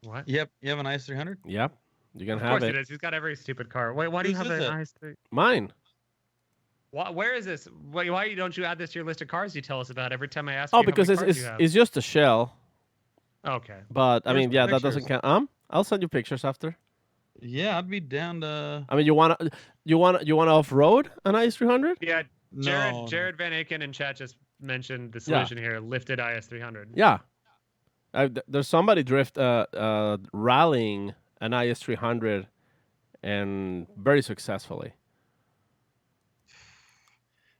What? Yep, you have an IS300. Yep, you can Of have course it. it is. He's got every stupid car. Wait, why do you Whose have is an it? IS3? Mine. Where is this? Why don't you add this to your list of cars you tell us about every time I ask Oh, you because how many cars it's you have? it's just a shell. Okay. But I Where's mean, the yeah, that doesn't pictures? count. I'll send you pictures after. Yeah, I'd be down to. I mean, you wanna off road an IS300? Yeah, No, Jared Van Aken in chat just mentioned the Yeah. solution here: lifted IS300. Yeah. There's somebody rallying an IS300 and very successfully.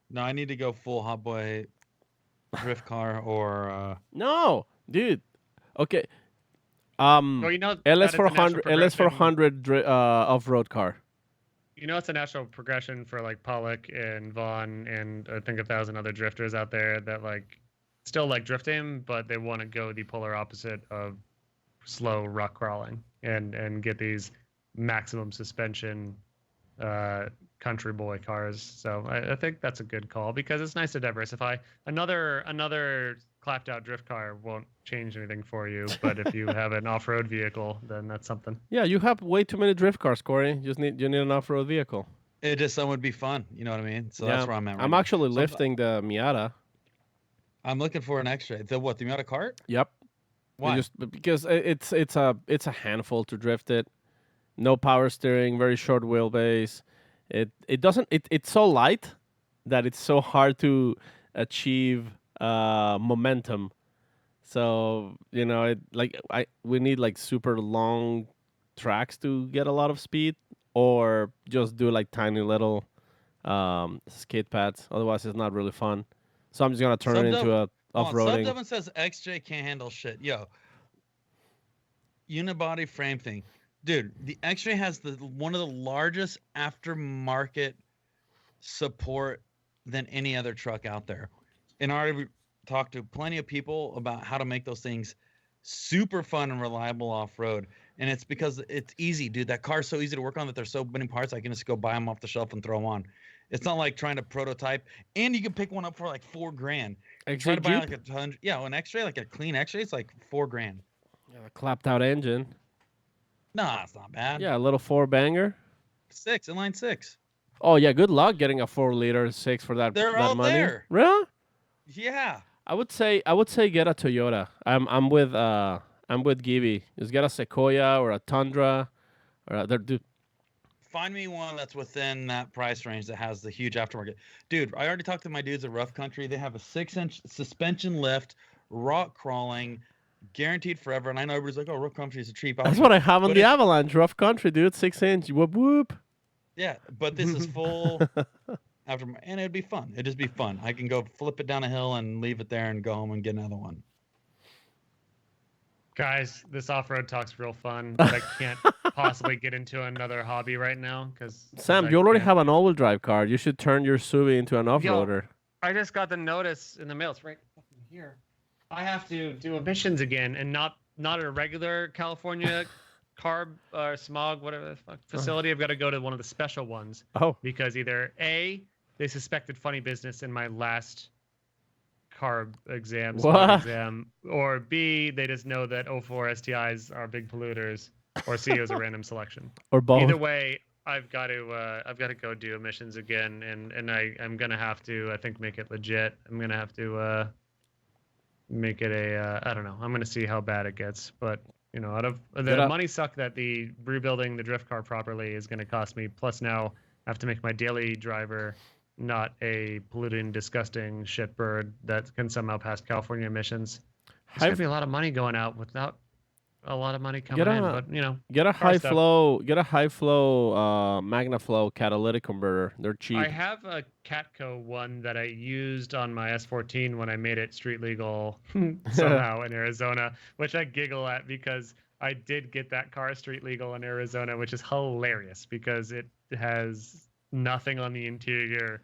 No, I need to go full Hot Boy drift car or. No, dude. Okay. Well, you know that it's a natural LS400 progression- LS400 off-road car. You know, it's a natural progression for like Pollock and Vaughn and I think 1,000 other drifters out there that like still like drifting, but they want to go the polar opposite of slow rock crawling and get these maximum suspension country boy cars. So I think that's a good call because it's nice to diversify. Another clapped out drift car won't change anything for you, but if you have an off-road vehicle, then that's something. Yeah, you have way too many drift cars, Corey. You need an off-road vehicle. It just would be fun. You know what I mean? So yeah, that's where I'm at. Right I'm now. actually So lifting the Miata. I'm looking for an extra. The what? The Miata cart? Yep. Why? Because it's a handful to drift it. No power steering, very short wheelbase. It's so light that it's so hard to achieve momentum. So we need like super long tracks to get a lot of speed, or just do like tiny little skate pads. Otherwise, it's not really fun. So I'm just gonna turn it into a off-roading. Sub says XJ can't handle shit. Yo, unibody frame thing, dude. The XJ has one of the largest aftermarket support than any other truck out there. And I already talked to plenty of people about how to make those things super fun and reliable off-road. And it's because it's easy, dude. That car's so easy to work on that there's so many parts I can just go buy them off the shelf and throw them on. It's not like trying to prototype, and you can pick one up for like $4,000. Try to buy like a ton. Yeah, an X-ray, like a clean X-ray, it's like $4,000. Yeah, the clapped out engine. Nah, it's not bad. Yeah, a little 4-banger. Inline six. Oh yeah, good luck getting a 4-liter 6 for that. They're that all money. there. Really? Yeah. I would say get a Toyota. I'm with Gibby. Just get a Sequoia or a Tundra, or Find me one that's within that price range that has the huge aftermarket. Dude, I already talked to my dudes at Rough Country. They have a 6-inch suspension lift, rock crawling, guaranteed forever. And I know everybody's like, oh, Rough Country is a cheap That's option. what I have on But the it's- Avalanche. Rough Country, dude. 6-inch. Whoop whoop. Yeah, but this is full aftermarket, and it'd be fun. It'd just be fun. I can go flip it down a hill and leave it there and go home and get another one. Guys, this off-road talk's real fun, but I can't possibly get into another hobby right now because Sam, you already have an all-wheel drive car. You should turn your SUV into an off-roader. I just got the notice in the mail. It's right fucking here. I have to do emissions again, and not a regular California carb or smog, whatever the fuck facility. I've got to go to one of the special ones Oh, because either A, they suspected funny business in my last carb exam, smog What? exam, or B, they just know that O4 STIs are big polluters, or C, it was a random selection. or both. Either way, I've got to go do emissions again, and I'm gonna have to, I think, make it legit. I'm gonna have to make it a I don't know. I'm gonna see how bad it gets, but out of the Get up. money suck that the rebuilding the drift car properly is going to cost me. Plus now I have to make my daily driver not a polluting, disgusting shitbird that can somehow pass California emissions. There's going to be a lot of money going out without a lot of money coming in. But Get a car high stuff. flow. Get a high flow MagnaFlow catalytic converter. They're cheap. I have a Catco one that I used on my S14 when I made it street legal somehow in Arizona, which I giggle at because I did get that car street legal in Arizona, which is hilarious because it has nothing on the interior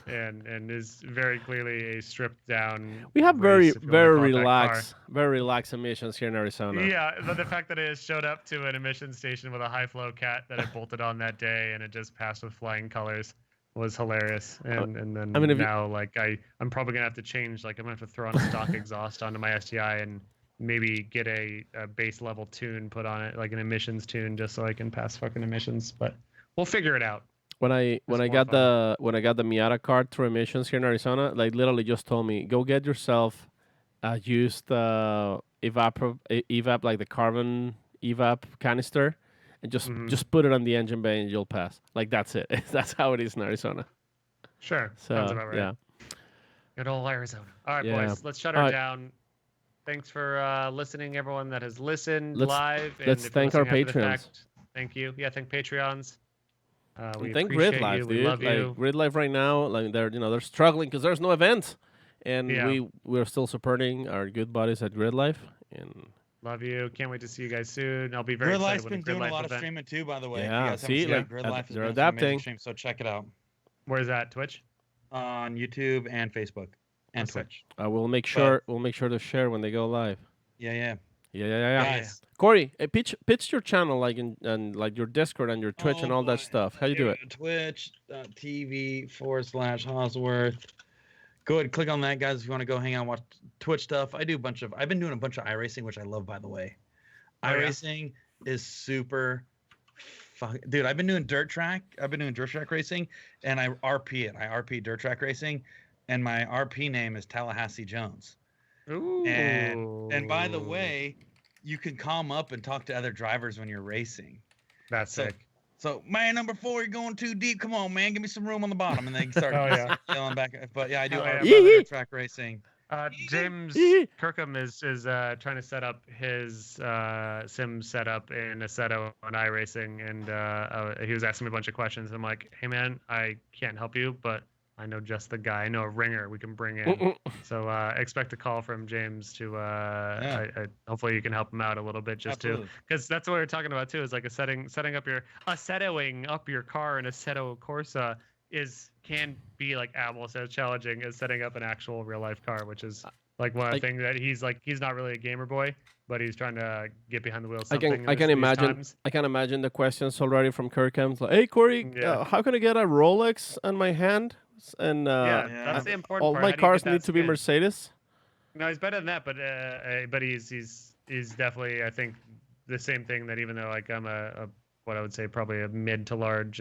and is very clearly a stripped down. We have race, if you wanna call it that car. very relaxed emissions here in Arizona. Yeah, but the fact that it showed up to an emission station with a high flow cat that it bolted on that day and it just passed with flying colors was hilarious. And then now I'm probably gonna have to change. Like I'm gonna have to throw on a stock exhaust onto my STI and maybe get a base level tune put on it, like an emissions tune, just so I can pass fucking emissions. But we'll figure it out. When I got the Miata card through emissions here in Arizona, like literally just told me, go get yourself a used evap, like the carbon evap canister, and just put it on the engine bay and you'll pass. Like that's it. That's how it is in Arizona. Sure. So Sounds about right. yeah. Good old Arizona. All right, Yeah. boys, let's shut her down. Thanks for listening, everyone that has listened live. And Let's if you're thank our listening after the patrons. fact, thank you. Yeah, thank Patreons. We Thank appreciate Grid Life, you. dude. We love like you. Grid Life right now, like they're struggling because there's no events, and Yeah. we're still supporting our good buddies at Grid Life. And Love you. Can't wait to see you guys soon. I'll be very Grid excited Life's when the been Grid doing Life a lot of event. streaming too, by the way. If Yeah, you guys haven't see, seen it, like, Grid Life has they're been some amazing adapting. streams, so check it out Where's that? Twitch? on YouTube and Facebook and That's sick. Twitch. we'll make sure to share when they go live. Yeah. Yeah. Guys, Corey, pitch your channel like and like your Discord and your Twitch and all that stuff. How you do it? Twitch.tv/Hosworth. Go ahead, click on that, guys, if you want to go hang out and watch Twitch stuff. I've been doing a bunch of iRacing, which I love, by the way. Oh, yeah? iRacing is super dude, I've been doing dirt track racing, and I RP it. I RP dirt track racing, and my RP name is Tallahassee Jones. Ooh. And by the way, you can calm up and talk to other drivers when you're racing. That's sick. So, man, number 4, you're going too deep. Come on, man, give me some room on the bottom, and they start yelling back. But yeah, I do RP dirt track racing. James Kirkham is trying to set up his sim setup in Assetto on iRacing, and he was asking me a bunch of questions. I'm like, hey man, I can't help you, but I know just the guy. I know a ringer we can bring in. So expect a call from James to hopefully you can help him out a little bit, just Absolutely. because that's what we were talking about too. Is like setting up your car in Assetto Corsa can be like almost as challenging as setting up an actual real life car, which is like one of the things that he's not really a gamer boy, but he's trying to get behind the wheel. I can imagine the questions already from Kirkham. Like, hey Corey, how can I get a Rolex on my hand? And that's the important all part. my How do you cars get that need to be spin? Mercedes. No, he's better than that, but he's definitely, I think, the same thing that even though like I'm a what I would say probably a mid to large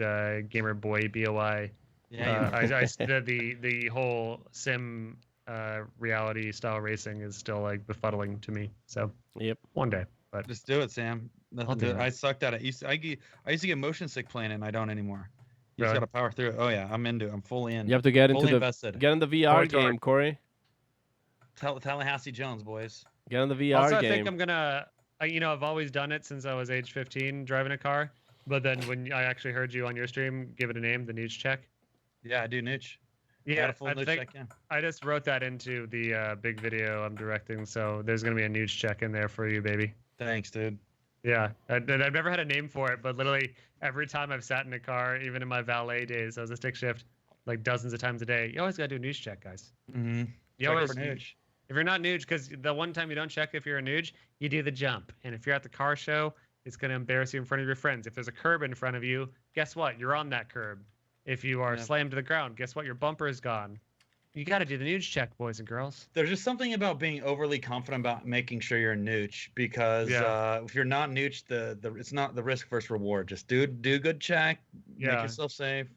gamer boy BOI. The whole sim reality style racing is still like befuddling to me. So one day, but Just do it, Sam. Nothing to it. I sucked at it. I used to get motion sick playing it, and I don't anymore. You just Really? gotta power through it. Oh yeah, I'm into it. I'm fully in. You have to get fully into invested. get in the VR Corey game, Torque. Corey. Tallahassee Jones, boys. Get in the VR also, game. I think I'm gonna, I've always done it since I was age 15, driving a car. But then when I actually heard you on your stream give it a name, the Nooch check. Yeah, I do Nooch. Yeah, full Nooch check in. I just wrote that into the big video I'm directing, so there's gonna be a Nooch check in there for you, baby. Thanks, dude. Yeah, and I've never had a name for it, but literally every time I've sat in a car, even in my valet days, I was a stick shift, like dozens of times a day. You always gotta do a Nooch check, guys. Mm-hmm. You Check always, for Nooch. if you're not Nooch, because the one time you don't check if you're a Nooch, you do the jump. And if you're at the car show, it's going to embarrass you in front of your friends. If there's a curb in front of you, guess what? You're on that curb. If you are slammed to the ground, guess what? Your bumper is gone. You got to do the Nooch check, boys and girls. There's just something about being overly confident about making sure you're a Nooch, because if you're not Nooch, it's not the risk versus reward. Just do good check, make yourself safe.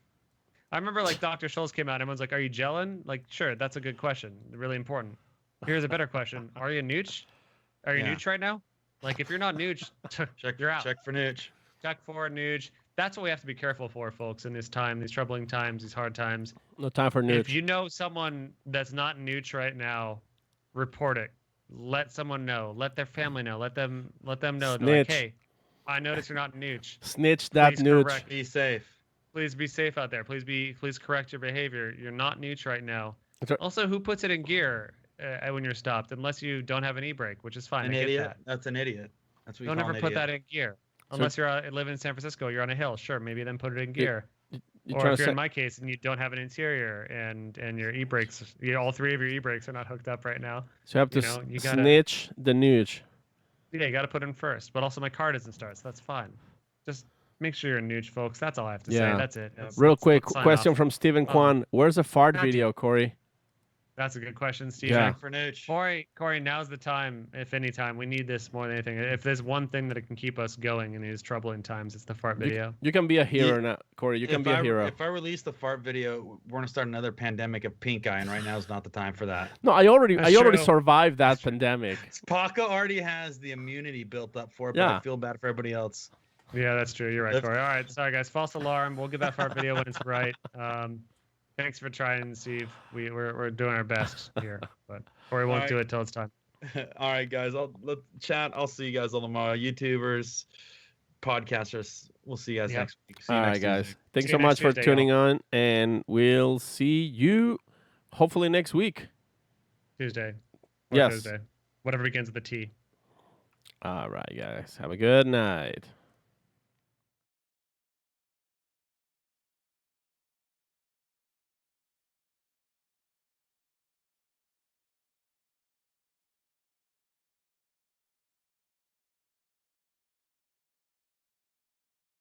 I remember like Dr. Schultz came out. Everyone's like, "Are you gelling?" Like, sure, that's a good question. Really important. Here's a better question: Are you a Nooch? Are you Nooch right now? Like if you're not Nuge, Check, you're out. check for Nooch. Check for Nuge. That's what we have to be careful for, folks, in this time, these troubling times, these hard times. No time for If Nooch. you know someone that's not Nuge right now, report it. Let someone know. Let their family know. Let them know. They're like, Snitch. hey, I noticed you're not Nuge. Snitch that Please Nooch. correct. Be safe. Please be safe out there. Please correct your behavior. You're not Nuge right now. That's right. Also, who puts it in gear when you're stopped? Unless you don't have an e-brake, which is fine. An I get idiot. that. That's an idiot. That's what you Don't call ever an put idiot. that in gear. Unless you're living in San Francisco, you're on a hill. Sure, maybe then put it in gear. You're Or trying if to you're say, in my case and you don't have an interior and your e-brakes, all three of your e-brakes are not hooked up right now. so you have to you gotta- snitch the Nooch. Yeah, you got to put in first. But also my car doesn't start, so that's fine. Just make sure you're a Nuge, folks. That's all I have to Yeah. say. That's it. Real quick, let's sign question off. from Stephen Oh. Kwan. Where's the fart God damn- video, Corey? That's a good question, Steve. Yeah. Check for Nooch. Corey, now's the time, if any time. We need this more than anything. If there's one thing that can keep us going in these troubling times, it's the fart video. You can be a hero Yeah. now, Corey. You can If be a I- hero. If I release the fart video, we're gonna start another pandemic of pink eye, and right now is not the time for that. No, I already That's survived true. that pandemic. Paca already has the immunity built up for it, but Yeah. I feel bad for everybody else. Yeah, that's true. You're right, If- Corey. All right, sorry guys. False alarm. We'll get that fart video when it's right. Thanks for trying, Steve. We're doing our best here, but Corey won't All do right. it till it's time. All right, guys. Let's chat. I'll see you guys all tomorrow. YouTubers, podcasters. We'll see you guys Yep. next week. See you All right, next guys. Tuesday. Thanks See so you next much for Tuesday, tuning on, and we'll see you hopefully next week. Tuesday. Or Yes. Thursday. Whatever begins with a T. All right, guys. Have a good night.